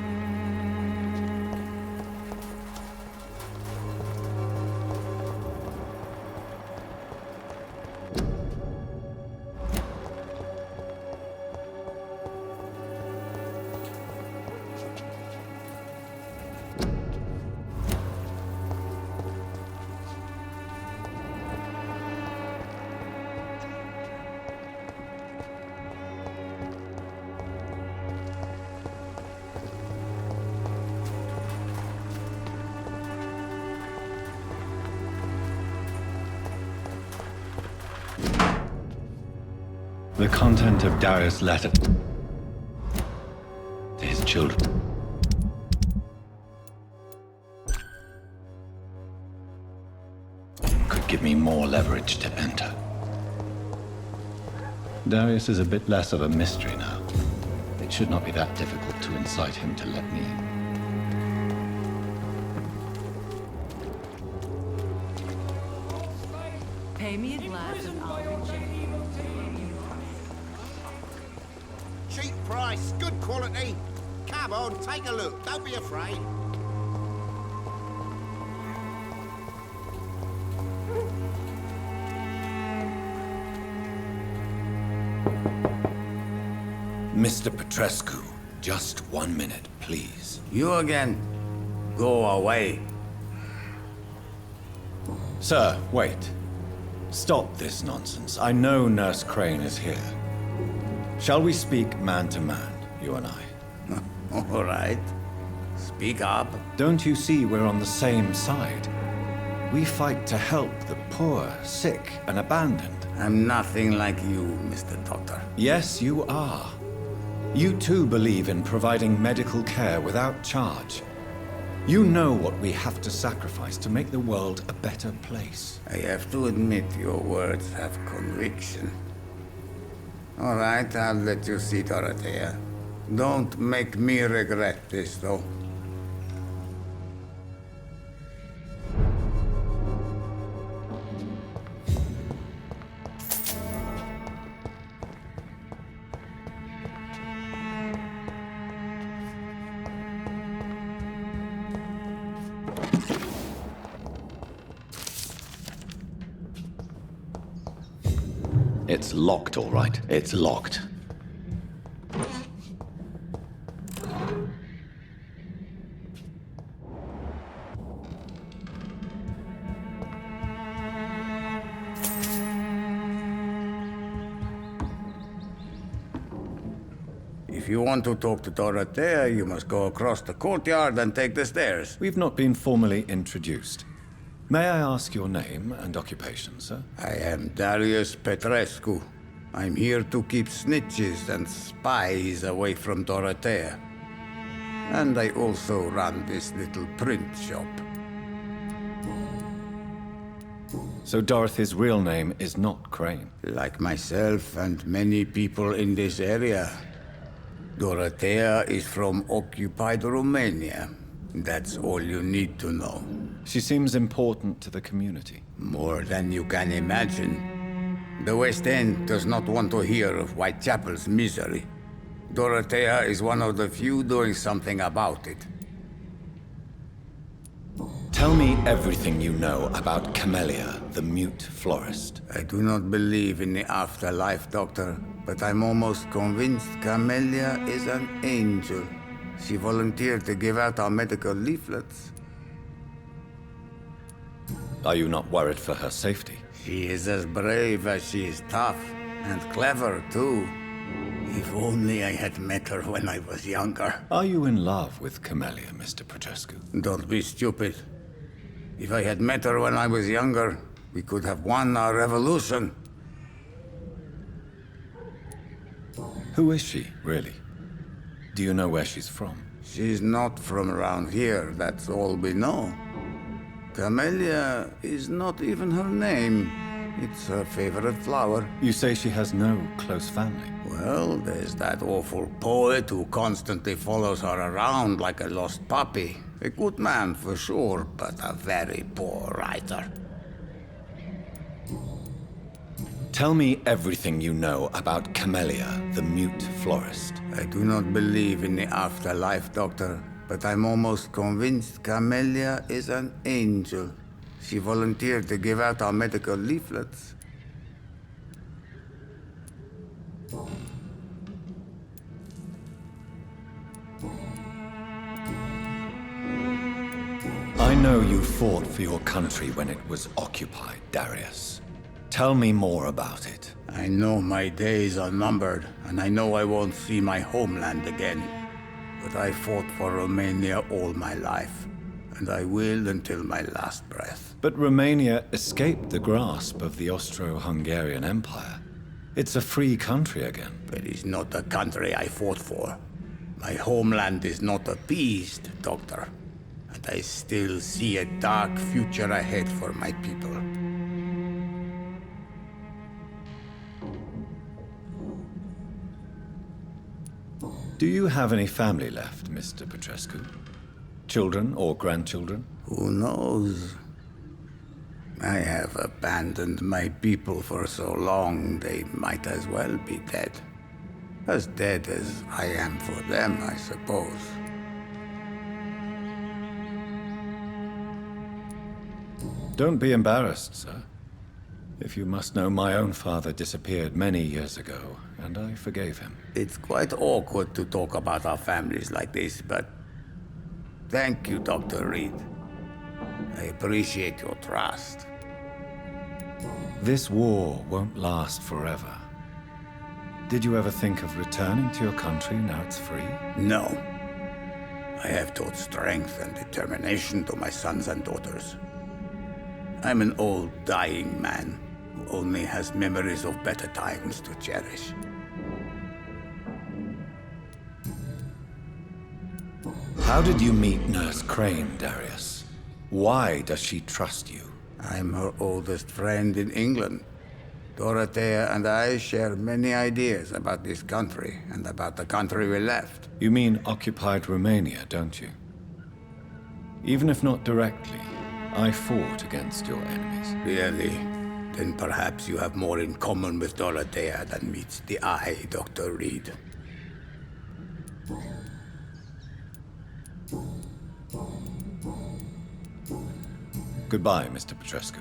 The content of Darius' letter to his children. Could give me more leverage to enter. Darius is a bit less of a mystery now. It should not be that difficult to incite him to let me in. Pay me a glass and I'll be cheap. Cheap price, good quality. Come on, take a look. Don't be afraid. Mr. Petrescu, just 1 minute, please. You again? Go away. Sir, wait. Stop this nonsense. I know Nurse Crane is here. Shall we speak man to man, you and I? All right. Speak up. Don't you see we're on the same side? We fight to help the poor, sick, and abandoned. I'm nothing like you, Mr. Doctor. Yes, you are. You too believe in providing medical care without charge. You know what we have to sacrifice to make the world a better place. I have to admit your words have conviction. All right, I'll let you see Dorothea. Don't make me regret this, though. It's locked, all right. It's locked. If you want to talk to Dorothea, you must go across the courtyard and take the stairs. We've not been formally introduced. May I ask your name and occupation, sir? I am Darius Petrescu. I'm here to keep snitches and spies away from Dorothea. And I also run this little print shop. So Dorothy's real name is not Crane? Like myself and many people in this area. Dorothea is from occupied Romania. That's all you need to know. She seems important to the community. More than you can imagine. The West End does not want to hear of Whitechapel's misery. Dorothea is one of the few doing something about it. Tell me everything you know about Camellia, the mute florist. I do not believe in the afterlife, Doctor, but I'm almost convinced Camellia is an angel. She volunteered to give out our medical leaflets. Are you not worried for her safety? She is as brave as she is tough, and clever, too. If only I had met her when I was younger. Are you in love with Camellia, Mr. Petrescu? Don't be stupid. If I had met her when I was younger, we could have won our revolution. Who is she, really? Do you know where she's from? She's not from around here, that's all we know. Camellia is not even her name. It's her favorite flower. You say she has no close family? Well, there's that awful poet who constantly follows her around like a lost puppy. A good man for sure, but a very poor writer. Tell me everything you know about Camellia, the mute florist. I do not believe in the afterlife, Doctor, but I'm almost convinced Camellia is an angel. She volunteered to give out our medical leaflets. I know you fought for your country when it was occupied, Darius. Tell me more about it. I know my days are numbered, and I know I won't see my homeland again. But I fought for Romania all my life, and I will until my last breath. But Romania escaped the grasp of the Austro-Hungarian Empire. It's a free country again. But it's not the country I fought for. My homeland is not appeased, Doctor. And I still see a dark future ahead for my people. Do you have any family left, Mr. Petrescu? Children or grandchildren? Who knows? I have abandoned my people for so long, they might as well be dead. As dead as I am for them, I suppose. Don't be embarrassed, sir. If you must know, my own father disappeared many years ago, and I forgave him. It's quite awkward to talk about our families like this, but thank you, Dr. Reed. I appreciate your trust. This war won't last forever. Did you ever think of returning to your country now it's free? No. I have taught strength and determination to my sons and daughters. I'm an old, dying man who only has memories of better times to cherish. How did you meet Nurse Crane, Darius? Why does she trust you? I'm her oldest friend in England. Dorothea and I share many ideas about this country and about the country we left. You mean occupied Romania, don't you? Even if not directly, I fought against your enemies. Really? Then perhaps you have more in common with Dorothea than meets the eye, Dr. Reed. Goodbye, Mr. Petrescu.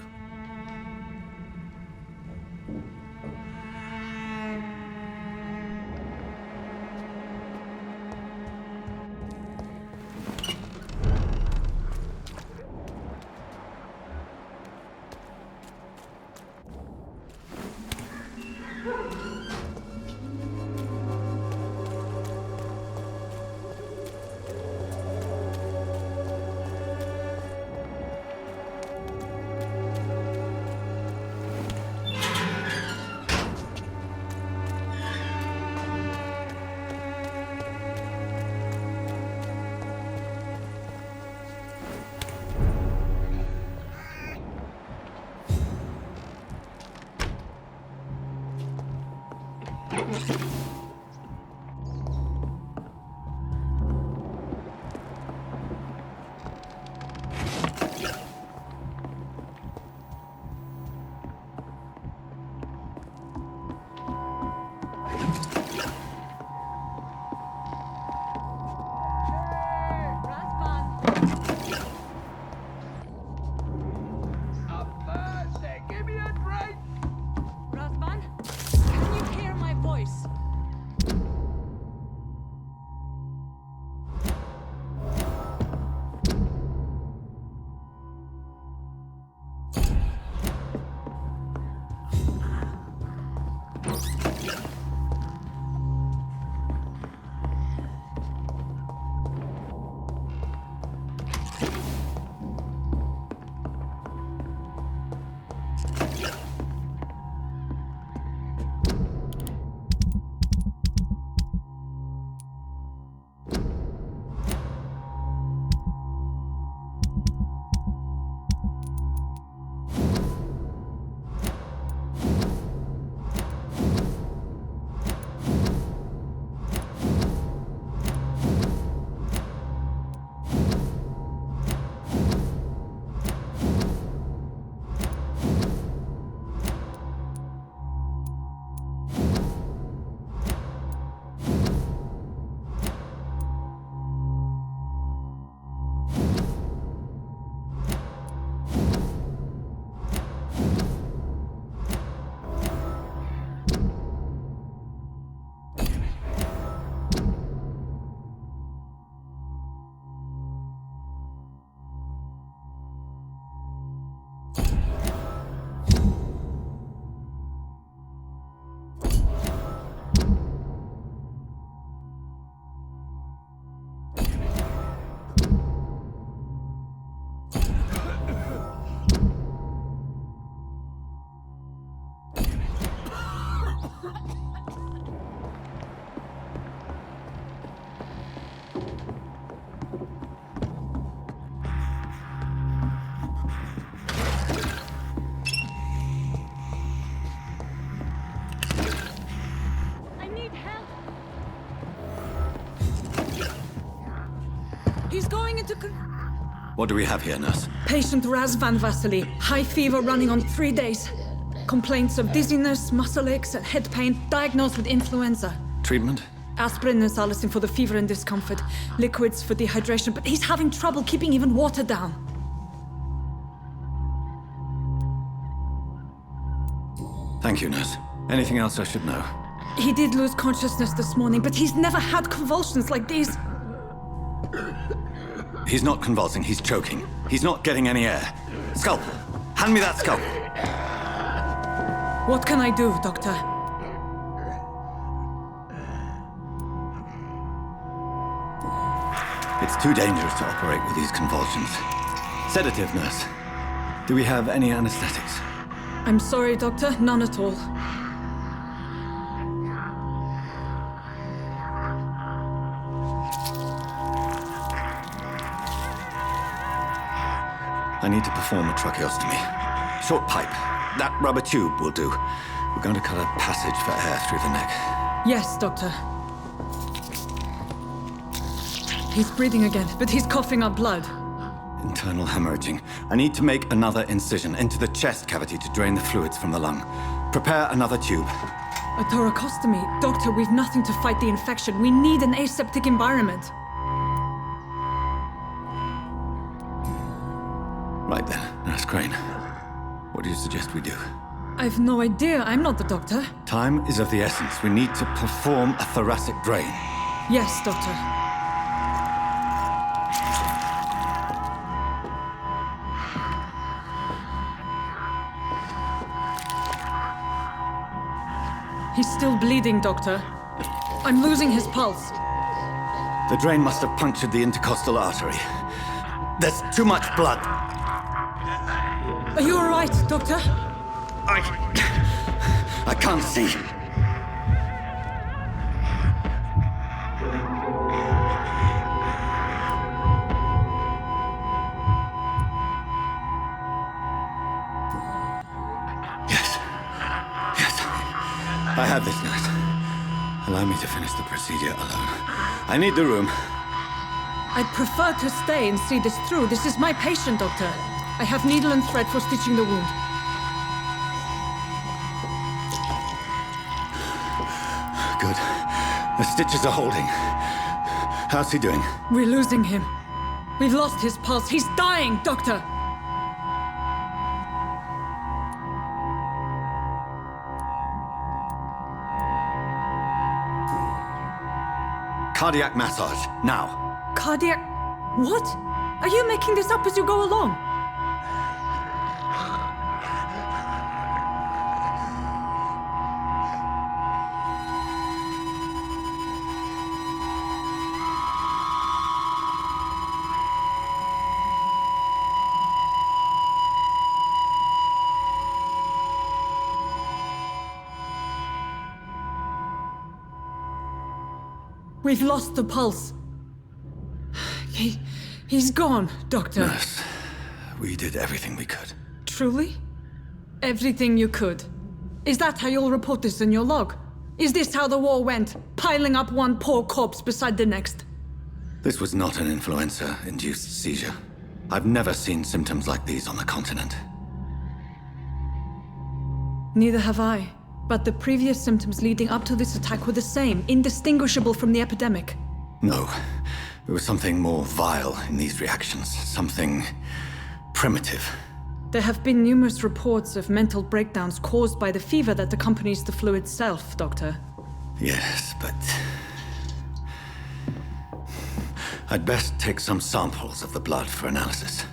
What do we have here, nurse? Patient Razvan Vasily. High fever running on 3 days. Complaints of dizziness, muscle aches, and head pain. Diagnosed with influenza. Treatment? Aspirin and salicin for the fever and discomfort. Liquids for dehydration, but he's having trouble keeping even water down. Thank you, nurse. Anything else I should know? He did lose consciousness this morning, but he's never had convulsions like these. He's not convulsing, he's choking. He's not getting any air. Scalpel! Hand me that scalpel! What can I do, Doctor? It's too dangerous to operate with these convulsions. Sedative, nurse. Do we have any anesthetics? I'm sorry, Doctor. None at all. I need to perform a tracheostomy. Short pipe. That rubber tube will do. We're going to cut a passage for air through the neck. Yes, Doctor. He's breathing again, but he's coughing up blood. Internal hemorrhaging. I need to make another incision into the chest cavity to drain the fluids from the lung. Prepare another tube. A thoracostomy? Doctor, we've nothing to fight the infection. We need an aseptic environment. Right then, Nurse Crane. What do you suggest we do? I've no idea. I'm not the doctor. Time is of the essence. We need to perform a thoracic drain. Yes, Doctor. He's still bleeding, Doctor. I'm losing his pulse. The drain must have punctured the intercostal artery. There's too much blood. Are you all right, Doctor? I can't see. I have this, nurse. Allow me to finish the procedure alone. I need the room. I'd prefer to stay and see this through. This is my patient, Doctor. I have needle and thread for stitching the wound. Good. The stitches are holding. How's he doing? We're losing him. We've lost his pulse. He's dying, Doctor! Cardiac massage, now. Cardiac... What? Are you making this up as you go along? We've lost the pulse. He's gone, Doctor. Nurse, we did everything we could. Truly? Everything you could? Is that how you'll report this in your log? Is this how the war went? Piling up one poor corpse beside the next? This was not an influenza-induced seizure. I've never seen symptoms like these on the continent. Neither have I. But the previous symptoms leading up to this attack were the same, indistinguishable from the epidemic. No. There was something more vile in these reactions. Something primitive. There have been numerous reports of mental breakdowns caused by the fever that accompanies the flu itself, Doctor. Yes, but... I'd best take some samples of the blood for analysis.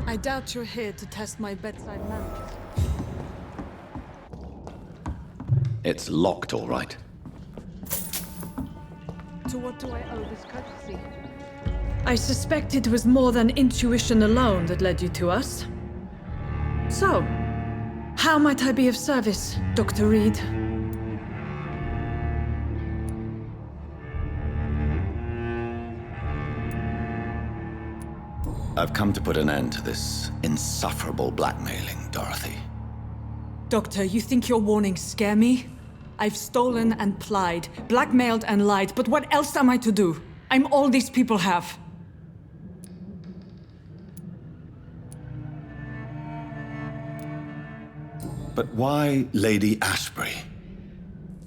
I doubt you're here to test my bedside manner. It's locked, all right. To what do I owe this courtesy? I suspect it was more than intuition alone that led you to us. So, how might I be of service, Dr. Reed? I've come to put an end to this insufferable blackmailing, Dorothy. Doctor, you think your warnings scare me? I've stolen and plied, blackmailed and lied, but what else am I to do? I'm all these people have. But why Lady Ashbury?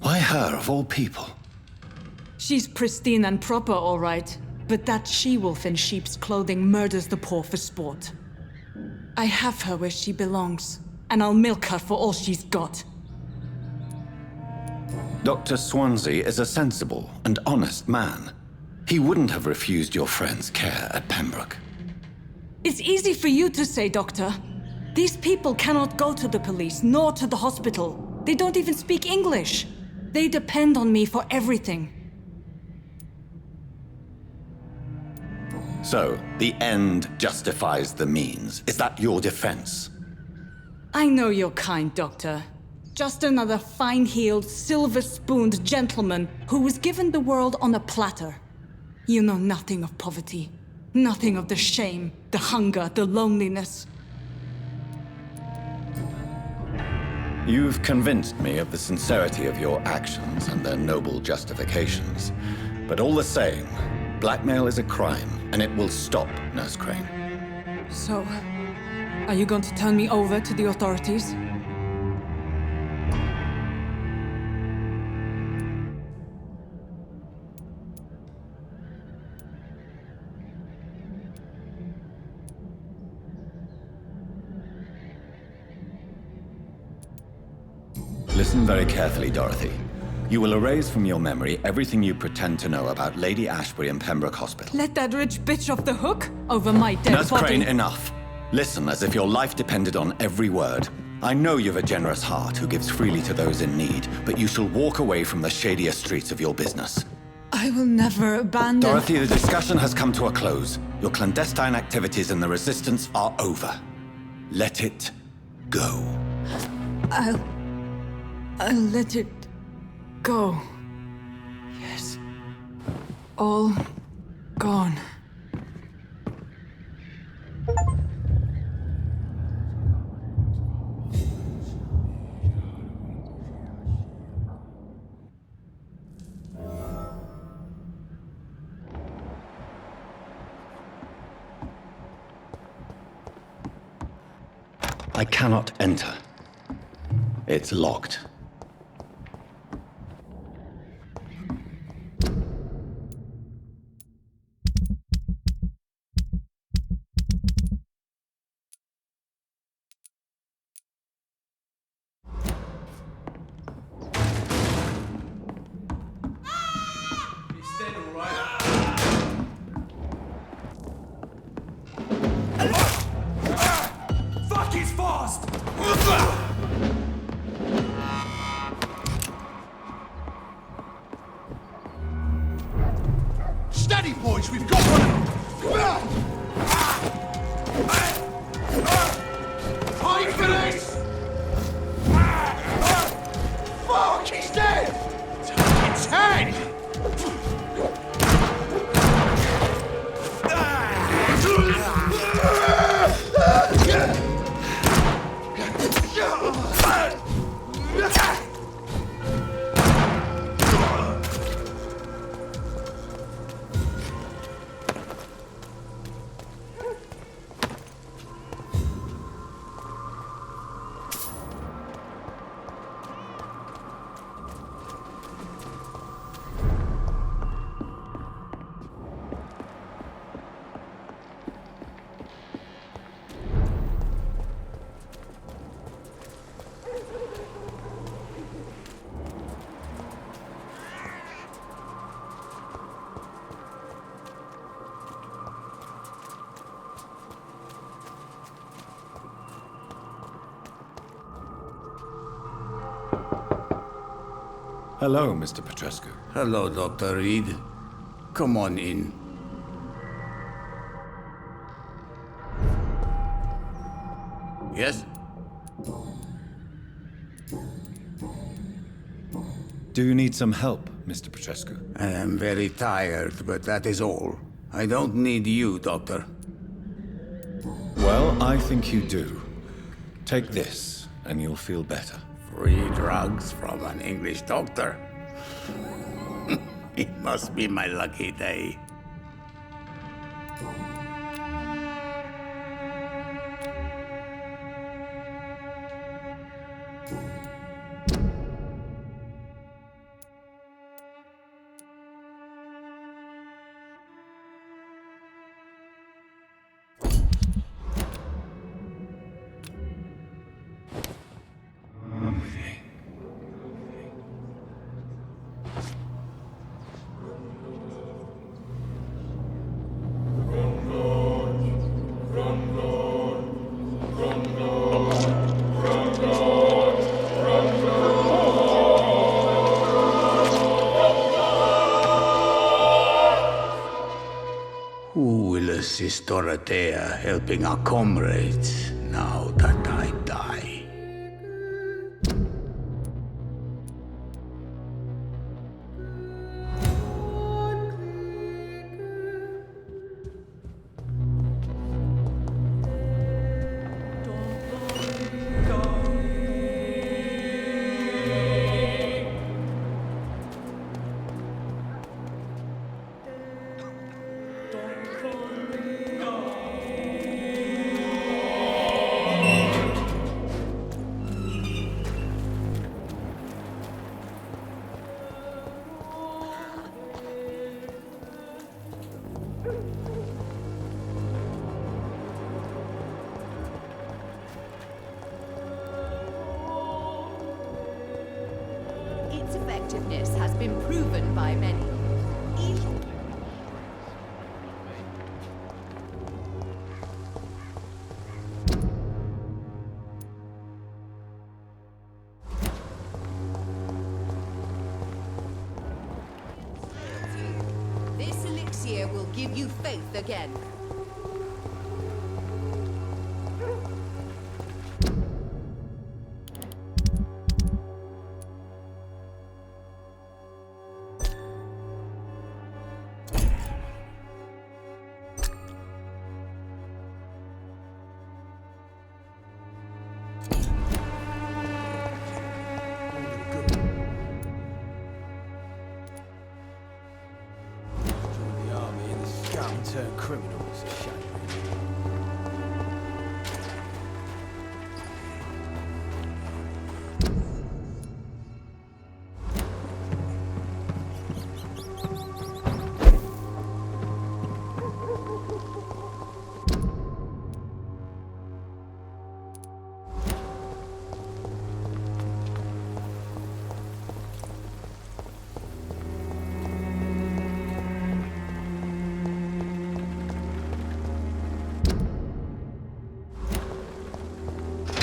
Why her, of all people? She's pristine and proper, all right. But that she-wolf in sheep's clothing murders the poor for sport. I have her where she belongs. and I'll milk her for all she's got. Dr. Swansea is a sensible and honest man. He wouldn't have refused your friend's care at Pembroke. It's easy for you to say, Doctor. These people cannot go to the police, nor to the hospital. They don't even speak English. They depend on me for everything. So, the end justifies the means. Is that your defense? I know you're kind, Doctor. Just another fine-heeled, silver-spooned gentleman who was given the world on a platter. You know nothing of poverty. Nothing of the shame, the hunger, the loneliness. You've convinced me of the sincerity of your actions and their noble justifications. But all the same, blackmail is a crime, and it will stop, Nurse Crane. So, are you going to turn me over to the authorities? Listen very carefully, Dorothy. You will erase from your memory everything you pretend to know about Lady Ashbury and Pembroke Hospital. Let that rich bitch off the hook over my dead Nurse body. Crane, enough. Listen as if your life depended on every word. I know you've a generous heart who gives freely to those in need, but you shall walk away from the shadier streets of your business. I will never abandon... Dorothy, the discussion has come to a close. Your clandestine activities in the Resistance are over. Let it go. I'll let it go. Yes. All gone. I cannot enter. It's locked. Fuck, he's fast! Steady, boys, we've got one! Fight for this! Fuck, he's dead! Take its head! Hello, Mr. Petrescu. Hello, Dr. Reed. Come on in. Yes? Do you need some help, Mr. Petrescu? I am very tired, but that is all. I don't need you, Doctor. Well, I think you do. Take this, and you'll feel better. Free drugs from an English doctor? It must be my lucky day. Who will assist Dorothea helping our comrades now that I die? Its effectiveness has been proven by many. This elixir will give you faith again. Turn criminals, shame.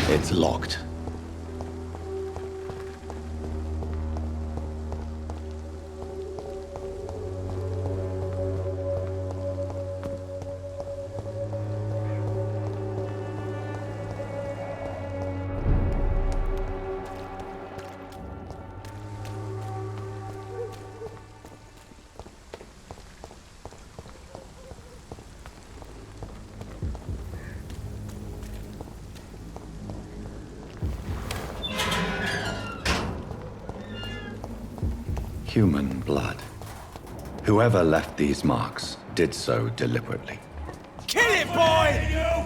It's locked. Human blood. Whoever left these marks did so deliberately. Kill it, boy!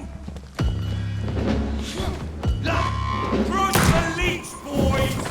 Brush the leech, boys!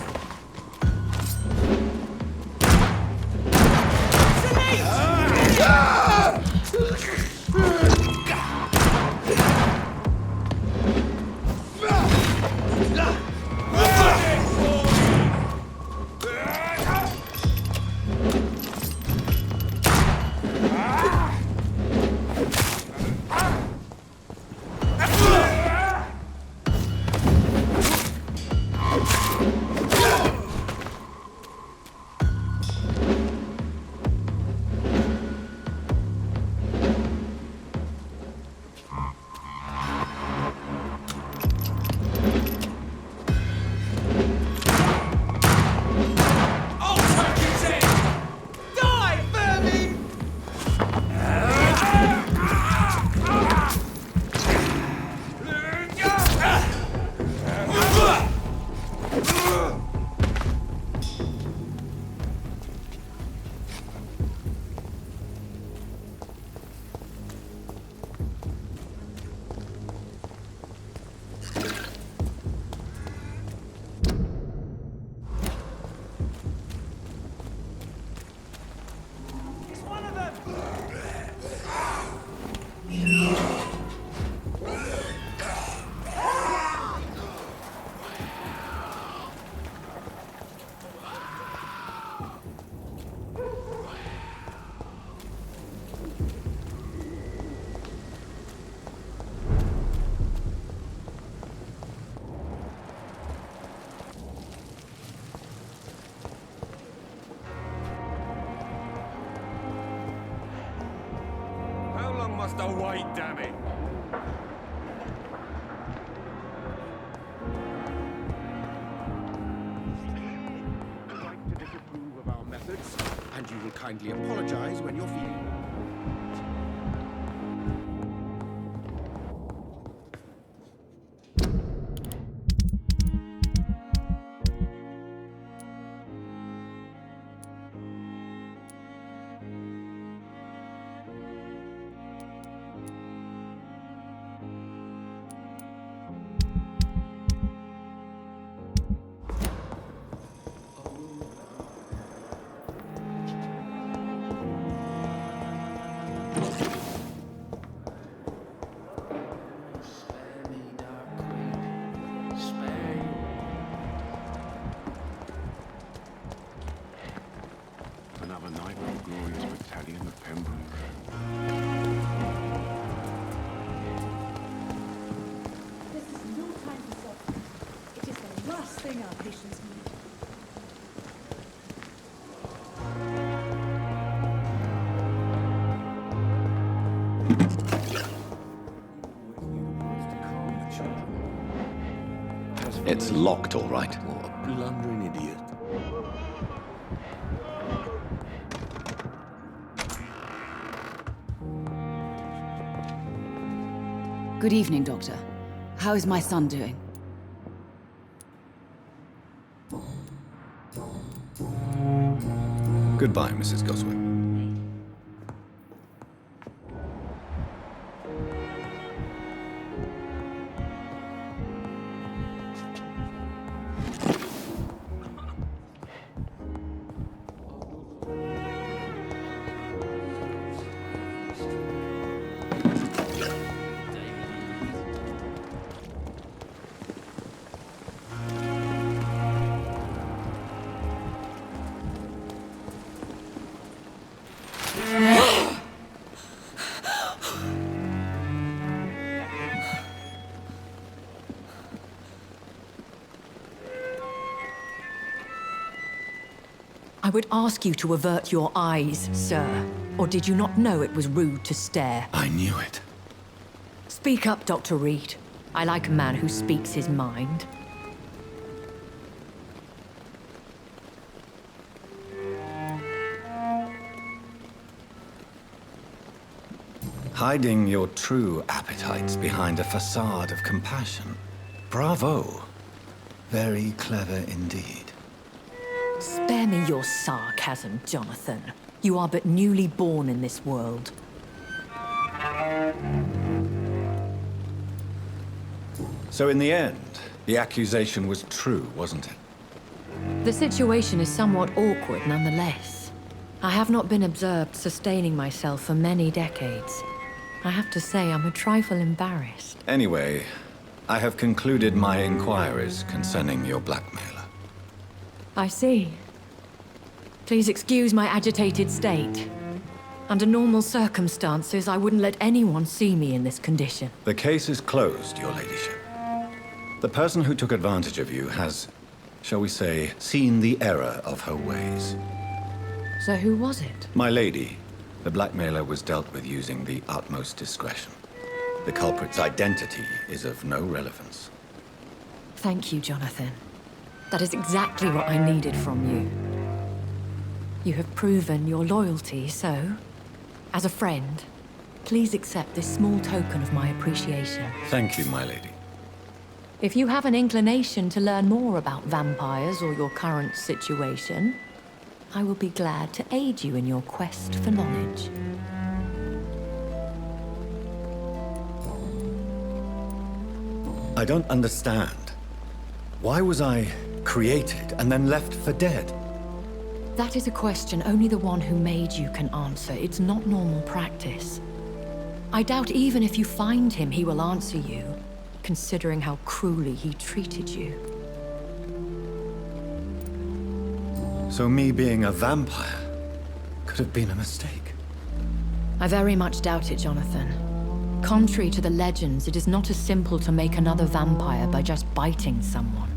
must I wait, damn it? To disapprove of our methods, and you will kindly apologize when you're feeling. Another night for the glorious battalion of Pembroke. This is no time for suffering. It is the last thing our patients need. It's locked, all right. What a blundering idiot. Good evening, Doctor. How is my son doing? Goodbye, Mrs. Goswick. I would ask you to avert your eyes, sir. Or did you not know it was rude to stare? I knew it. Speak up, Dr. Reed. I like a man who speaks his mind. Hiding your true appetites behind a facade of compassion. Bravo. Very clever indeed. Spare me your sarcasm, Jonathan. You are but newly born in this world. So in the end, the accusation was true, wasn't it? The situation is somewhat awkward nonetheless. I have not been observed sustaining myself for many decades. I have to say I'm a trifle embarrassed. Anyway, I have concluded my inquiries concerning your blackmailer. I see. Please excuse my agitated state. Under normal circumstances, I wouldn't let anyone see me in this condition. The case is closed, your ladyship. The person who took advantage of you has, shall we say, seen the error of her ways. So who was it? My lady, the blackmailer was dealt with using the utmost discretion. The culprit's identity is of no relevance. Thank you, Jonathan. That is exactly what I needed from you. You have proven your loyalty, so, as a friend, please accept this small token of my appreciation. Thank you, my lady. If you have an inclination to learn more about vampires or your current situation, I will be glad to aid you in your quest for knowledge. I don't understand. Why was I created and then left for dead? That is a question only the one who made you can answer. It's not normal practice. I doubt even if you find him, he will answer you, considering how cruelly he treated you. So me being a vampire could have been a mistake. I very much doubt it, Jonathan. Contrary to the legends, it is not as simple to make another vampire by just biting someone.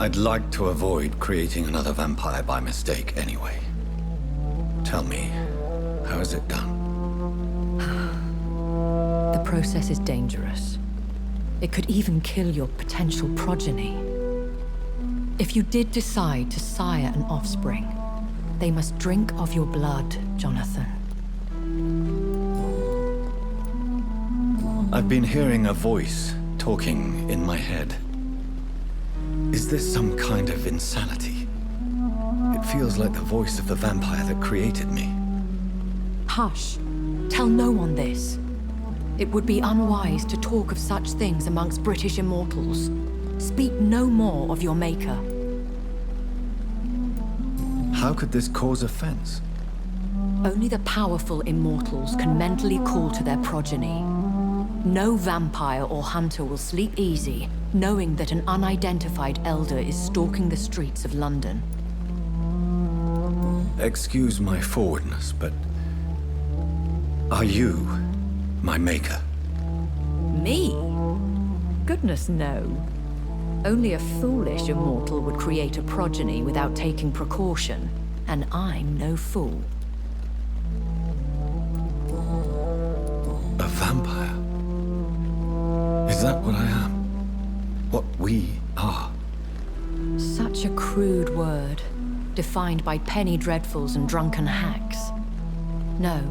I'd like to avoid creating another vampire by mistake anyway. Tell me, how is it done? The process is dangerous. It could even kill your potential progeny. If you did decide to sire an offspring, they must drink of your blood, Jonathan. I've been hearing a voice talking in my head. Is this some kind of insanity? It feels like the voice of the vampire that created me. Hush. Tell no one this. It would be unwise to talk of such things amongst British immortals. Speak no more of your maker. How could this cause offense? Only the powerful immortals can mentally call to their progeny. No vampire or hunter will sleep easy, knowing that an unidentified elder is stalking the streets of London. Excuse my forwardness, but are you my maker? Me? Goodness, no. Only a foolish immortal would create a progeny without taking precaution, and I'm no fool. A vampire? Is that what I am? What we are? Such a crude word, defined by penny dreadfuls and drunken hacks. No.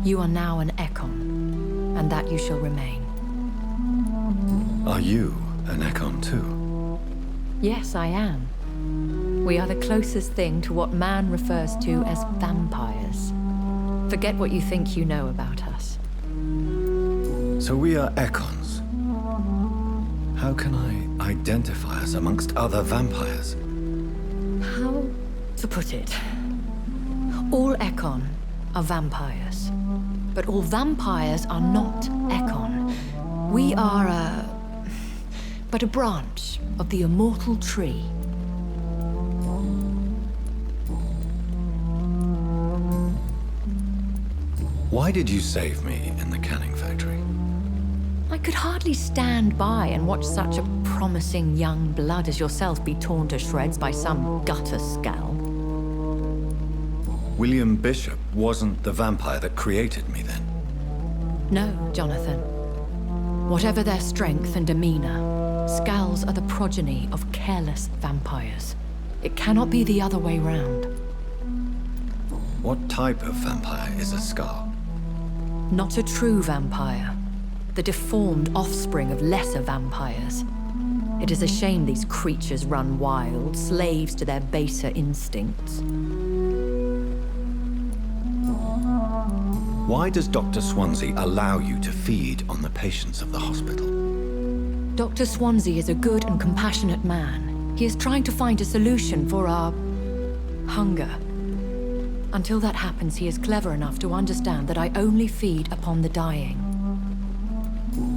You are now an Ekon, and that you shall remain. Are you an Ekon too? Yes, I am. We are the closest thing to what man refers to as vampires. Forget what you think you know about us. So we are Ekons. How can I identify us amongst other vampires? How to put it? All Ekon are vampires. But all vampires are not Ekon. We are but a branch of the immortal tree. Why did you save me in the canning factory? I could hardly stand by and watch such a promising young blood as yourself be torn to shreds by some gutter scowl. William Bishop wasn't the vampire that created me then? No, Jonathan. Whatever their strength and demeanor, scowls are the progeny of careless vampires. It cannot be the other way round. What type of vampire is a Scar? Not a true vampire. The deformed offspring of lesser vampires. It is a shame these creatures run wild, slaves to their baser instincts. Why does Dr. Swansea allow you to feed on the patients of the hospital? Dr. Swansea is a good and compassionate man. He is trying to find a solution for our hunger. Until that happens, he is clever enough to understand that I only feed upon the dying.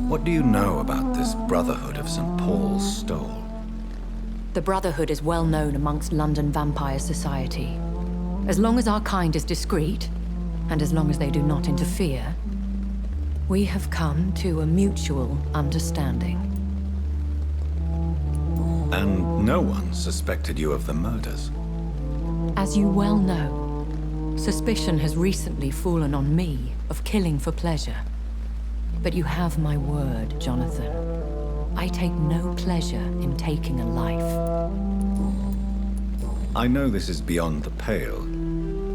What do you know about this Brotherhood of St. Paul's Stole? The Brotherhood is well known amongst London vampire society. As long as our kind is discreet, and as long as they do not interfere, we have come to a mutual understanding. And no one suspected you of the murders? As you well know, suspicion has recently fallen on me of killing for pleasure. But you have my word, Jonathan. I take no pleasure in taking a life. I know this is beyond the pale,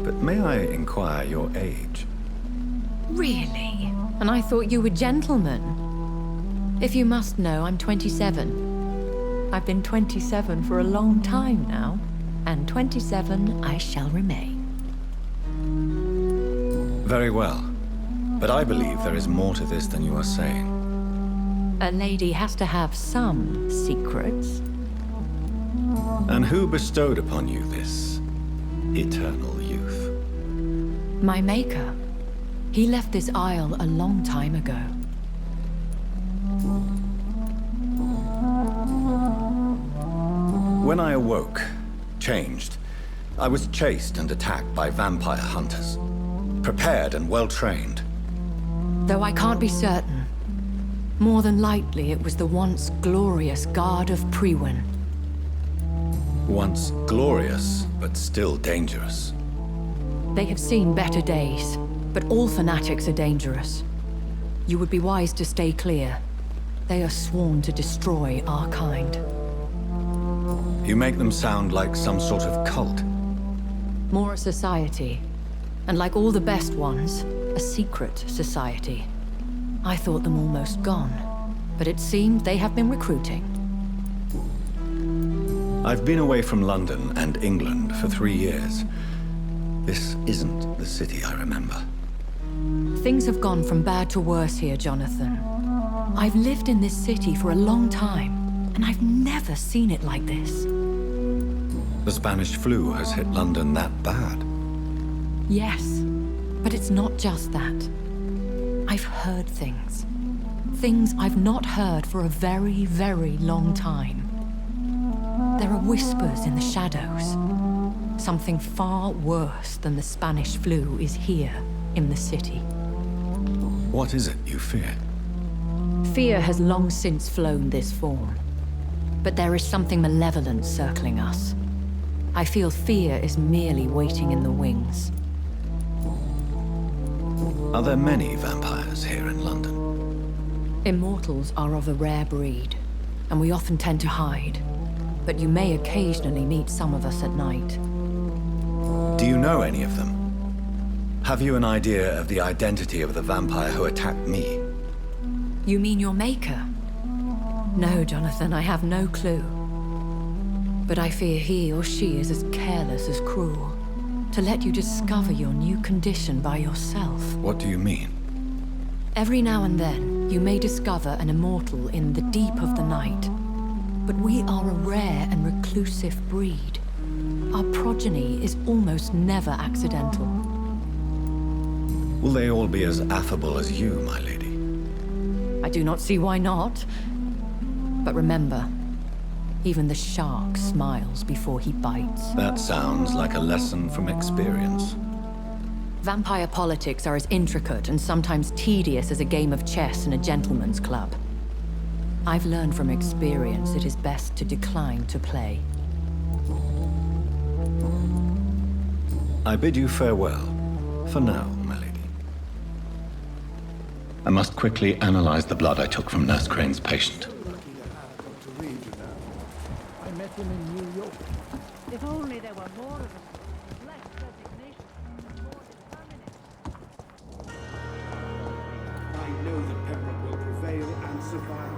but may I inquire your age? Really? And I thought you were gentlemen. If you must know, I'm 27. I've been 27 for a long time now, and 27 I shall remain. Very well. But I believe there is more to this than you are saying. A lady has to have some secrets. And who bestowed upon you this eternal youth? My maker. He left this isle a long time ago. When I awoke, changed, I was chased and attacked by vampire hunters. Prepared and well-trained. Though I can't be certain. More than likely, it was the once glorious Guard of Priwen. Once glorious, but still dangerous. They have seen better days, but all fanatics are dangerous. You would be wise to stay clear. They are sworn to destroy our kind. You make them sound like some sort of cult. More a society. And like all the best ones, a secret society. I thought them almost gone, but it seemed they have been recruiting. I've been away from London and England for 3 years. This isn't the city I remember. Things have gone from bad to worse here, Jonathan. I've lived in this city for a long time, and I've never seen it like this. The Spanish flu has hit London that bad. Yes, but it's not just that. I've heard things. Things I've not heard for a very, very long time. There are whispers in the shadows. Something far worse than the Spanish flu is here in the city. What is it you fear? Fear has long since flown this form. But there is something malevolent circling us. I feel fear is merely waiting in the wings. Are there many vampires here in London? Immortals are of a rare breed, and we often tend to hide. But you may occasionally meet some of us at night. Do you know any of them? Have you an idea of the identity of the vampire who attacked me? You mean your maker? No, Jonathan, I have no clue. But I fear he or she is as careless as cruel. To let you discover your new condition by yourself. What do you mean? Every now and then, you may discover an immortal in the deep of the night. But we are a rare and reclusive breed. Our progeny is almost never accidental. Will they all be as affable as you, my lady? I do not see why not. But remember, even the shark smiles before he bites. That sounds like a lesson from experience. Vampire politics are as intricate and sometimes tedious as a game of chess in a gentleman's club. I've learned from experience it is best to decline to play. I bid you farewell, for now, my lady. I must quickly analyze the blood I took from Nurse Crane's patient. I met him in New York. If only there were more of us. Less resignation and more determination. I know that Pembroke will prevail and survive.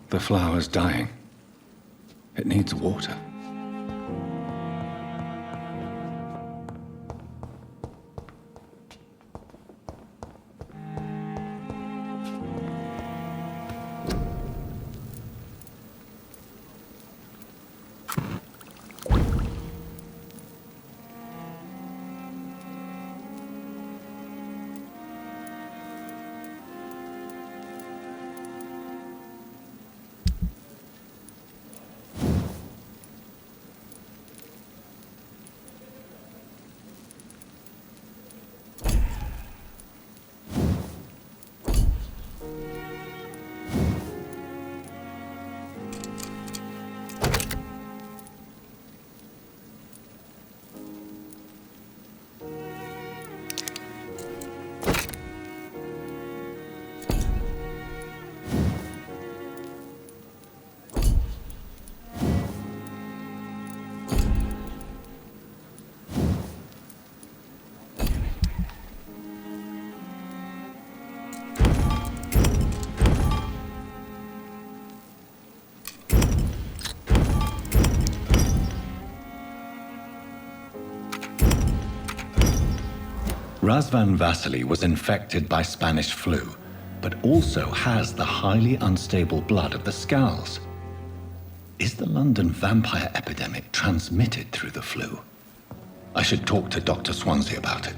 The flower's dying. It needs water. Razvan Vasily was infected by Spanish flu, but also has the highly unstable blood of the Skulls. Is the London vampire epidemic transmitted through the flu? I should talk to Dr. Swansea about it.